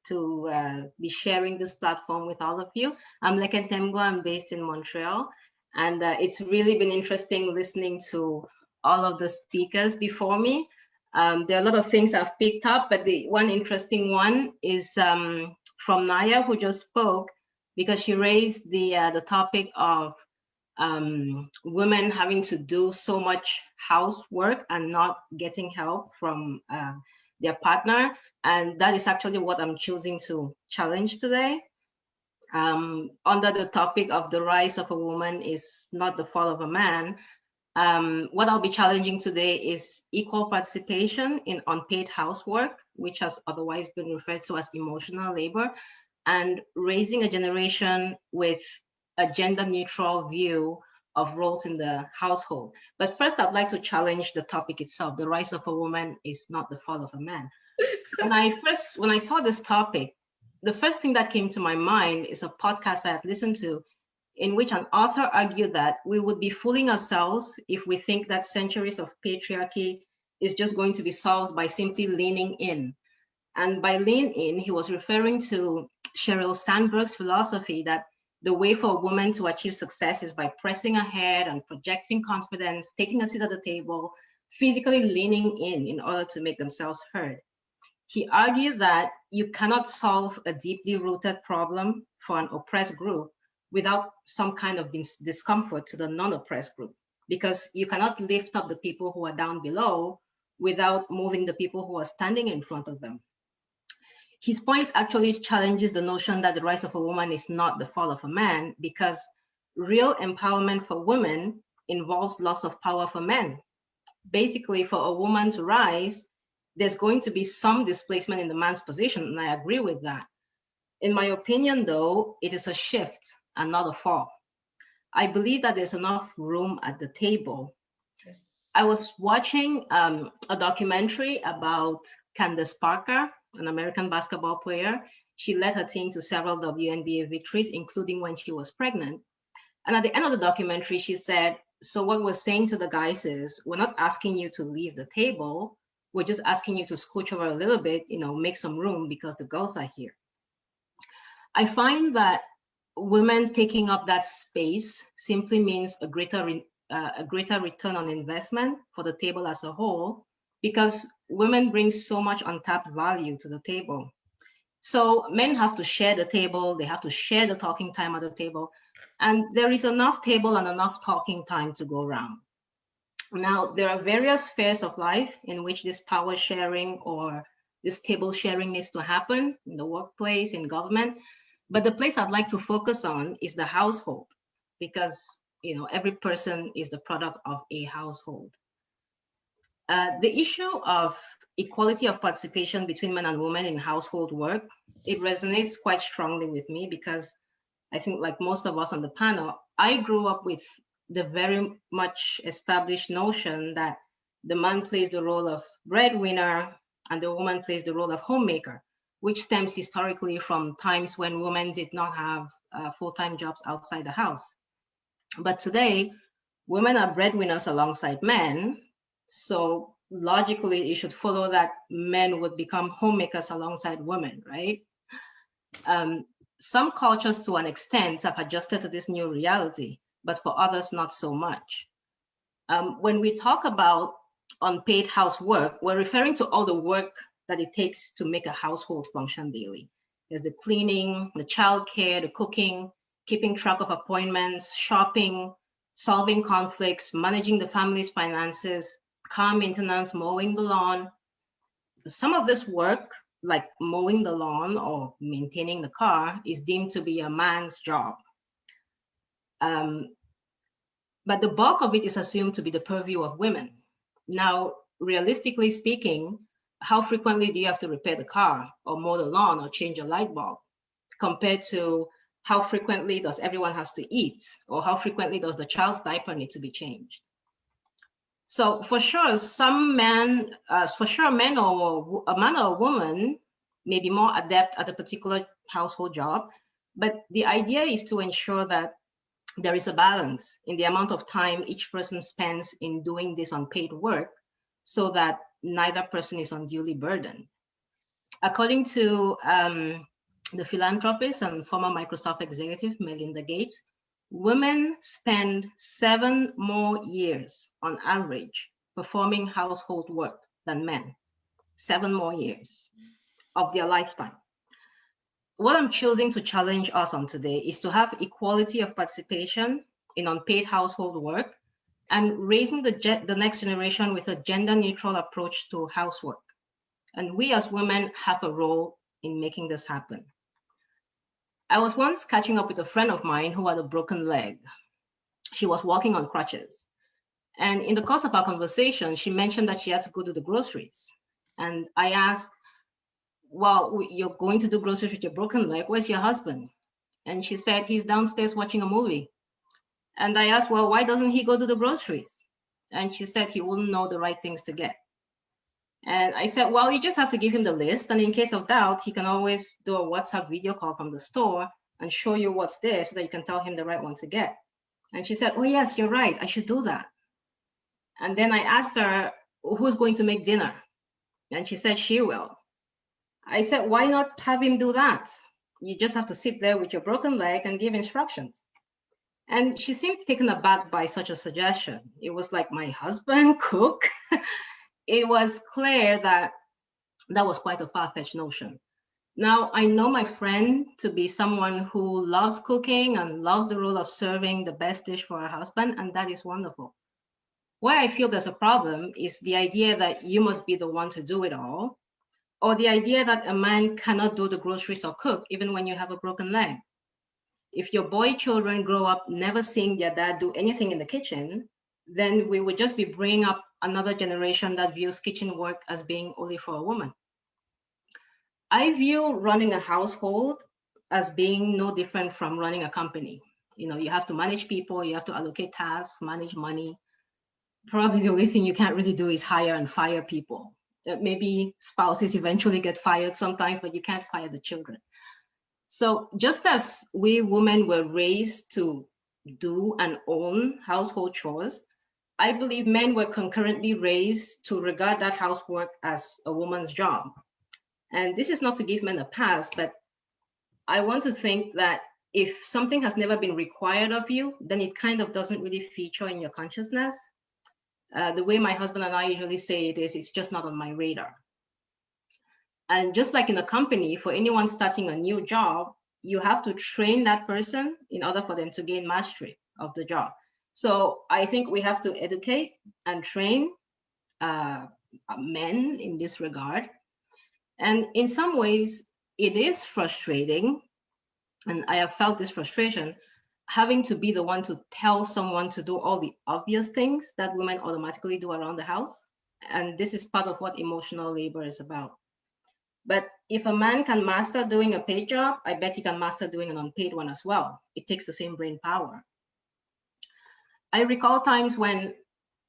be sharing this platform with all of you. I'm Leke Ntemgwa. I'm based in Montreal, and it's really been interesting listening to all of the speakers before me. There are a lot of things I've picked up, but the one interesting one is from Naya, who just spoke, because she raised the topic of women having to do so much housework and not getting help from their partner. And that is actually what I'm choosing to challenge today. Under the topic of the rise of a woman is not the fall of a man, what I'll be challenging today is equal participation in unpaid housework, which has otherwise been referred to as emotional labor, and raising a generation with a gender neutral view of roles in the household. But first, I'd like to challenge the topic itself. The rise of a woman is not the fall of a man. When I saw this topic, the first thing that came to my mind is a podcast I had listened to, in which an author argued that we would be fooling ourselves if we think that centuries of patriarchy is just going to be solved by simply leaning in. And by lean in, he was referring to Sheryl Sandberg's philosophy that the way for a woman to achieve success is by pressing ahead and projecting confidence, taking a seat at the table, physically leaning in order to make themselves heard. He argued that you cannot solve a deeply rooted problem for an oppressed group without some kind of discomfort to the non-oppressed group, because you cannot lift up the people who are down below without moving the people who are standing in front of them. His point actually challenges the notion that the rise of a woman is not the fall of a man, because real empowerment for women involves loss of power for men. Basically, for a woman to rise, there's going to be some displacement in the man's position, and I agree with that. In my opinion, though, it is a shift and not a fall. I believe that there's enough room at the table. Yes. I was watching a documentary about Candace Parker, an American basketball player. She led her team to several WNBA victories, including when she was pregnant. And at the end of the documentary, she said, so what we're saying to the guys is, we're not asking you to leave the table. We're just asking you to scooch over a little bit, make some room because the girls are here. I find that women taking up that space simply means a greater return on investment for the table as a whole, because women bring so much untapped value to the table. So men have to share the table, they have to share the talking time at the table, and there is enough table and enough talking time to go around. Now, there are various spheres of life in which this power sharing or this table sharing needs to happen, in the workplace, in government. But the place I'd like to focus on is the household, because every person is the product of a household. The issue of equality of participation between men and women in household work, it resonates quite strongly with me, because I think, like most of us on the panel, I grew up with the very much established notion that the man plays the role of breadwinner and the woman plays the role of homemaker, which stems historically from times when women did not have full-time jobs outside the house. But today, women are breadwinners alongside men. So logically, it should follow that men would become homemakers alongside women, right? Some cultures, to an extent, have adjusted to this new reality, but for others, not so much. When we talk about unpaid housework, we're referring to all the work that it takes to make a household function daily. There's the cleaning, the childcare, the cooking, keeping track of appointments, shopping, solving conflicts, managing the family's finances, car maintenance, mowing the lawn. Some of this work, like mowing the lawn or maintaining the car, is deemed to be a man's job. But the bulk of it is assumed to be the purview of women. Now, realistically speaking, how frequently do you have to repair the car or mow the lawn or change a light bulb, compared to how frequently does everyone has to eat, or how frequently does the child's diaper need to be changed? So for sure, men or a man or a woman may be more adept at a particular household job, but the idea is to ensure that there is a balance in the amount of time each person spends in doing this unpaid work, so that neither person is unduly burdened. According to the philanthropist and former Microsoft executive, Melinda Gates, women spend 7 more years on average performing household work than men. 7 more years of their lifetime. What I'm choosing to challenge us on today is to have equality of participation in unpaid household work and raising the next generation with a gender-neutral approach to housework. And we as women have a role in making this happen. I was once catching up with a friend of mine who had a broken leg. She was walking on crutches. And in the course of our conversation, she mentioned that she had to go to the groceries. And I asked, well, you're going to do groceries with your broken leg, where's your husband? And she said, he's downstairs watching a movie. And I asked, well, why doesn't he go to the groceries? And she said he wouldn't know the right things to get. And I said, well, you just have to give him the list. And in case of doubt, he can always do a WhatsApp video call from the store and show you what's there so that you can tell him the right one to get. And she said, oh, yes, you're right. I should do that. And then I asked her, who's going to make dinner? And she said, she will. I said, why not have him do that? You just have to sit there with your broken leg and give instructions. And she seemed taken aback by such a suggestion. It was like, my husband cook? It was clear that that was quite a far-fetched notion. Now, I know my friend to be someone who loves cooking and loves the role of serving the best dish for her husband, and that is wonderful. Where I feel there's a problem is the idea that you must be the one to do it all, or the idea that a man cannot do the groceries or cook even when you have a broken leg. If your boy children grow up never seeing their dad do anything in the kitchen, then we would just be bringing up another generation that views kitchen work as being only for a woman. I view running a household as being no different from running a company. You know, you have to manage people, you have to allocate tasks, manage money. Probably the only thing you can't really do is hire and fire people. Maybe spouses eventually get fired sometimes, but you can't fire the children. So just as we women were raised to do and own household chores, I believe men were concurrently raised to regard that housework as a woman's job. And this is not to give men a pass, but I want to think that if something has never been required of you, then it kind of doesn't really feature in your consciousness. The way my husband and I usually say it is, it's just not on my radar. And just like in a company, for anyone starting a new job, you have to train that person in order for them to gain mastery of the job. So I think we have to educate and train men in this regard. And in some ways, it is frustrating, and I have felt this frustration, having to be the one to tell someone to do all the obvious things that women automatically do around the house. And this is part of what emotional labor is about. But if a man can master doing a paid job, I bet he can master doing an unpaid one as well. It takes the same brain power. I recall times when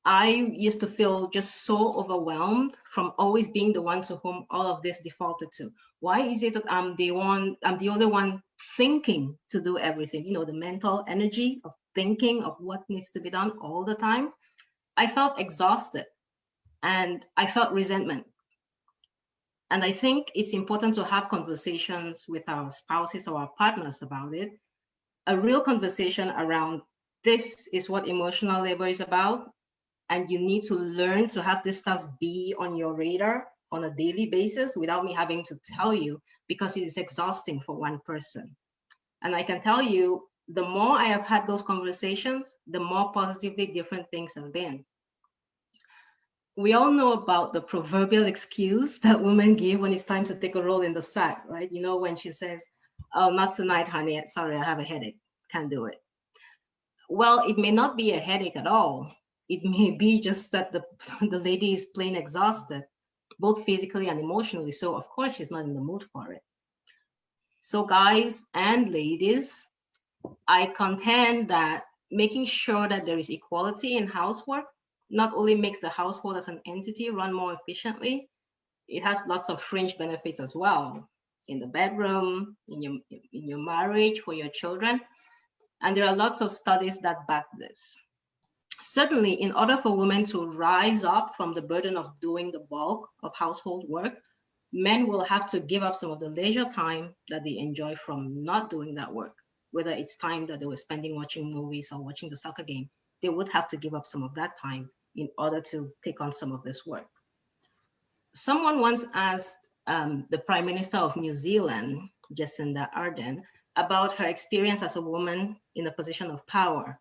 I used to feel just so overwhelmed from always being the one to whom all of this defaulted to. Why is it that I'm the only one thinking to do everything? You know, the mental energy of thinking of what needs to be done all the time. I felt exhausted and I felt resentment. And I think it's important to have conversations with our spouses or our partners about it. A real conversation around, this is what emotional labor is about. And you need to learn to have this stuff be on your radar on a daily basis without me having to tell you, because it is exhausting for one person. And I can tell you, the more I have had those conversations, the more positively different things have been. We all know about the proverbial excuse that women give when it's time to take a roll in the sack, right? You know, when she says, oh, not tonight, honey, sorry, I have a headache, can't do it. Well, it may not be a headache at all. It may be just that the lady is plain exhausted, both physically and emotionally. So of course she's not in the mood for it. So guys and ladies, I contend that making sure that there is equality in housework not only makes the household as an entity run more efficiently, it has lots of fringe benefits as well. In the bedroom, in your marriage, for your children. And there are lots of studies that back this. Certainly, in order for women to rise up from the burden of doing the bulk of household work, men will have to give up some of the leisure time that they enjoy from not doing that work. Whether it's time that they were spending watching movies or watching the soccer game, they would have to give up some of that time in order to take on some of this work. Someone once asked the Prime Minister of New Zealand, Jacinda Ardern, about her experience as a woman in a position of power.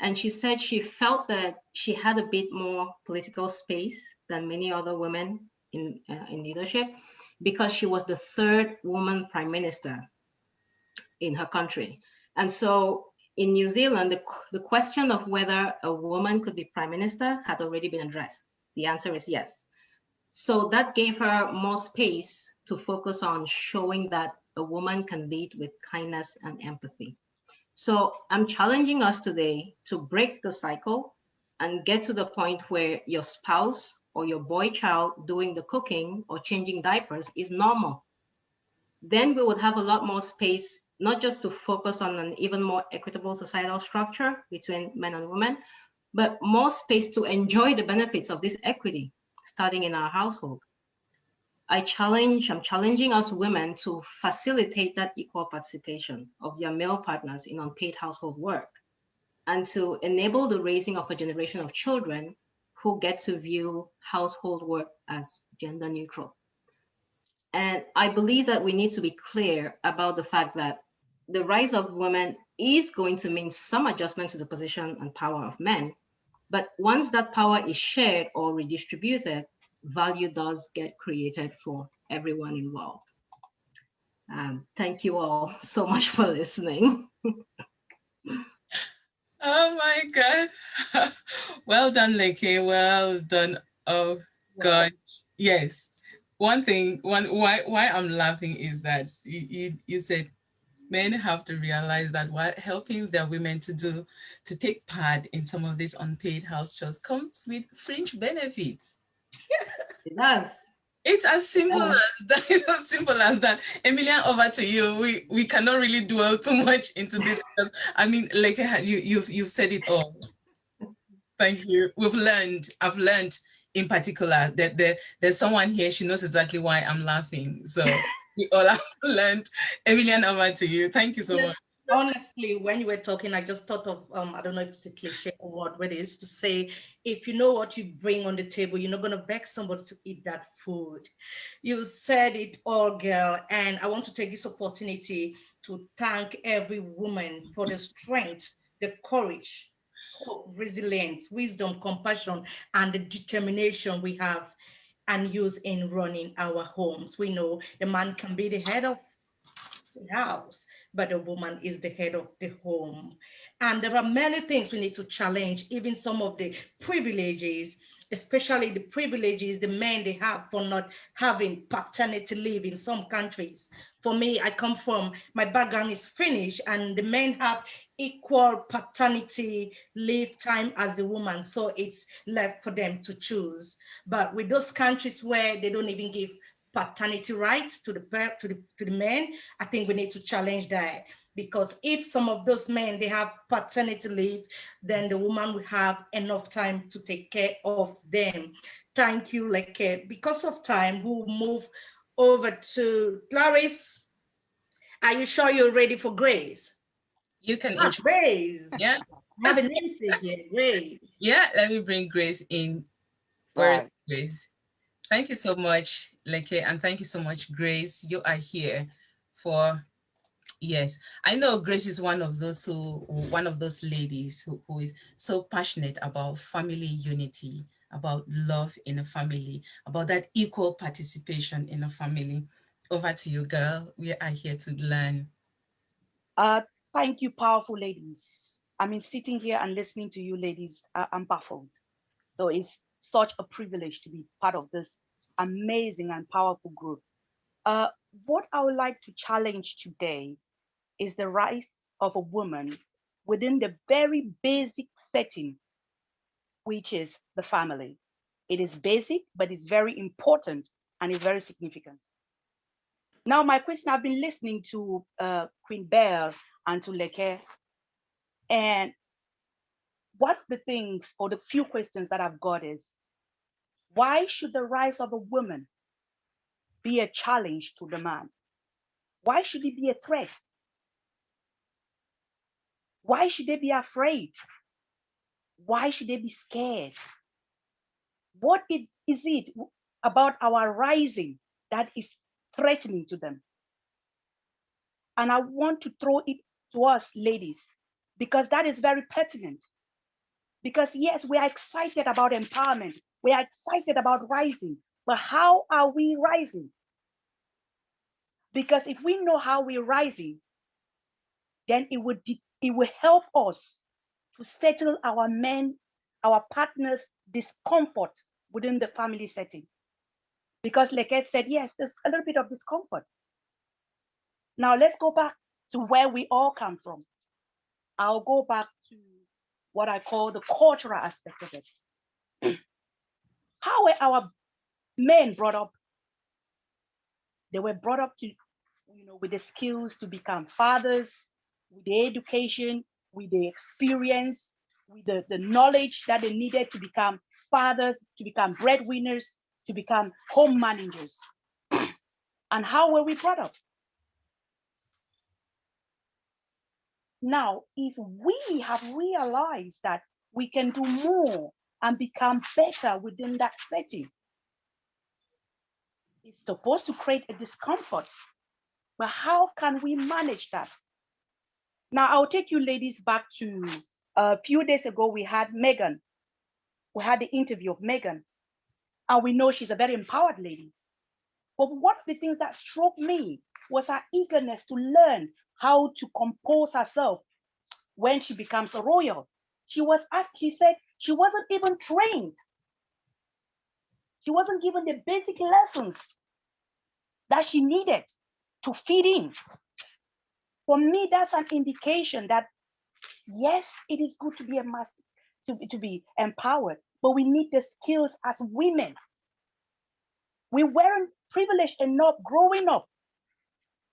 And she said she felt that she had a bit more political space than many other women in leadership, because she was the third woman prime minister in her country. And so in New Zealand, the question of whether a woman could be prime minister had already been addressed. The answer is yes. So that gave her more space to focus on showing that a woman can lead with kindness and empathy. So I'm challenging us today to break the cycle and get to the point where your spouse or your boy child doing the cooking or changing diapers is normal. Then we would have a lot more space, not just to focus on an even more equitable societal structure between men and women, but more space to enjoy the benefits of this equity, starting in our household. I'm challenging us women to facilitate that equal participation of their male partners in unpaid household work, and to enable the raising of a generation of children who get to view household work as gender neutral. And I believe that we need to be clear about the fact that the rise of women is going to mean some adjustment to the position and power of men. But once that power is shared or redistributed, value does get created for everyone involved. Thank you all so much for listening. Oh my God. Well done, Leke. Well done. Oh God. Yes. Why I'm laughing is that you said men have to realize that what helping their women to take part in some of these unpaid house chores comes with fringe benefits. It does. It's as simple as that. It's as simple as that. Emilian, over to you. We cannot really dwell too much into this because I mean, like you've said it all. Thank you. I've learned in particular that there's someone here, she knows exactly why I'm laughing. So we all have learned. Emilian, over to you. Thank you so much. Honestly, when you were talking, I just thought of, I don't know if it's a cliche or what it is to say, if you know what you bring on the table, you're not going to beg somebody to eat that food. You said it all, girl. And I want to take this opportunity to thank every woman for the strength, the courage, hope, resilience, wisdom, compassion, and the determination we have and use in running our homes. We know the man can be the head of the house, but the woman is the head of the home. And there are many things we need to challenge, even some of the privileges, especially the privileges the men they have for not having paternity leave in some countries. For me, I come from, my background is Finnish, and the men have equal paternity leave time as the woman, so it's left for them to choose. But with those countries where they don't even give paternity rights to the men, I think we need to challenge that, because if some of those men they have paternity leave, then the woman will have enough time to take care of them. Thank you, Leke. Because of time, we'll move over to Clarice. Are you sure you're ready for Grace? You can Grace. Yeah. I have a namesake here, Grace. Yeah, let me bring Grace in. Where is Grace? Thank you so much, Leke, and thank you so much, Grace. You are here for, yes. I know Grace is one of those ladies who is so passionate about family unity, about love in a family, about that equal participation in a family. Over to you, girl. We are here to learn. Thank you, powerful ladies. I mean, sitting here and listening to you ladies, I'm baffled. So it's such a privilege to be part of this amazing and powerful group. What I would like to challenge today is the rise of a woman within the very basic setting, which is the family. It is basic, but it's very important and is very significant. Now, my question, I've been listening to Queen Belle and to Leke, and what the things or the few questions that I've got is, why should the rise of a woman be a challenge to the man? Why should it be a threat? Why should they be afraid? Why should they be scared? What is it about our rising that is threatening to them? And I want to throw it to us, ladies, because that is very pertinent. Because yes, we are excited about empowerment. We are excited about rising, but how are we rising? Because if we know how we're rising, then it will help us to settle our men, our partners' discomfort within the family setting. Because like Ed said, yes, there's a little bit of discomfort. Now let's go back to where we all come from. I'll go back to what I call the cultural aspect of it. How were our men brought up? They were brought up to, with the skills to become fathers, with the education, with the experience, with the knowledge that they needed to become fathers, to become breadwinners, to become home managers. And how were we brought up? Now, if we have realized that we can do more and become better within that setting, it's supposed to create a discomfort. But how can we manage that? Now, I'll take you ladies back to a few days ago, we had Megan. We had the interview of Megan. And we know she's a very empowered lady. But one of the things that struck me was her eagerness to learn how to compose herself when she becomes a royal. She said she wasn't even trained. She wasn't given the basic lessons that she needed to fit in. For me, that's an indication that, yes, it is good to be a master, to be empowered, but we need the skills as women. We weren't privileged enough growing up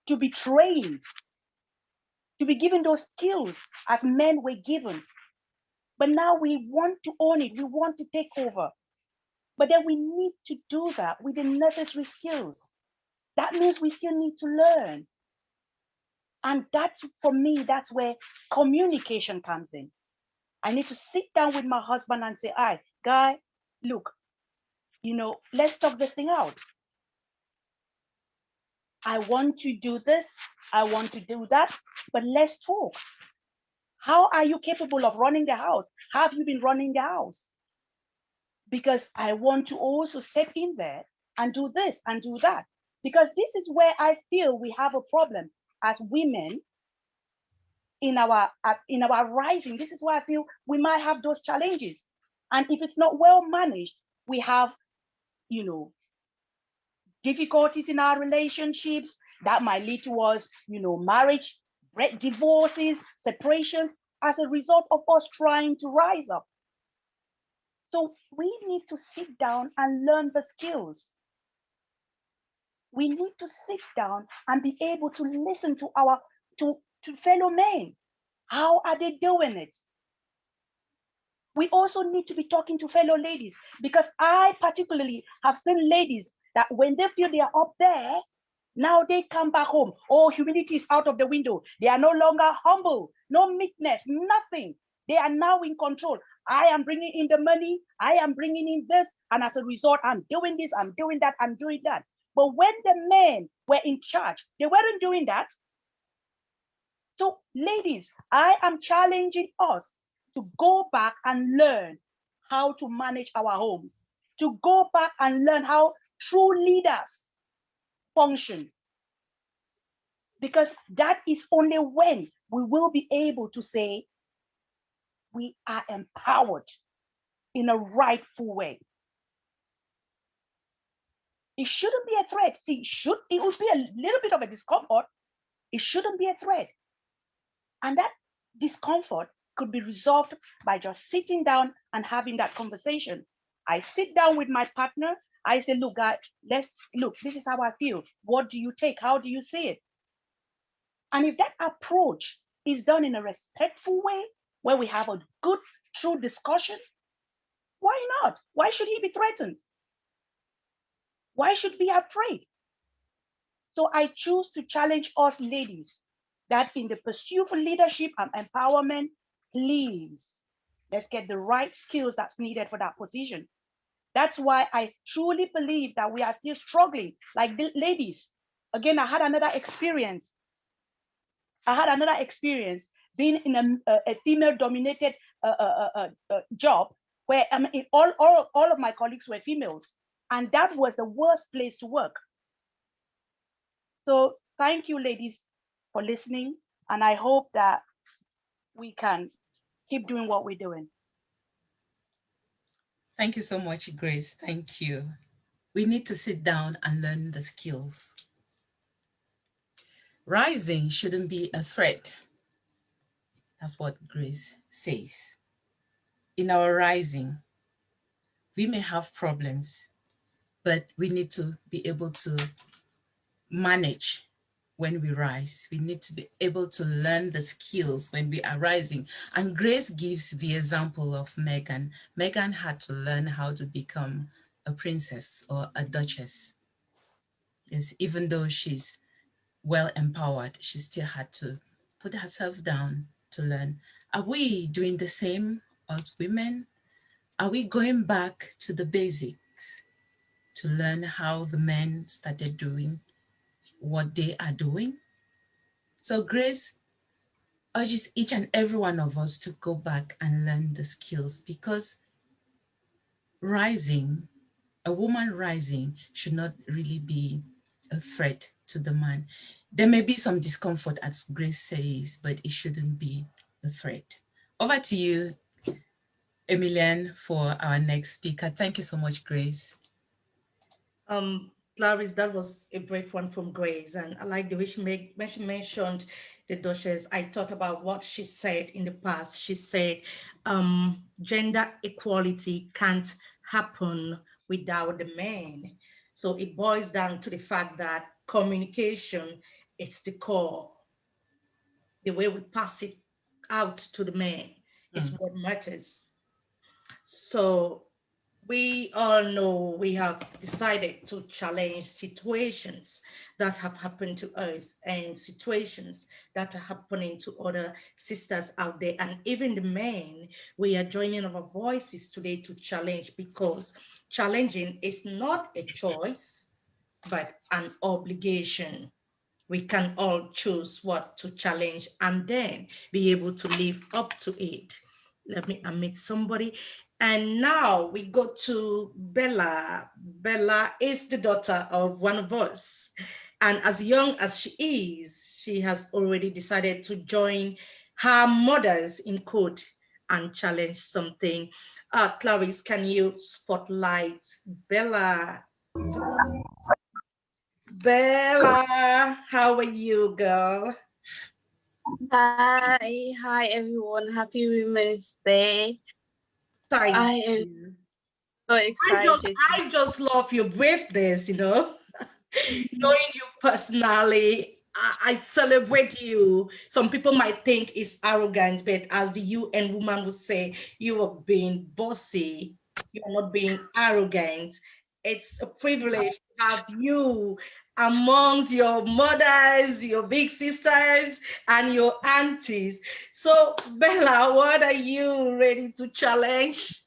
to be trained, to be given those skills as men were given. But now we want to own it. We want to take over. But then we need to do that with the necessary skills. That means we still need to learn. And that's, for me, that's where communication comes in. I need to sit down with my husband and say, all right, guy, look, let's talk this thing out. I want to do this. I want to do that, but let's talk. How are you capable of running the house? How have you been running the house? Because I want to also step in there and do this and do that. Because this is where I feel we have a problem as women in our rising. This is why I feel we might have those challenges. And if it's not well managed, we have, difficulties in our relationships that might lead to us, marriage, divorces, separations as a result of us trying to rise up. So we need to sit down and learn the skills. We need to sit down and be able to listen to to fellow men. How are they doing it? We also need to be talking to fellow ladies, because I particularly have seen ladies that when they feel they are up there, now they come back home. Oh, humility is out of the window. They are no longer humble, no meekness, nothing. They are now in control. I am bringing in the money. I am bringing in this. And as a result, I'm doing this, I'm doing that, I'm doing that. But when the men were in charge, they weren't doing that. So ladies, I am challenging us to go back and learn how to manage our homes, to go back and learn how true leaders function. Because that is only when we will be able to say we are empowered in a rightful way. It shouldn't be a threat. It would be a little bit of a discomfort. It shouldn't be a threat. And that discomfort could be resolved by just sitting down and having that conversation. I sit down with my partner. I say, look, guys, this is how I feel. What do you take? How do you see it? And if that approach is done in a respectful way, where we have a good, true discussion, why not? Why should he be threatened? Why should we be afraid? So I choose to challenge us ladies that in the pursuit for leadership and empowerment, please, let's get the right skills that's needed for that position. That's why I truly believe that we are still struggling, like the ladies. Again, I had another experience. Being in a female-dominated job where all of my colleagues were females, and that was the worst place to work. So thank you, ladies, for listening, and I hope that we can keep doing what we're doing. Thank you so much, Grace. Thank you. We need to sit down and learn the skills. Rising shouldn't be a threat. That's what Grace says. In our rising, we may have problems, but we need to be able to manage when we rise. We need to be able to learn the skills when we are rising. And Grace gives the example of Megan. Megan had to learn how to become a princess or a duchess. Yes, even though she's well empowered, she still had to put herself down to learn. Are we doing the same as women? Are we going back to the basics to learn how the men started doing what they are doing? So Grace urges each and every one of us to go back and learn the skills, because rising, a woman rising should not really be a threat to the man. There may be some discomfort, as Grace says, but it shouldn't be a threat. Over to you, Emilienne, for our next speaker. Thank you so much, Grace. Clarice, that was a brave one from Grace, and I like the way she mentioned the Duchess. I thought about what she said in the past. She said, gender equality can't happen without the men. So it boils down to the fact that communication, it's the core. The way we pass it out to the men is what matters. So we all know we have decided to challenge situations that have happened to us and situations that are happening to other sisters out there. And even the men, we are joining our voices today to challenge, because challenging is not a choice, but an obligation. We can all choose what to challenge and then be able to live up to it. Let me admit somebody. And now we go to Bella. Bella is the daughter of one of us. And as young as she is, she has already decided to join her mothers in code and challenge something. Clarice, can you spotlight Bella? Bella, how are you, girl? Hi everyone. Happy Women's Day. I am so excited. I just love your braveness, you know. Knowing you personally, I celebrate you. Some people might think it's arrogant, but as the UN woman would say, you are being bossy. You are not being arrogant. It's a privilege to have you amongst your mothers, your big sisters, and your aunties. So, Bella, what are you ready to challenge?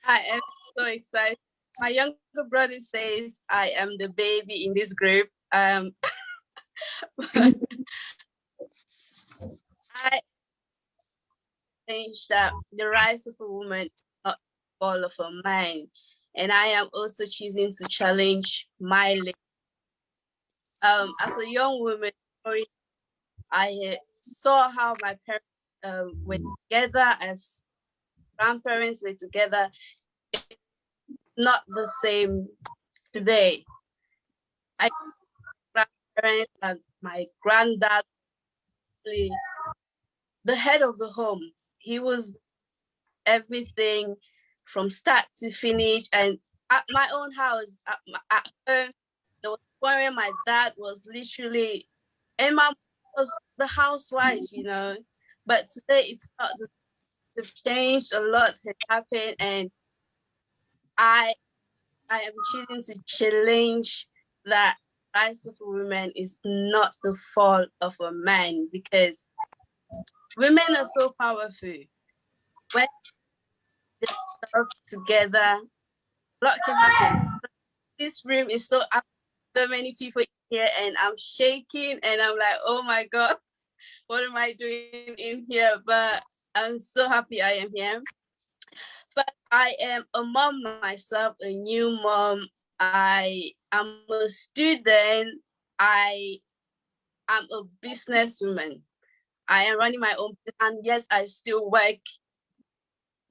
I am so excited. My younger brother says I am the baby in this group. I think that the rise of a woman is not the fall of a man. And I am also choosing to challenge my limits. As a young woman, I saw how my parents were together, as grandparents were together. It's not the same today. I grandparents and my granddad, the head of the home. He was everything from start to finish. And at my own house, at home, there was a point where my dad was literally, and my mom was the housewife, you know. But today it's not the they've changed, a lot has happened, and I am choosing to challenge that rise of a woman is not the fault of a man, because women are so powerful. When they work together, a lot can happen. This room is so many people here, and I'm shaking, and I'm like, oh my God, what am I doing in here? But I'm so happy I am here. But I am a mom myself, a new mom. I am a student. I am a businesswoman. I am running my own business, and yes, I still work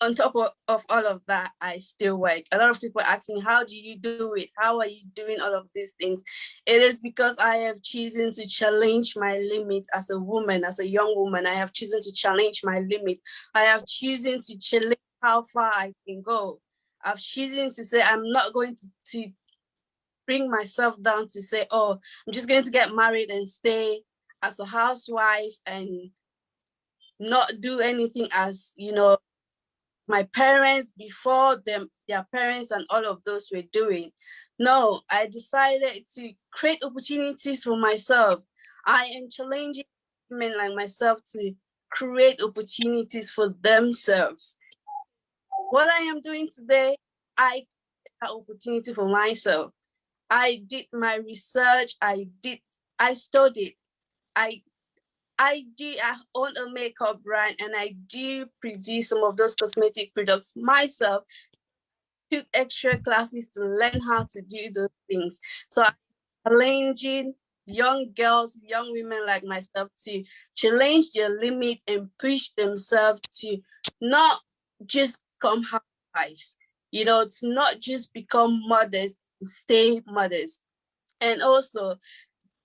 on top of all of that, I still work. A lot of people ask me, how do you do it? How are you doing all of these things? It is because I have chosen to challenge my limits as a woman, as a young woman. I have chosen to challenge my limits. I have chosen to challenge how far I can go. I've chosen to say, I'm not going to bring myself down to say, oh, I'm just going to get married and stay as a housewife and not do anything as, you know, my parents before them, their parents and all of those were doing. No, I decided to create opportunities for myself. I am challenging women like myself to create opportunities for themselves. What I am doing today, I create that opportunity for myself. I did my research, I studied, I own a makeup brand and I do produce some of those cosmetic products myself. Took extra classes to learn how to do those things. So I'm challenging young girls, young women like myself to challenge their limits and push themselves to not just become housewives, you know, to not just become mothers, stay mothers. And also,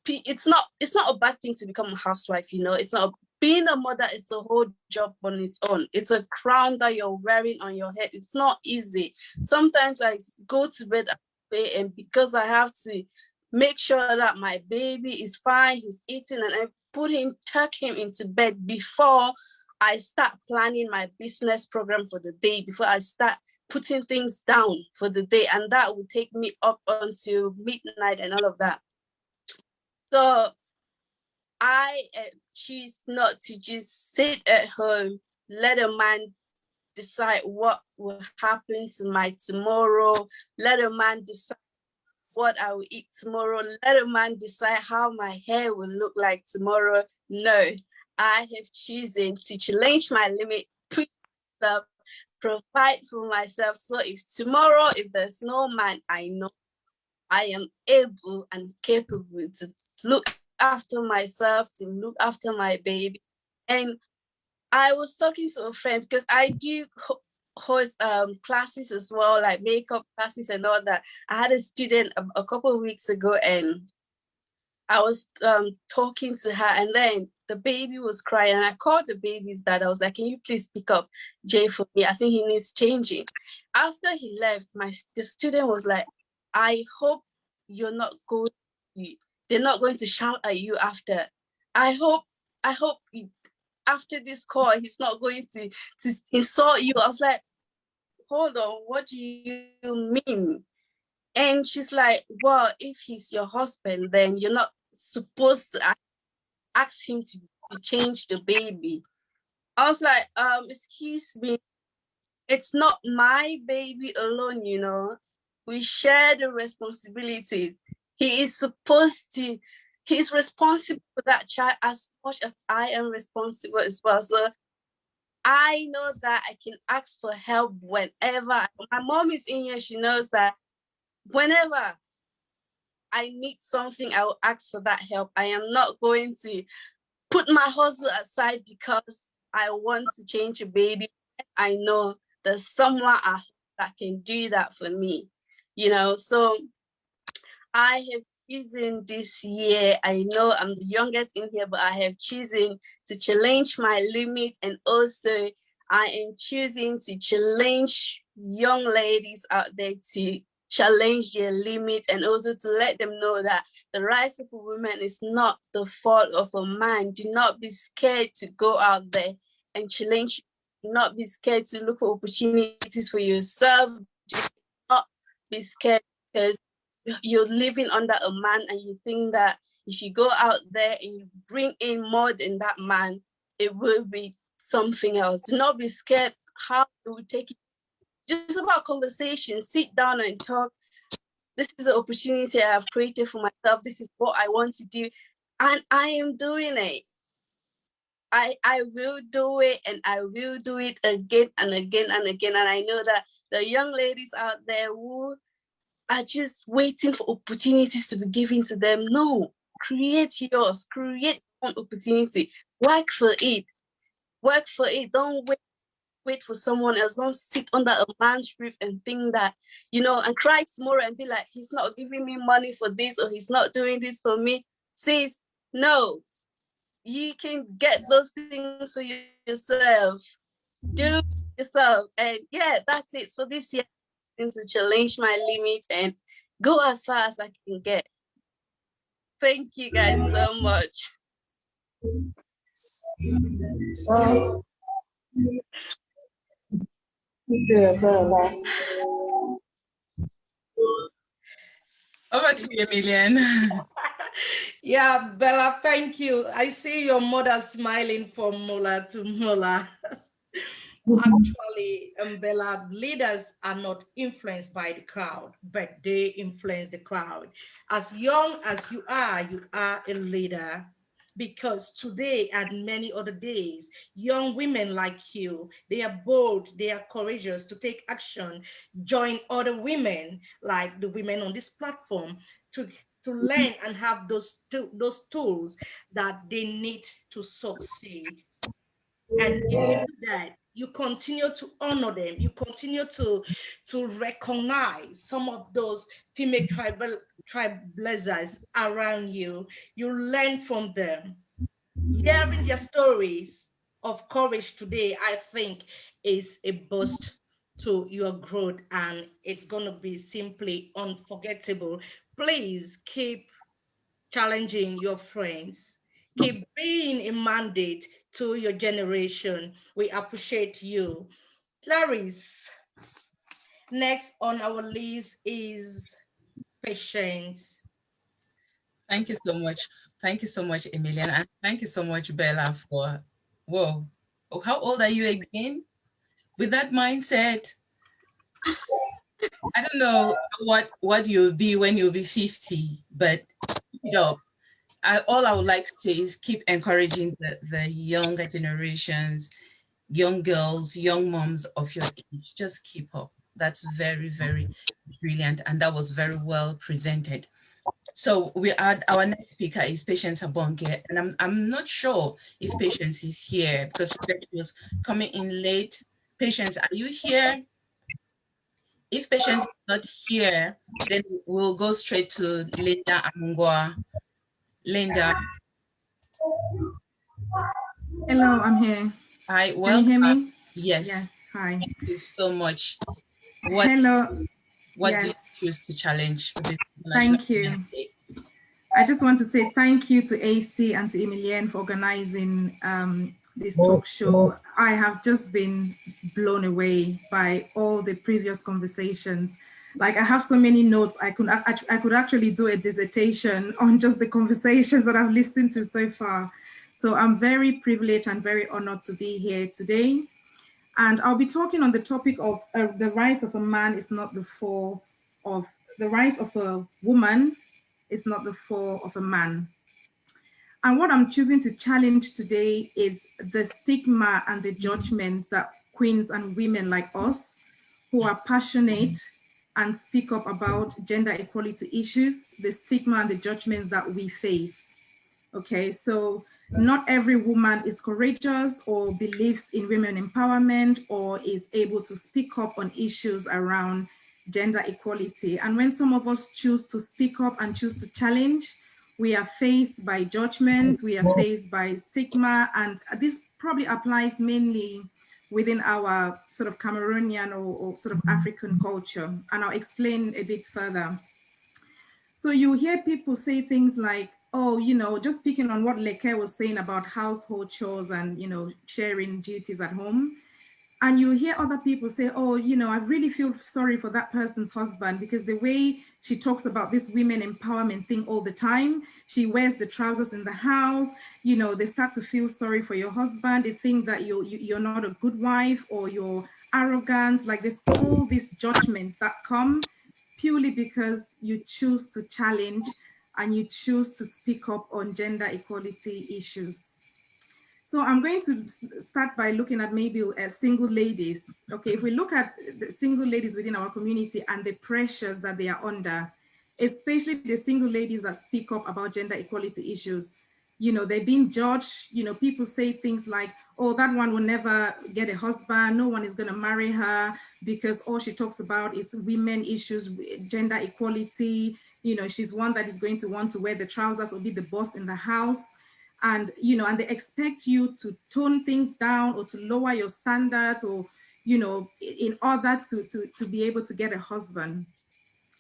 it's not a bad thing to become a housewife, you know. It's not being a mother, it's a whole job on its own. It's a crown that you're wearing on your head. It's not easy. Sometimes I go to bed and because I have to make sure that my baby is fine, he's eating, and I tuck him into bed before I start planning my business program for the day, before I start putting things down for the day, and that will take me up until midnight and all of that. So I choose not to just sit at home, let a man decide what will happen to my tomorrow, let a man decide what I will eat tomorrow, let a man decide how my hair will look like tomorrow. No, I have chosen to challenge my limit, push myself, provide for myself. So if tomorrow, if there's no man, I know I am able and capable to look after myself, to look after my baby. And I was talking to a friend because I do host classes as well, like makeup classes and all that. I had a student a couple of weeks ago and I was talking to her, and then the baby was crying, and I called the baby's dad. I was like, can you please pick up Jay for me? I think he needs changing. After he left, the student was like, I hope you're not going to, they're not going to shout at you after. I hope after this call, he's not going to insult you. I was like, hold on, what do you mean? And she's like, well, if he's your husband, then you're not supposed to ask him to change the baby. I was like, excuse me, it's not my baby alone, you know. We share the responsibilities. He's responsible for that child as much as I am responsible as well. So I know that I can ask for help whenever. My mom is in here, she knows that whenever I need something, I will ask for that help. I am not going to put my hustle aside because I want to change a baby. I know there's someone that can do that for me, you know. So I have chosen this year, I know I'm the youngest in here, but I have chosen to challenge my limits, and also I am choosing to challenge young ladies out there to challenge their limits, and also to let them know that the rights of a woman is not the fault of a man. Do not be scared to go out there and challenge. Do not be scared to look for opportunities for yourself. Do not be scared because you're living under a man and you think that if you go out there and you bring in more than that man, it will be something else. Do not be scared how it will take it. Just about conversation, sit down and talk. This is the opportunity I have created for myself. This is what I want to do. And I am doing it. I will do it, and I will do it again and again and again. And I know that the young ladies out there who are just waiting for opportunities to be given to them. No, create yours, create your own opportunity. Work for it. Work for it. Don't wait wait for someone else. Don't sit under a man's roof and think that, you know, and cry tomorrow and be like, he's not giving me money for this, or he's not doing this for me. Says, no, you can get those things for yourself. Do yourself. And yeah, that's it. So this year I'm going to challenge my limits and go as far as I can get. Thank you guys so much. Over to you, Emilian. Yeah, Bella, thank you. I see your mother smiling from Mola to Mola. Actually, Bella, leaders are not influenced by the crowd, but they influence the crowd. As young as you are a leader. Because today and many other days, young women like you, they are bold, they are courageous to take action, join other women like the women on this platform to learn and have those tools that they need to succeed. And if you do that, you continue to honor them, you continue to recognize some of those female trailblazers around you, you learn from them. Hearing their stories of courage today, I think, is a boost to your growth, and it's going to be simply unforgettable. Please keep challenging your friends. Keep being a mandate to your generation. We appreciate you. Clarice, next on our list is Patience. Thank you so much. Thank you so much, Emilian. And thank you so much, Bella, for, whoa. Oh, how old are you again? With that mindset, I don't know what you'll be when you'll be 50, but you know, all I would like to say is keep encouraging the younger generations, young girls, young moms of your age. Just keep up. That's very, very brilliant. And that was very well presented. So our next speaker is Patience Abonge, and I'm not sure if Patience is here because she was coming in late. Patience, are you here? If Patience is not here, then we'll go straight to Linda Amungwa. Linda. Hello, I'm here. Hi, Can you hear me? Yes. Yes, hi. Thank you so much. Hello. What yes. do you choose to challenge for this Thank you. I just want to say thank you to AC and to Emilienne for organizing this talk show. I have just been blown away by all the previous conversations. Like I have so many notes, I could actually do a dissertation on just the conversations that I've listened to so far. So I'm very privileged and very honored to be here today. And I'll be talking on the topic of the rise of a man is not the fall of, the rise of a woman is not the fall of a man. And what I'm choosing to challenge today is the stigma and the judgments that queens and women like us who are passionate and speak up about gender equality issues, the stigma and the judgments that we face. Okay, so not every woman is courageous or believes in women empowerment or is able to speak up on issues around gender equality. And when some of us choose to speak up and choose to challenge, we are faced by judgments, we are faced by stigma, and this probably applies mainly within our sort of Cameroonian or sort of African culture. And I'll explain a bit further. So you hear people say things like, oh, you know, just speaking on what Leke was saying about household chores and, you know, sharing duties at home. And you hear other people say, oh, you know, I really feel sorry for that person's husband because the way she talks about this women empowerment thing all the time, she wears the trousers in the house, you know, they start to feel sorry for your husband. They think that you're not a good wife or you're arrogant. Like there's all these judgments that come purely because you choose to challenge and you choose to speak up on gender equality issues. So I'm going to start by looking at maybe single ladies. Okay, if we look at the single ladies within our community and the pressures that they are under, especially the single ladies that speak up about gender equality issues, they're being judged. People say things like, oh, that one will never get a husband, no one is going to marry her because all she talks about is women issues, gender equality. She's one that is going to want to wear the trousers or be the boss in the house. And and they expect you to tone things down or to lower your standards, or in order to be able to get a husband.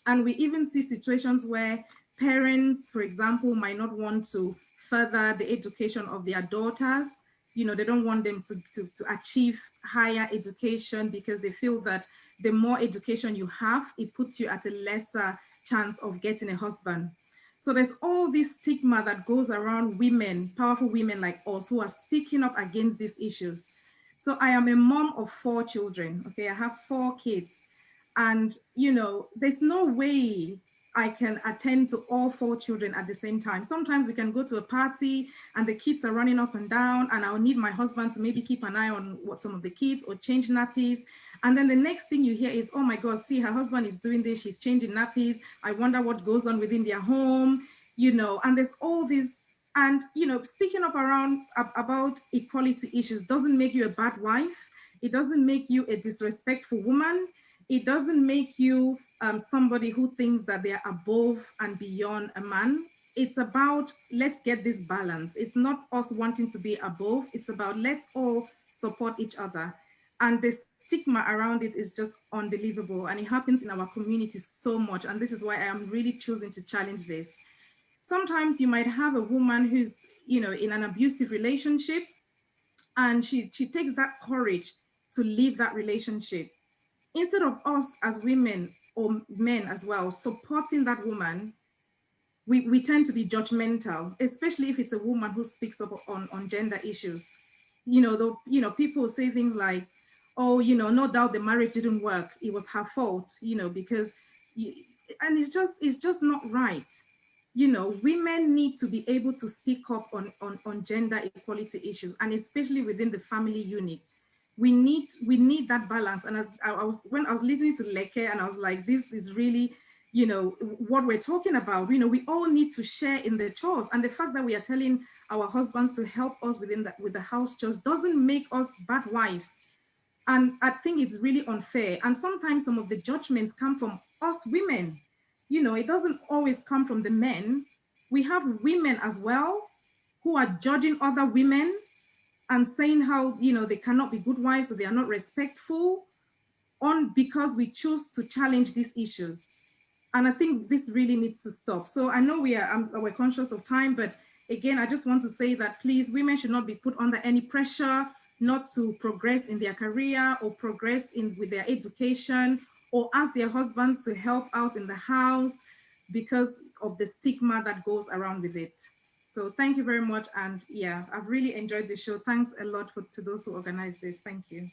And we even see situations where parents, for example, might not want to further the education of their daughters. They don't want them to achieve higher education because they feel that the more education you have, it puts you at a lesser chance of getting a husband. So there's all this stigma that goes around women, powerful women like us, who are speaking up against these issues. So I am a mom of 4 children. Okay, I have 4 kids. And, there's no way I can attend to all 4 children at the same time. Sometimes we can go to a party and the kids are running up and down, and I'll need my husband to maybe keep an eye on what some of the kids or change nappies. And then the next thing you hear is, oh my God, see, her husband is doing this, she's changing nappies. I wonder what goes on within their home, and there's all this. And, speaking up around about equality issues doesn't make you a bad wife. It doesn't make you a disrespectful woman. It doesn't make you somebody who thinks that they're above and beyond a man. It's about, let's get this balance. It's not us wanting to be above. It's about, let's all support each other. And the stigma around it is just unbelievable. And it happens in our community so much. And this is why I am really choosing to challenge this. Sometimes you might have a woman who's, in an abusive relationship, and she takes that courage to leave that relationship. Instead of us as women or men as well supporting that woman, we tend to be judgmental, especially if it's a woman who speaks up on gender issues. People say things like, oh, no doubt the marriage didn't work, it was her fault, because and it's just not right. Women need to be able to speak up on gender equality issues, and especially within the family unit. We need that balance. And when I was listening to Leke, and I was like, this is really, what we're talking about. We all need to share in the chores, and the fact that we are telling our husbands to help us with the house chores doesn't make us bad wives. And I think it's really unfair. And sometimes some of the judgments come from us women. It doesn't always come from the men. We have women as well who are judging other women and saying how, they cannot be good wives or they are not respectful because we choose to challenge these issues. And I think this really needs to stop. So I know we're conscious of time, but again, I just want to say that please, women should not be put under any pressure not to progress in their career or progress with their education, or ask their husbands to help out in the house because of the stigma that goes around with it. So thank you very much. And yeah, I've really enjoyed the show. Thanks a lot to those who organized this. Thank you.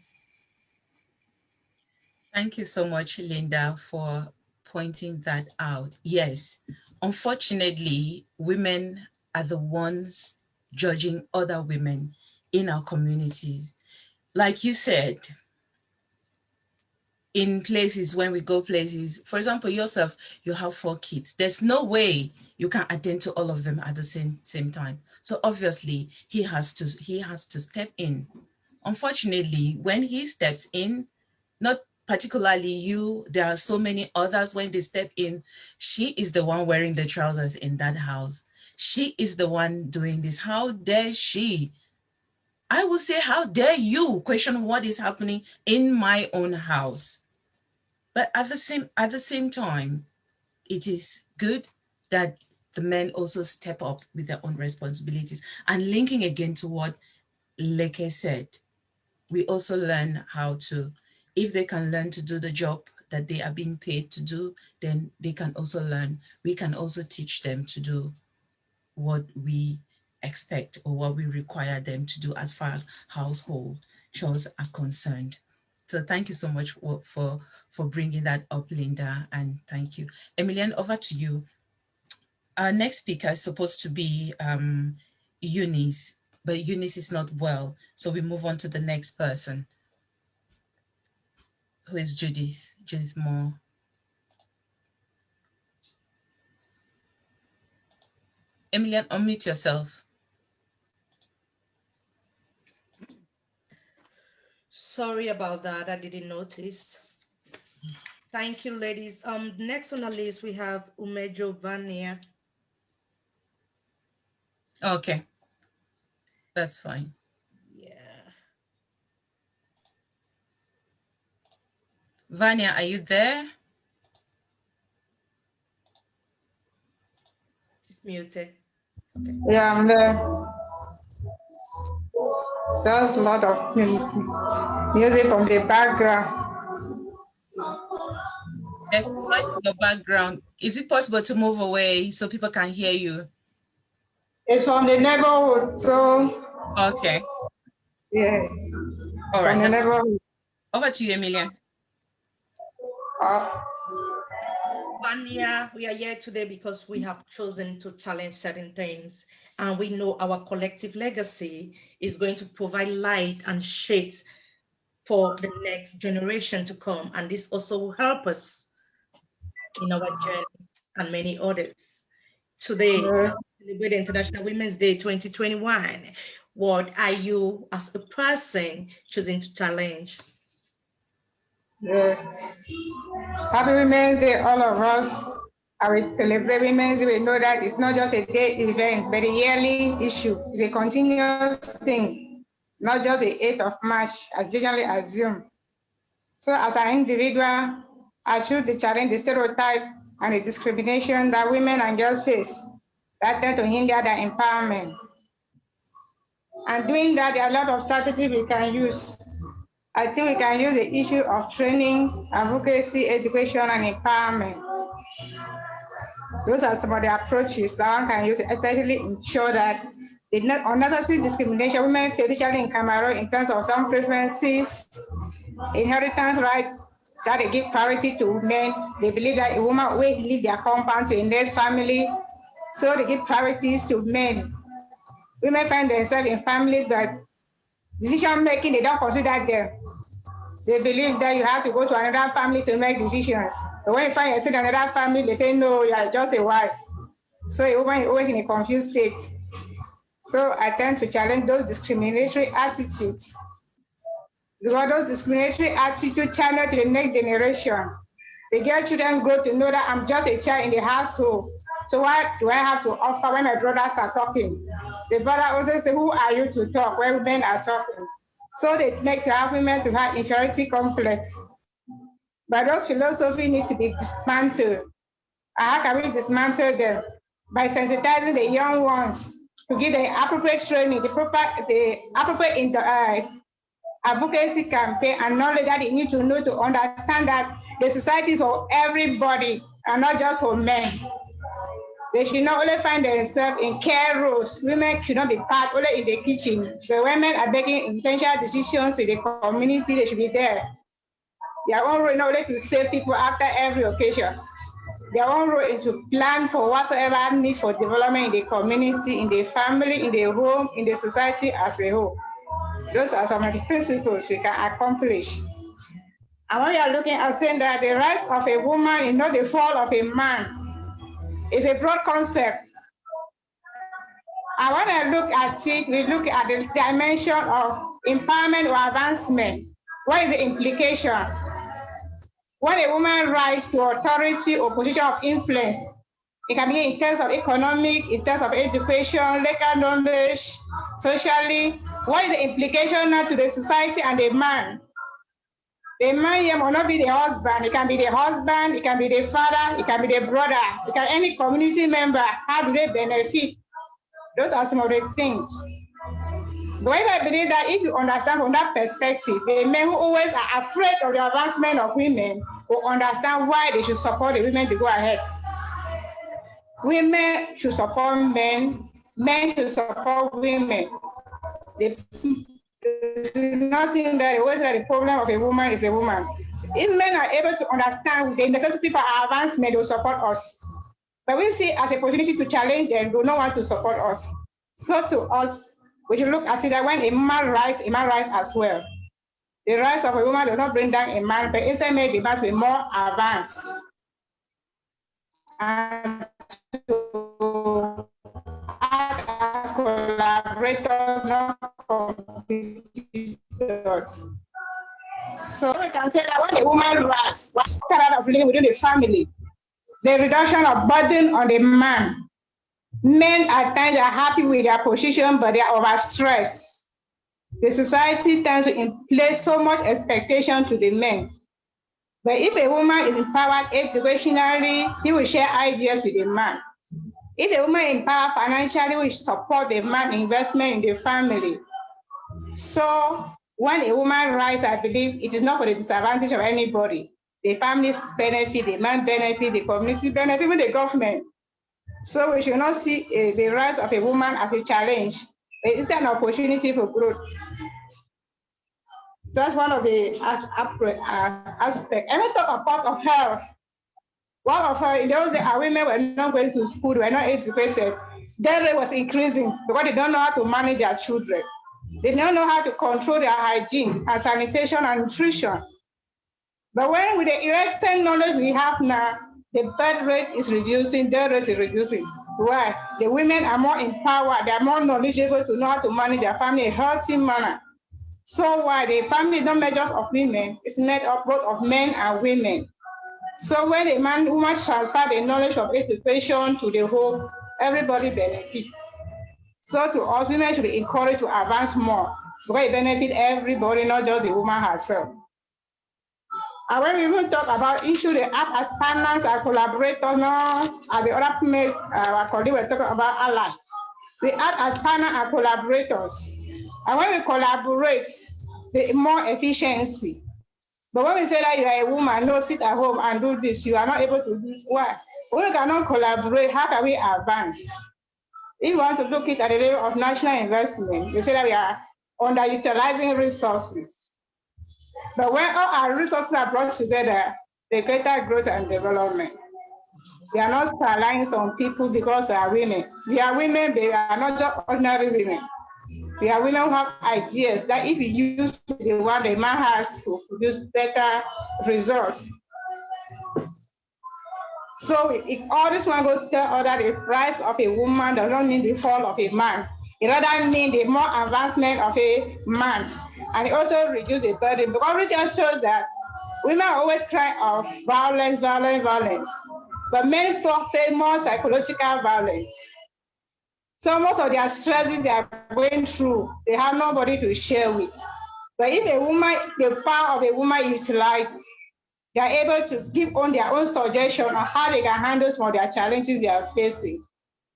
Thank you so much, Linda, for pointing that out. Yes, unfortunately, women are the ones judging other women in our communities. Like you said, in places, when we go places, for example, yourself, you have 4 kids. There's no way you can attend to all of them at the same time. So obviously he has to step in. Unfortunately, when he steps in, not particularly you, there are so many others, when they step in, she is the one wearing the trousers in that house. She is the one doing this. How dare she? I will say, how dare you question what is happening in my own house? But at the same time, it is good that the men also step up with their own responsibilities. And linking again to what Leke said, we also learn how to, if they can learn to do the job that they are being paid to do, then they can also learn. We can also teach them to do what we expect or what we require them to do as far as household chores are concerned. So thank you so much for bringing that up, Linda, and thank you. Emilian, over to you. Our next speaker is supposed to be Eunice, but Eunice is not well. So we move on to the next person, who is Judith Moore. Emilian, unmute yourself. Sorry about that. I didn't notice. Thank you, ladies. Next on the list we have Umejo Vania. Okay, that's fine. Yeah. Vania, are you there? It's muted. Okay. Yeah, I'm there. Just a lot of music from the background. There's noise in the background. Is it possible to move away so people can hear you? It's from the neighborhood, so. Okay. Yeah. All right. From the neighborhood. Over to you, Emilia. Vania, we are here today because we have chosen to challenge certain things, and we know our collective legacy is going to provide light and shade for the next generation to come, and this also will help us in our journey and many others. Today, celebrate International Women's Day 2021. What are you, as a person, choosing to challenge? Yes. Happy Women's Day, all of us. I will celebrate Women's Day. We know that it's not just a day event, but a yearly issue. It's a continuous thing, not just the 8th of March, as generally assumed. So as an individual, I choose to challenge the stereotype and the discrimination that women and girls face that tend to hinder their empowerment. And doing that, there are a lot of strategies we can use. I think we can use the issue of training, advocacy, education, and empowerment. Those are some of the approaches that one can use to effectively ensure that the unnecessary discrimination women face, especially in Cameroon, in terms of some preferences, inheritance rights, that they give priority to men. They believe that a woman will leave their compound to a next family, so they give priorities to men. Women find themselves in families that decision making, they don't consider them. They believe that you have to go to another family to make decisions. But when you find yourself in another family, they say, no, you are just a wife. So a woman is always in a confused state. So I tend to challenge those discriminatory attitudes. Because those discriminatory attitudes channel to the next generation. The girl children grow to know that I'm just a child in the household. So what do I have to offer when my brothers are talking? The brother also say, who are you to talk when women are talking? So they make to have women to have inferiority complex. But those philosophies need to be dismantled. And how can we dismantle them? By sensitizing the young ones to give them appropriate training, the appropriate advocacy campaign and knowledge that they need to know to understand that the society is for everybody and not just for men. They should not only find themselves in care roles. Women should not be part only in the kitchen. The women are making intentional decisions in the community, they should be there. Their own role is not only to save people after every occasion. Their own role is to plan for whatsoever needs for development in the community, in the family, in the home, in the society as a whole. Those are some of the principles we can accomplish. And when you are looking at saying that the rise of a woman is not the fall of a man, it's a broad concept. And when I look at it, we look at the dimension of empowerment or advancement. What is the implication? When a woman rises to authority or position of influence, it can be in terms of economic, in terms of education, legal knowledge, socially. What is the implication now to the society and the man? The man here will not be the husband. It can be the husband, it can be the father, it can be the brother, it can be any community member. How do they benefit? Those are some of the things. But I believe that if you understand from that perspective, the men who always are afraid of the advancement of women will understand why they should support the women to go ahead. Women should support men, men should support women. Nothing that always that the problem of a woman is a woman. If men are able to understand the necessity for our advancement, they will support us. But we see as a opportunity to challenge them, they do not want to support us. So to us, we should look at it that when a man rise as well. The rise of a woman does not bring down a man, but instead make the man to be more advanced. And to act as collaborators, not competitors. So we can say that when a woman rise, what standard of living within the family, the reduction of burden on the man. Men at times are happy with their position, but they are overstressed. The society tends to place so much expectation to the men. But if a woman is empowered educationally, he will share ideas with the man. If a woman is empowered financially, will support the man investment in the family. So when a woman rises, I believe it is not for the disadvantage of anybody. The families benefit, the man benefit, the community benefit, even the government. So we should not see the rise of a woman as a challenge, but instead an opportunity for growth. That's one of the aspects. And we talk about of health. One of her, in those days, our women were not going to school, they were not educated. Their rate was increasing because they don't know how to manage their children. They don't know how to control their hygiene and sanitation and nutrition. But when with the extent knowledge we have now, the birth rate is reducing, death rate is reducing. Why? The women are more empowered, they are more knowledgeable to know how to manage their family in a healthy manner. So why the family is not made just of women, it's made up both of men and women. So when the woman transfer the knowledge of education to the home, everybody benefits. So to us, women should be encouraged to advance more because it benefits everybody, not just the woman herself. And when we even talk about issues, they act as partners and collaborators, no, as the other our colleagues were talking about allies. We act as partners and collaborators. And when we collaborate, the more efficiency. But when we say that you are a woman, no, sit at home and do this, you are not able to do what? When we cannot collaborate, how can we advance? If you want to look at the level of national investment, we say that we are underutilizing resources. But when all our resources are brought together, the greater growth and development. We are not relying on people because they are women. We are women, but we are not just ordinary women. We are women who have ideas that if you use the one the man has to produce better results. So if all this one goes to tell other the rise of a woman does not mean the fall of a man. It rather means the more advancement of a man. And it also reduces the burden because research shows that women are always crying of violence, violence, violence. But men face more psychological violence. So most of their stresses they are going through, they have nobody to share with. But if a woman, the power of a woman utilized, they are able to give on their own suggestion on how they can handle some of their challenges they are facing.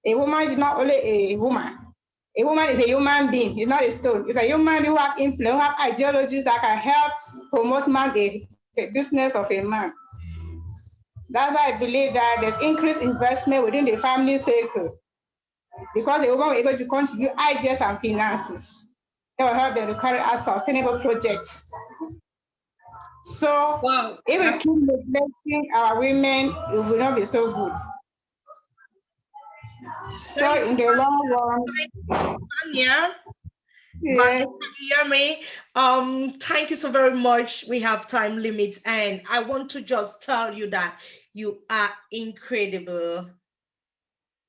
A woman is not only a woman. A woman is a human being. It's not a stone. It's a human being who have influence, who have ideologies that can help promote the business of a man. That's why I believe that there's increased investment within the family circle because the woman will be able to contribute ideas and finances that will help them to carry out sustainable projects. So if we keep neglecting our women, it will not be so good. So in the long run, Vanya, yeah. can you hear me? Thank you so very much. We have time limits, and I want to just tell you that you are incredible.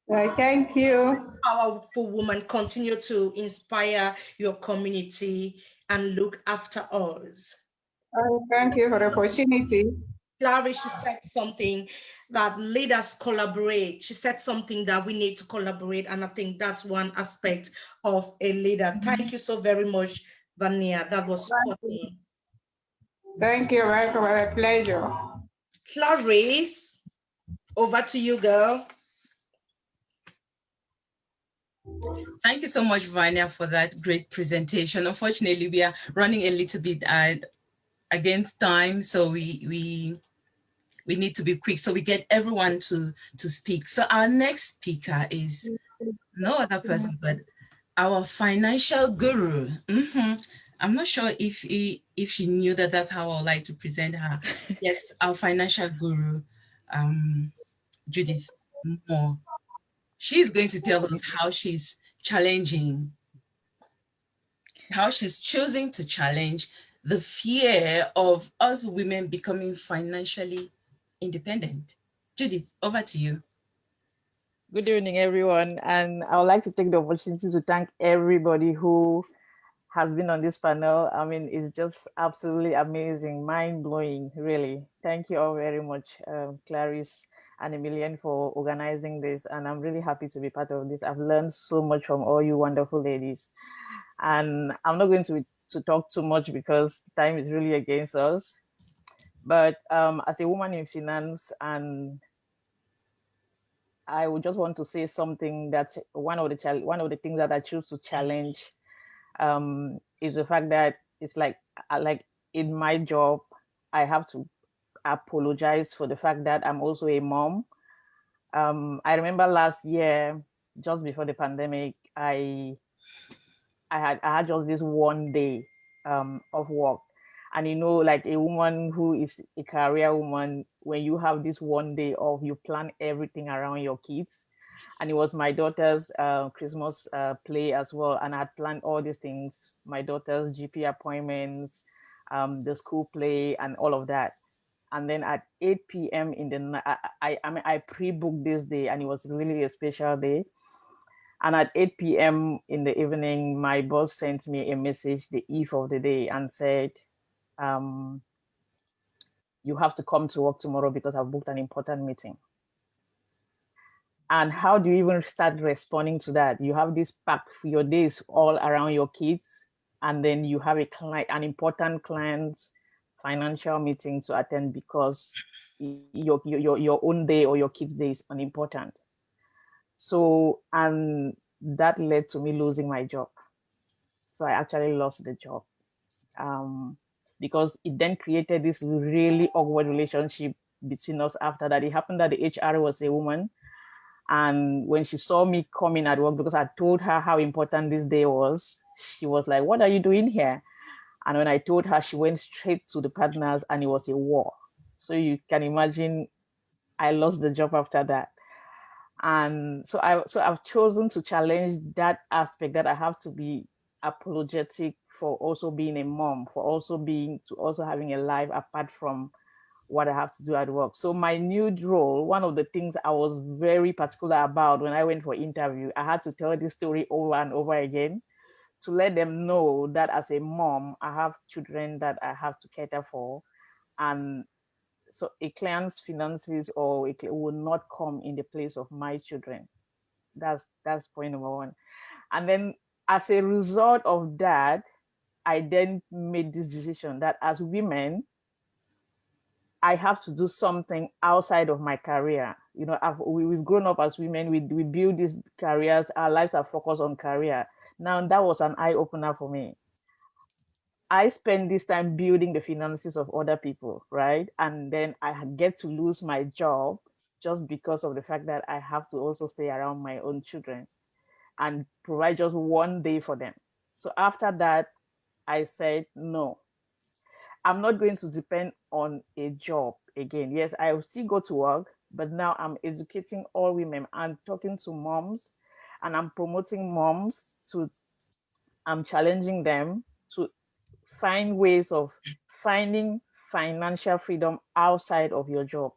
Thank you. Powerful woman. Continue to inspire your community and look after us. Thank you for the opportunity. Clary, she said something that leaders collaborate. She said something that we need to collaborate, and I think that's one aspect of a leader. Thank you so very much, Vania. That was funny. Thank you, welcome, a pleasure. Clarice, over to you, girl. Thank you so much, Vania, for that great presentation. Unfortunately, we are running a little bit against time, so we need to be quick so we get everyone to speak. So our next speaker is no other person but our financial guru. I'm not sure if she knew that that's how I would like to present her. Yes, our financial guru, Judith Moore. She's going to tell us how she's choosing to challenge the fear of us women becoming financially independent. Judith, over to you. Good evening, everyone. And I would like to take the opportunity to thank everybody who has been on this panel. I mean, it's just absolutely amazing, mind-blowing, really. Thank you all very much, Clarice and Emilian, for organizing this. And I'm really happy to be part of this. I've learned so much from all you wonderful ladies. And I'm not going to talk too much because time is really against us. But as a woman in finance, and I would just want to say something that one of the things that I choose to challenge is the fact that it's like in my job, I have to apologize for the fact that I'm also a mom. I remember last year, just before the pandemic, I had just this one day of work. And like a woman who is a career woman, when you have this one day off, you plan everything around your kids. And it was my daughter's Christmas play as well. And I had planned all these things, my daughter's GP appointments, the school play and all of that. And then at 8 p.m. in the night, I pre-booked this day, and it was really a special day. And at 8 p.m. in the evening, my boss sent me a message the eve of the day and said, you have to come to work tomorrow because I've booked an important meeting. And how do you even start responding to that? You have this pack for your days all around your kids, and then you have an important client's financial meeting to attend because your own day or your kids' day is unimportant. So, and that led to me losing my job. So I actually lost the job because it then created this really awkward relationship between us after that. It happened that the HR was a woman. And when she saw me coming at work, because I told her how important this day was, she was like, what are you doing here? And when I told her, she went straight to the partners, and it was a war. So you can imagine I lost the job after that. And so I've chosen to challenge that aspect, that I have to be apologetic for also being a mom, for also having a life apart from what I have to do at work. So my new role, one of the things I was very particular about when I went for interview, I had to tell this story over and over again to let them know that as a mom, I have children that I have to cater for. And so a client's finances will not come in the place of my children. That's point number one. And then as a result of that, I then made this decision that as women, I have to do something outside of my career. We've grown up as women, we build these careers, our lives are focused on career. Now that was an eye opener for me. I spend this time building the finances of other people, right? And then I get to lose my job just because of the fact that I have to also stay around my own children and provide just one day for them. So after that, I said, no, I'm not going to depend on a job again. Yes, I will still go to work, but now I'm educating all women. I'm talking to moms, and I'm promoting moms I'm challenging them to find ways of finding financial freedom outside of your job.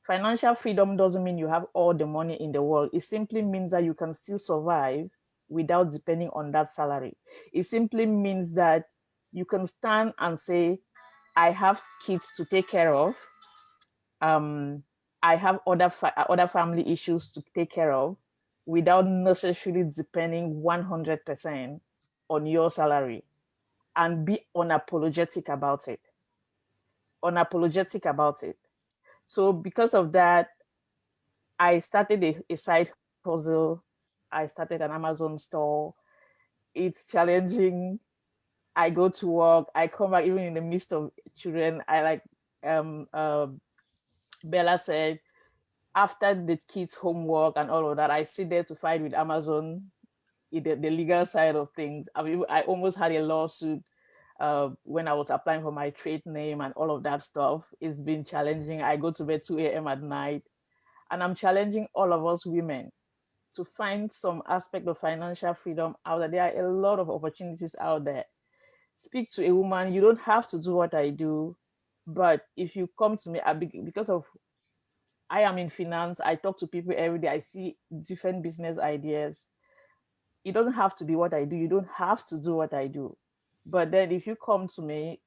Financial freedom doesn't mean you have all the money in the world. It simply means that you can still survive without depending on that salary. It simply means that you can stand and say, I have kids to take care of. I have other family issues to take care of without necessarily depending 100% on your salary, and be unapologetic about it. Unapologetic about it. So because of that, I started a side hustle. I started an Amazon store. It's challenging. I go to work. I come back even in the midst of children. I like Bella said, after the kids' homework and all of that, I sit there to fight with Amazon, the legal side of things. I mean, I almost had a lawsuit when I was applying for my trade name and all of that stuff. It's been challenging. I go to bed 2 a.m. at night, and I'm challenging all of us women to find some aspect of financial freedom out there. There are a lot of opportunities out there. Speak to a woman. You don't have to do what I do, but if you come to me, because of I am in finance, I talk to people every day. I see different business ideas. It doesn't have to be what I do. You don't have to do what I do. But then if you come to me,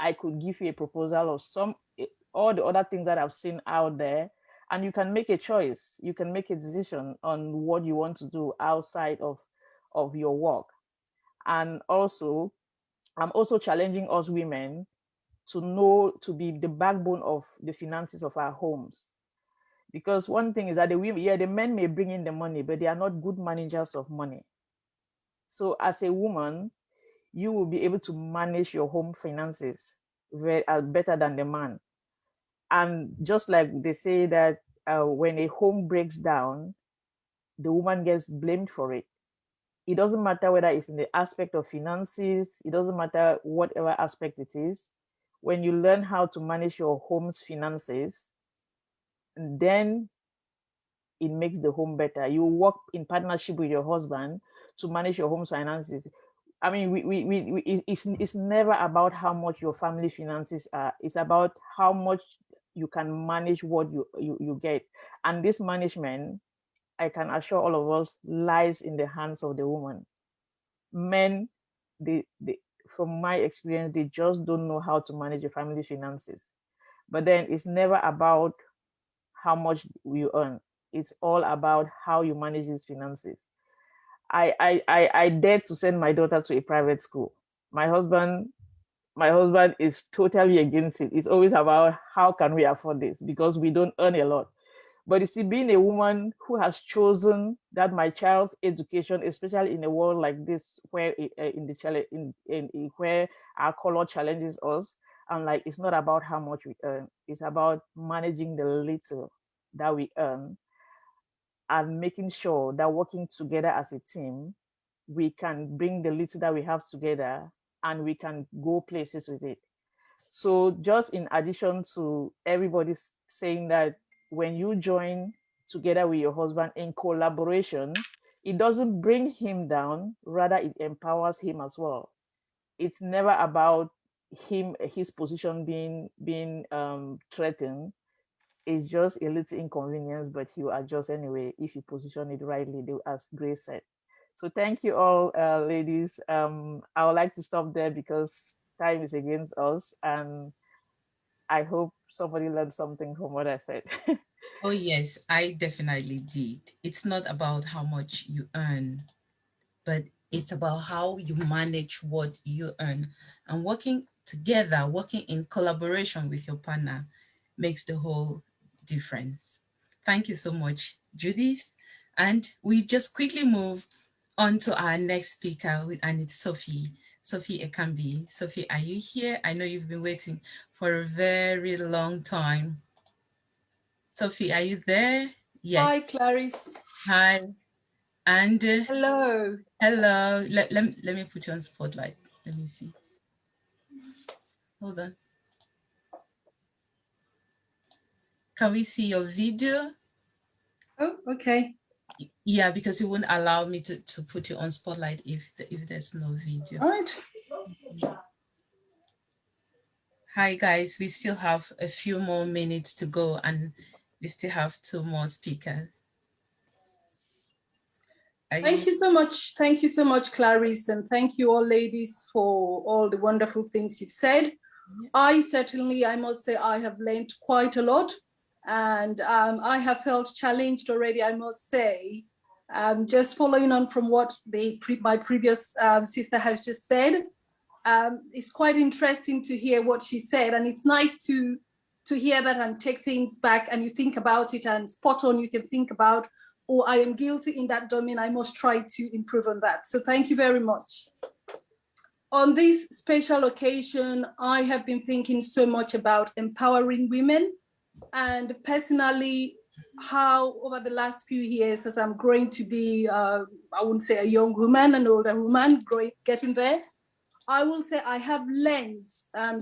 I could give you a proposal of all the other things that I've seen out there, and you can make a choice. You can make a decision on what you want to do outside of your work. And also, I'm also challenging us women to be the backbone of the finances of our homes. Because one thing is that the men may bring in the money, but they are not good managers of money. So as a woman, you will be able to manage your home finances better than the man. And just like they say that when a home breaks down, the woman gets blamed for it. It doesn't matter whether it's in the aspect of finances, it doesn't matter whatever aspect it is. When you learn how to manage your home's finances, then it makes the home better. You work in partnership with your husband to manage your home's finances. I mean, it's never about how much your family finances are. It's about how much you can manage what you get. And this management, I can assure all of us, lies in the hands of the woman. Men, they from my experience, they just don't know how to manage your family finances. But then it's never about how much you earn. It's all about how you manage these finances. I dared to send my daughter to a private school. My husband is totally against it. It's always about how can we afford this, because we don't earn a lot. But you see, being a woman who has chosen that my child's education, especially in a world like this, where where our color challenges us, and like it's not about how much we earn, it's about managing the little that we earn and making sure that working together as a team, we can bring the little that we have together and we can go places with it. So just in addition to everybody saying that when you join together with your husband in collaboration, it doesn't bring him down, rather it empowers him as well. It's never about his position being threatened. It's just a little inconvenience, but you adjust anyway if you position it rightly, as Grace said. So thank you all, ladies. I would like to stop there because time is against us, and I hope somebody learned something from what I said. Oh yes, I definitely did. It's not about how much you earn, but it's about how you manage what you earn. And working together, working in collaboration with your partner makes the whole difference. Thank you so much, Judith. And we just quickly move on to our next speaker, and it's Sophie. Sophie Ekambi. Sophie, are you here? I know you've been waiting for a very long time. Sophie, are you there? Yes. Hi, Clarice. Hi. And hello. Hello. Let me put you on spotlight. Let me see. Hold on. Can we see your video? Oh, okay. Yeah, because it wouldn't allow me to put you on spotlight if there's no video. All right. Hi guys, we still have a few more minutes to go and we still have 2 more speakers. Thank you so much. Thank you so much, Clarice, and thank you all ladies for all the wonderful things you've said. I must say, I have learned quite a lot, and I have felt challenged already, I must say. Just following on from what my previous sister has just said, it's quite interesting to hear what she said, and it's nice to hear that and take things back and you think about it, and spot on you can think about, oh, I am guilty in that domain, I must try to improve on that. So thank you very much. On this special occasion, I have been thinking so much about empowering women, and personally, how over the last few years, as I'm growing to be, I wouldn't say a young woman, an older woman, getting there, I will say I have learned,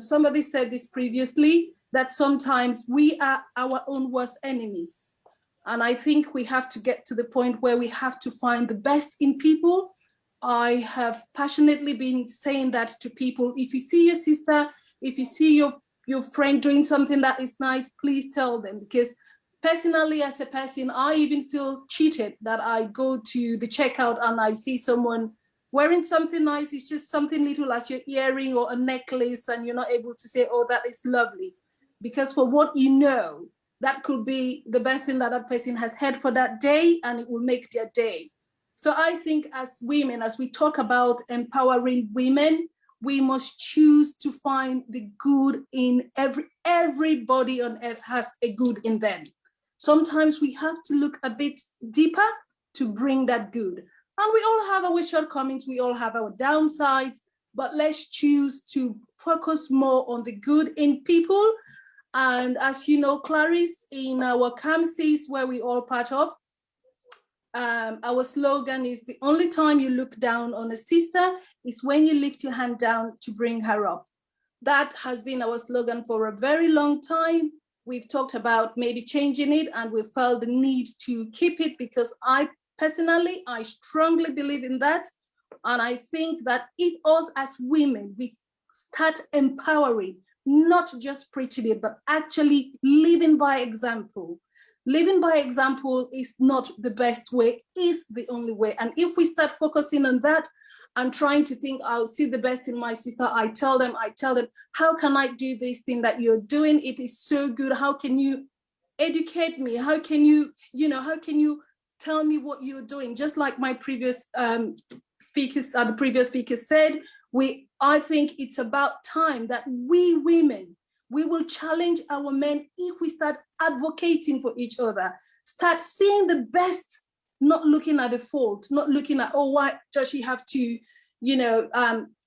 somebody said this previously, that sometimes we are our own worst enemies. And I think we have to get to the point where we have to find the best in people. I have passionately been saying that to people. If you see your sister, if you see your friend doing something that is nice, please tell them. Because personally, as a person, I even feel cheated that I go to the checkout and I see someone Wearing something nice is just something little as your earring or a necklace, and you're not able to say, oh, that is lovely. Because for what you know, that could be the best thing that that person has had for that day, and it will make their day. So I think as women, as we talk about empowering women, we must choose to find the good in everybody on earth has a good in them. Sometimes we have to look a bit deeper to bring that good. And we all have our shortcomings, we all have our downsides, but let's choose to focus more on the good in people. And as you know, Clarice, in our CAMSIS, where we all part of, our slogan is the only time you look down on a sister is when you lift your hand down to bring her up. That has been our slogan for a very long time. We've talked about maybe changing it, and we felt the need to keep it because I strongly believe in that. And I think that if us as women, we start empowering, not just preaching it, but actually living by example. Living by example is not the best way, is the only way. And if we start focusing on that and trying to think, I'll see the best in my sister, I tell them, how can I do this thing that you're doing? It is so good. How can you educate me? How can you, how can you tell me what you're doing? Just like my previous speakers, the previous speaker said, I think it's about time that we women, we will challenge our men if we start advocating for each other, start seeing the best, not looking at the fault, not looking at, oh, why does she have to,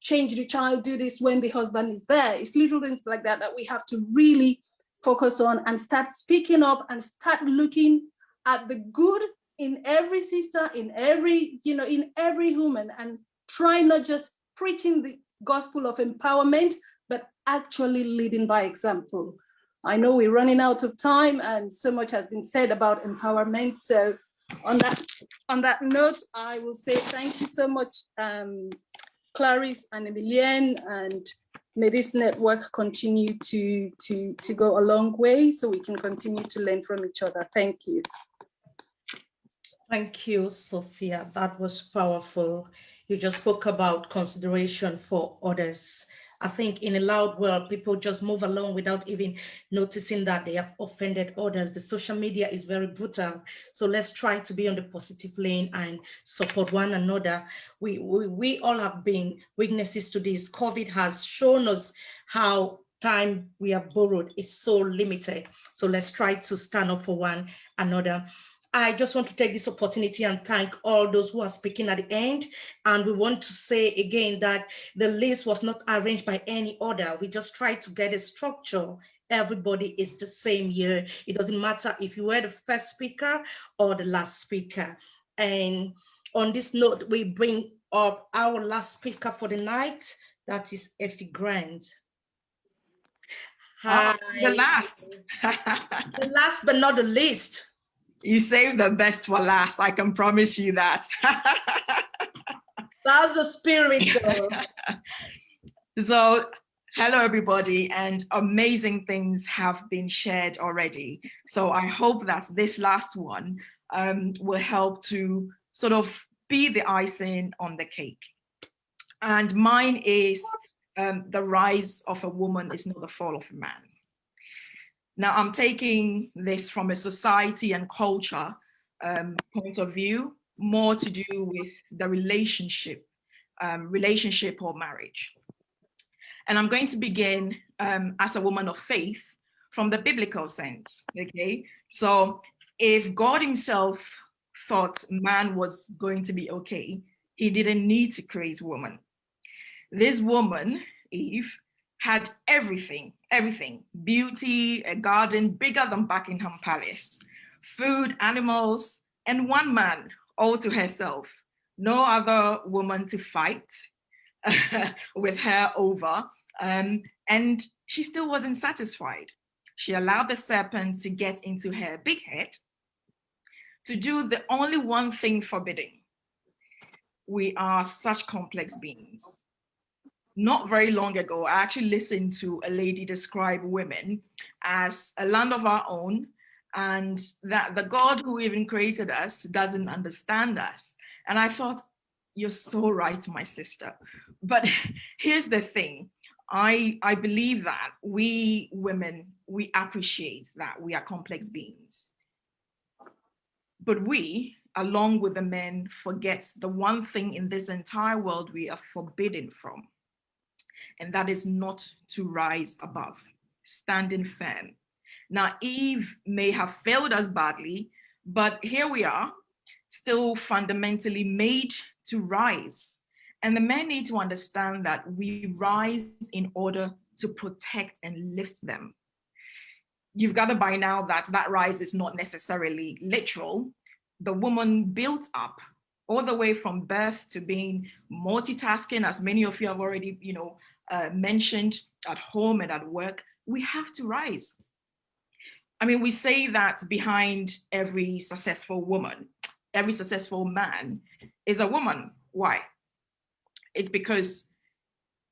change the child, do this when the husband is there? It's little things like that that we have to really focus on and start speaking up and start looking at the good in every sister, in every, in every woman, and try not just preaching the gospel of empowerment, but actually leading by example. I know we're running out of time and so much has been said about empowerment. So on that note, I will say thank you so much, Clarice and Emilienne, and may this network continue to go a long way so we can continue to learn from each other. Thank you. Thank you, Sophia. That was powerful. You just spoke about consideration for others. I think in a loud world, people just move along without even noticing that they have offended others. The social media is very brutal. So let's try to be on the positive lane and support one another. We all have been witnesses to this. COVID has shown us how time we have borrowed is so limited. So let's try to stand up for one another. I just want to take this opportunity and thank all those who are speaking at the end. And we want to say again that the list was not arranged by any order. We just tried to get a structure. Everybody is the same here. It doesn't matter if you were the first speaker or the last speaker. And on this note, we bring up our last speaker for the night. That is Effie Grant. Hi. The last. The last but not the least. You saved the best for last, I can promise you that. That's the spirit, though. So, hello everybody, and amazing things have been shared already. So I hope that this last one will help to sort of be the icing on the cake. And mine is the rise of a woman is not the fall of a man. Now, I'm taking this from a society and culture point of view, more to do with the relationship or marriage. And I'm going to begin as a woman of faith from the biblical sense, okay? So if God himself thought man was going to be okay, he didn't need to create woman. This woman, Eve, had everything, beauty, a garden bigger than Buckingham Palace, food, animals, and one man all to herself. No other woman to fight with her over. And she still wasn't satisfied. She allowed the serpent to get into her big head to do the only one thing forbidden. We are such complex beings. Not very long ago, I actually listened to a lady describe women as a land of our own, and that the God who even created us doesn't understand us. And I thought, You're so right, my sister. But here's the thing. I believe that we women, we appreciate that we are complex beings. But we, along with the men, forget the one thing in this entire world we are forbidden from, and that is not to rise above, standing firm. Now, Eve may have failed us badly, but here we are, still fundamentally made to rise. And the men need to understand that we rise in order to protect and lift them. You've gathered by now that that rise is not necessarily literal. The woman built up all the way from birth to being multitasking, as many of you have already, mentioned, at home and at work. We have to rise. I mean, we say that behind every successful woman, every successful man is a woman. Why? It's because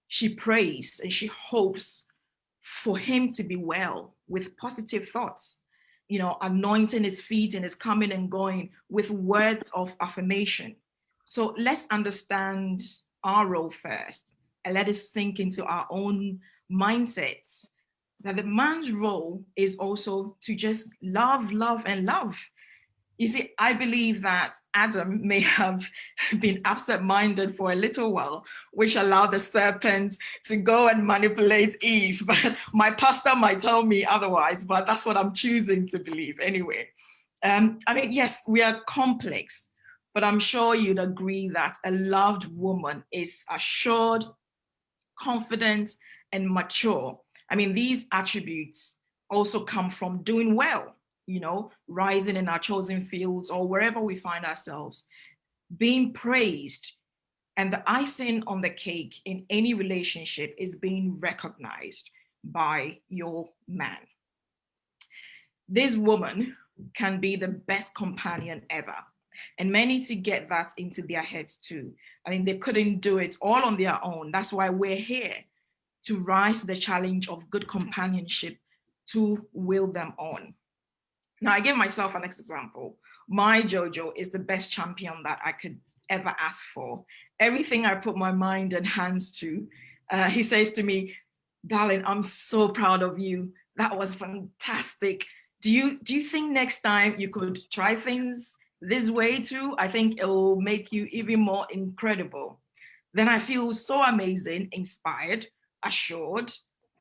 she prays and she hopes for him to be well with positive thoughts, anointing his feet and his coming and going with words of affirmation. So let's understand our role first and let it sink into our own mindsets, that the man's role is also to just love, love, and love. You see, I believe that Adam may have been absent-minded for a little while, which allowed the serpent to go and manipulate Eve. But my pastor might tell me otherwise, but that's what I'm choosing to believe anyway. Yes, we are complex, but I'm sure you'd agree that a loved woman is assured, confident, and mature. These attributes also come from doing well, rising in our chosen fields or wherever we find ourselves, being praised. And the icing on the cake in any relationship is being recognized by your man. This woman can be the best companion ever. And men need to get that into their heads too. They couldn't do it all on their own. That's why we're here, to rise to the challenge of good companionship, to will them on. Now, I give myself an example. My Jojo is the best champion that I could ever ask for. Everything I put my mind and hands to, he says to me, darling, I'm so proud of you. That was fantastic. Do you think next time you could try things this way too? I think it will make you even more incredible. Then I feel so amazing, inspired, assured,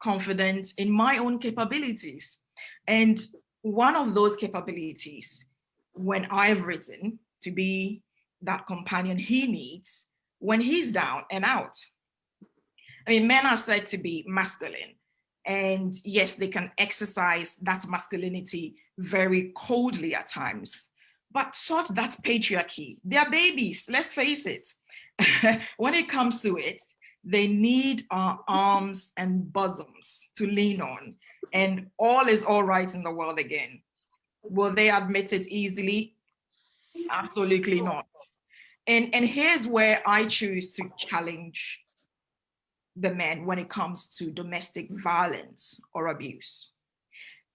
confident in my own capabilities. And one of those capabilities, when I've risen to be that companion he needs when he's down and out. Men are said to be masculine. And yes, they can exercise that masculinity very coldly at times. But sort that patriarchy. They're babies, let's face it. When it comes to it, they need our arms and bosoms to lean on, and all is all right in the world again. Will they admit it easily? Absolutely not. And here's where I choose to challenge the men when it comes to domestic violence or abuse.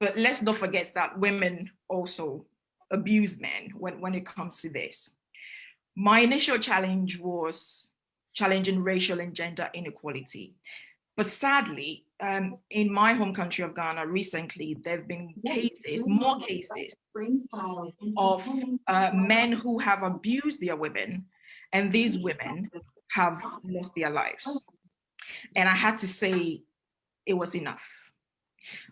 But let's not forget that women also abuse men when it comes to this. My initial challenge was challenging racial and gender inequality. But sadly, in my home country of Ghana recently, there have been more cases of men who have abused their women, and these women have lost their lives. And I had to say it was enough.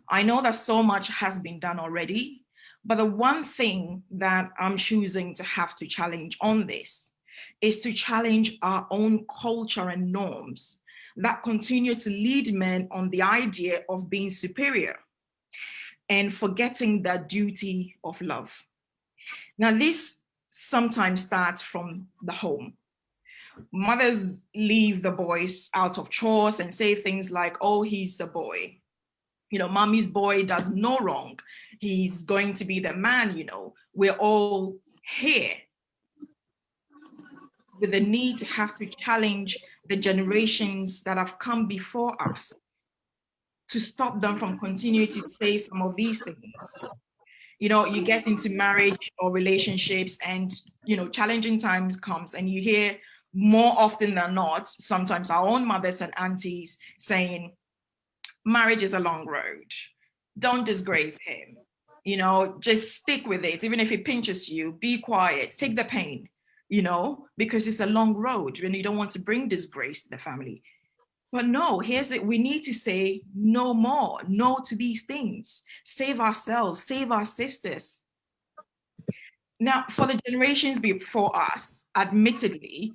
I know that so much has been done already, but the one thing that I'm choosing to have to challenge on this is to challenge our own culture and norms that continue to lead men on the idea of being superior and forgetting the duty of love. Now, this sometimes starts from the home. Mothers leave the boys out of chores and say things like, oh, he's a boy. Mommy's boy does no wrong. He's going to be the man, We're all here with the need to have to challenge the generations that have come before us to stop them from continuing to say some of these things. You get into marriage or relationships and, challenging times comes and you hear, more often than not, sometimes our own mothers and aunties saying, marriage is a long road. Don't disgrace him. You know, just stick with it. Even if it pinches you, be quiet, take the pain, you know, because it's a long road and you don't want to bring disgrace to the family. But no, here's it. We need to say no more, no to these things. Save ourselves, save our sisters. Now, for the generations before us, admittedly,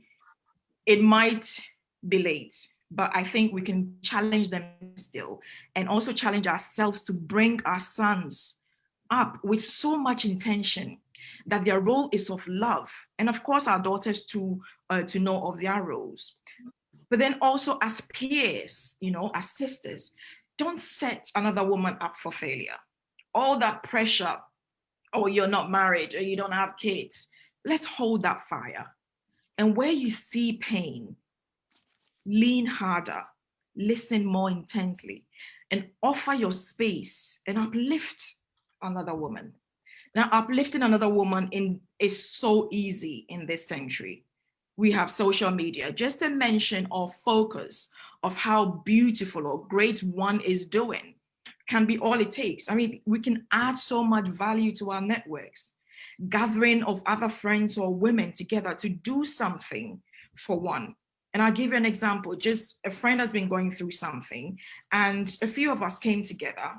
it might be late, but I think we can challenge them still and also challenge ourselves to bring our sons up with so much intention that their role is of love. And of course, our daughters to know of their roles. But then also as peers, you know, as sisters, don't set another woman up for failure. All that pressure, oh, you're not married or you don't have kids. Let's hold that fire. And where you see pain, lean harder, listen more intently, and offer your space and uplift another woman. Now, uplifting another woman is so easy in this century. We have social media, just a mention or focus of how beautiful or great one is doing can be all it takes. I mean, we can add so much value to our networks, gathering of other friends or women together to do something for one. And I'll give you an example. Just a friend has been going through something and a few of us came together,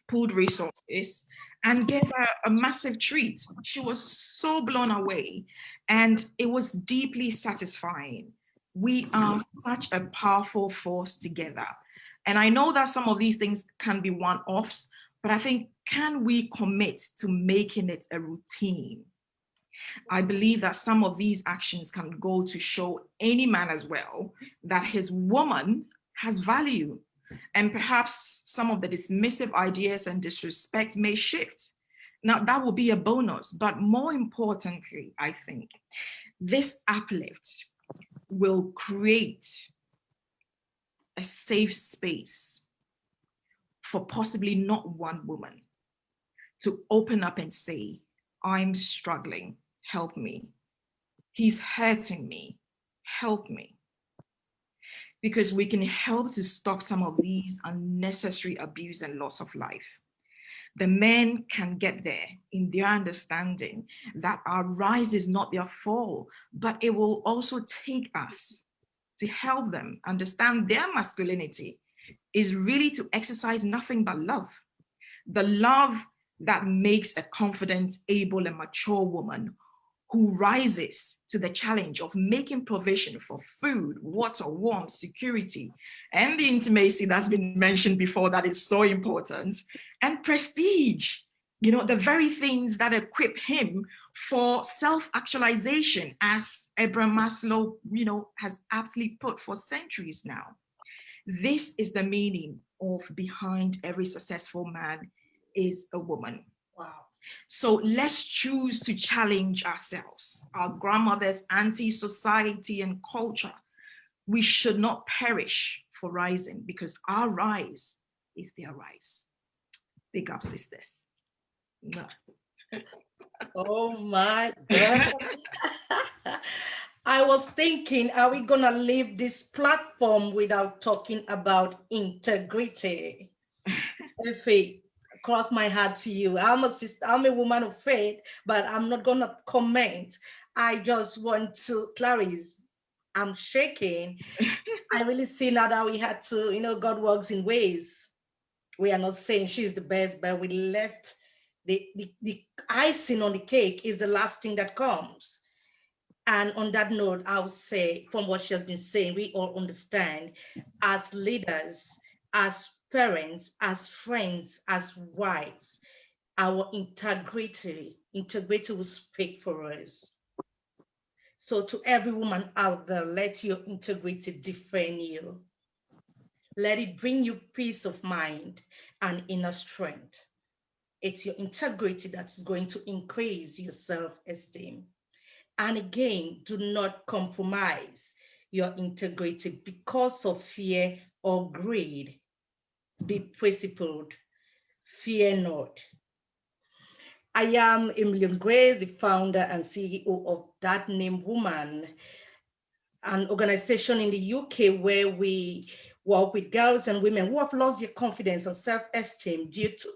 pooled resources, and gave her a massive treat. She was so blown away and it was deeply satisfying. We are such a powerful force together. And I know that some of these things can be one-offs, but I think, can we commit to making it a routine? I believe that some of these actions can go to show any man as well that his woman has value. And perhaps some of the dismissive ideas and disrespect may shift. Now, that will be a bonus, but more importantly, I think this uplift will create a safe space for possibly not one woman to open up and say, I'm struggling, help me. He's hurting me, help me. Because we can help to stop some of these unnecessary abuse and loss of life. The men can get there in their understanding that our rise is not their fall, but it will also take us to help them understand their masculinity is really to exercise nothing but love. The love that makes a confident, able, and mature woman who rises to the challenge of making provision for food, water, warmth, security, and the intimacy that's been mentioned before that is so important, and prestige, you know, the very things that equip him for self-actualization, as Abraham Maslow, you know, has aptly put for centuries now. This is the meaning of behind every successful man is a woman. Wow. So let's choose to challenge ourselves, our grandmothers, aunties, society, and culture. We should not perish for rising because our rise is their rise. Big up, sisters. Oh my God. I was thinking, are we gonna leave this platform without talking about integrity? If it cross my heart to you, I'm a sister, I'm a woman of faith, but I'm not gonna comment. I just want to, Clarice, I'm shaking. I really see now that we had to, you know, God works in ways. We are not saying she's the best, but we left the icing on the cake is the last thing that comes. And on that note, I would say, from what she has been saying, we all understand as leaders, as parents, as friends, as wives, our integrity will speak for us. So to every woman out there, let your integrity defend you. Let it bring you peace of mind and inner strength. It's your integrity that is going to increase your self-esteem. And again, do not compromise your integrity because of fear or greed. Be principled, fear not. I am Emilian Grace, the founder and CEO of ThatName Woman. an organization in the UK where we work with girls and women who have lost their confidence and self-esteem due to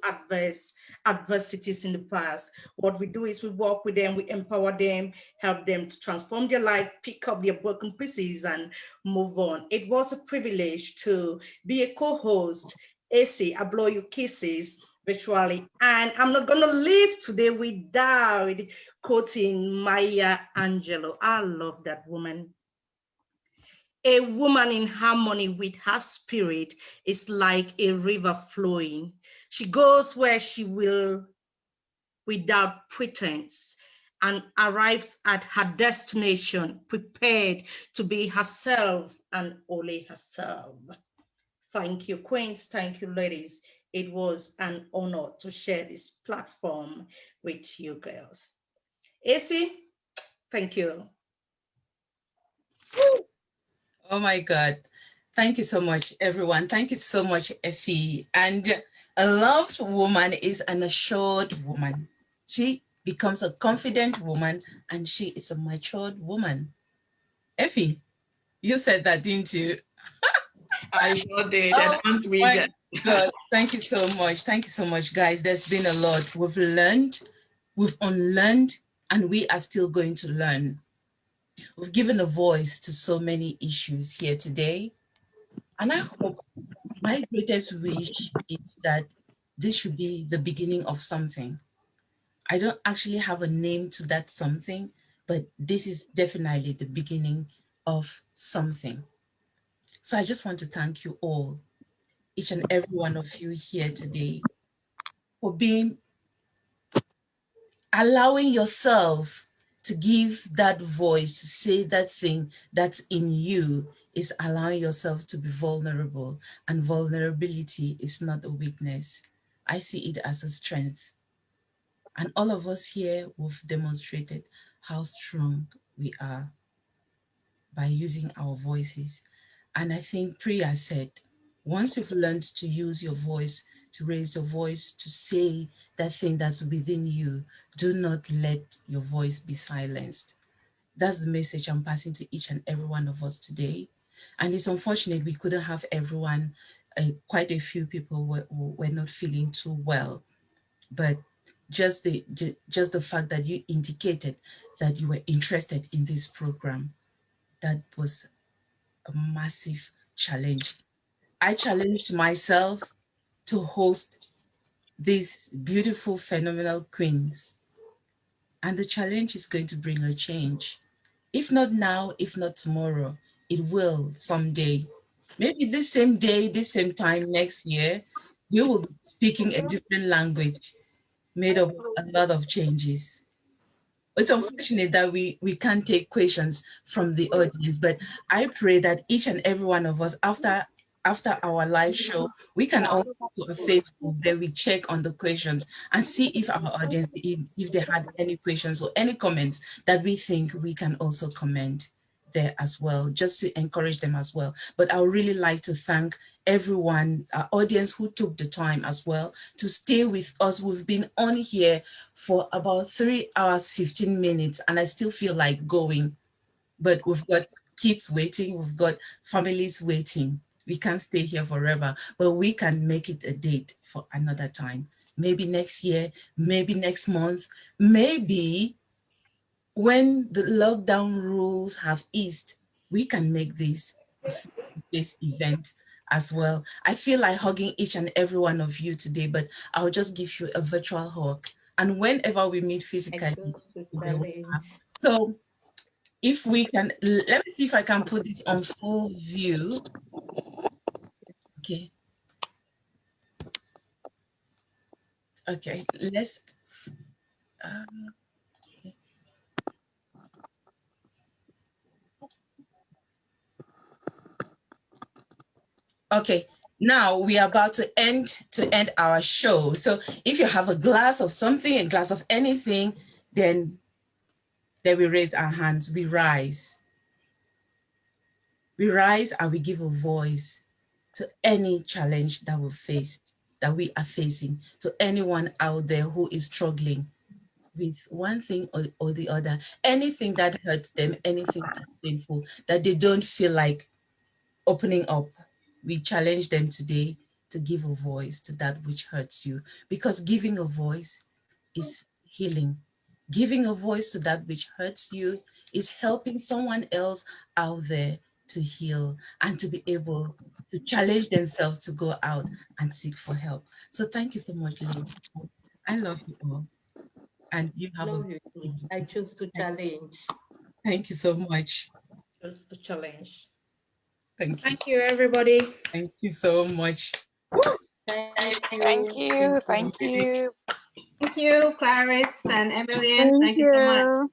adversities in the past. What we do is we work with them, we empower them, help them to transform their life, pick up their broken pieces and move on. It was a privilege to be a co-host. AC, I blow you kisses virtually. And I'm not gonna leave today without quoting Maya Angelou. I love that woman. A woman in harmony with her spirit is like a river flowing. She goes where she will without pretense and arrives at her destination prepared to be herself and only herself. Thank you, queens. Thank you, ladies. It was an honor to share this platform with you girls. AC, thank you. Oh my God. Thank you so much, everyone. Thank you so much, Effie. And a loved woman is an assured woman. She becomes a confident woman and she is a matured woman. Effie, you said that, didn't you? I sure did. And Aunt Regent. God, thank you so much. Thank you so much, guys. There's been a lot. We've learned, we've unlearned, and we are still going to learn. We've given a voice to so many issues here today. And I hope my greatest wish is that this should be the beginning of something. I don't actually have a name to that something, but this is definitely the beginning of something. So I just want to thank you all, each and every one of you here today, for allowing yourself to give that voice, to say that thing that's in you, is allowing yourself to be vulnerable. And vulnerability is not a weakness. I see it as a strength. And all of us here, we've demonstrated how strong we are by using our voices. And I think Priya said, once you've learned to use your voice, to raise your voice, to say that thing that's within you, do not let your voice be silenced. That's the message I'm passing to each and every one of us today. And it's unfortunate we couldn't have everyone, quite a few people were not feeling too well. But just the fact that you indicated that you were interested in this program, that was a massive challenge. I challenged myself to host these beautiful, phenomenal queens. And the challenge is going to bring a change. If not now, if not tomorrow, it will someday. Maybe this same day, this same time next year, we will be speaking a different language made of a lot of changes. It's unfortunate that we can't take questions from the audience, but I pray that each and every one of us, after our live show, we can also go to a Facebook, then we check on the questions and see if our audience, if they had any questions or any comments that we think we can also comment there as well, just to encourage them as well. But I would really like to thank everyone, our audience who took the time as well to stay with us. We've been on here for about 3 hours, 15 minutes, and I still feel like going, but we've got kids waiting, we've got families waiting. We can't stay here forever, but we can make it a date for another time. Maybe next year, maybe next month, maybe when the lockdown rules have eased, we can make this a face-to-face event as well. I feel like hugging each and every one of you today, but I'll just give you a virtual hug. And whenever we meet physically, we will have. So if we can, let me see if I can put it on full view. Okay. Okay, let's, okay. Okay, now we are about to end our show. So if you have a glass of something, a glass of anything, then we raise our hands, we rise. We rise and we give a voice to any challenge that we are facing, to anyone out there who is struggling. with one thing or the other, anything that hurts them, anything that's painful, that they don't feel like opening up. We challenge them today to give a voice to that which hurts you, because giving a voice is healing. Giving a voice to that which hurts you is helping someone else out there to heal and to be able to challenge themselves to go out and seek for help. So thank you so much, ladies. I love you all. And you have Love you too. I choose to challenge. Thank you so much. Choose to challenge. Thank you. Thank you, everybody. Thank you so much. Thank you. Thank you. Thank you. Thank you, Clarice and Emilian. Thank Thank you so much. you.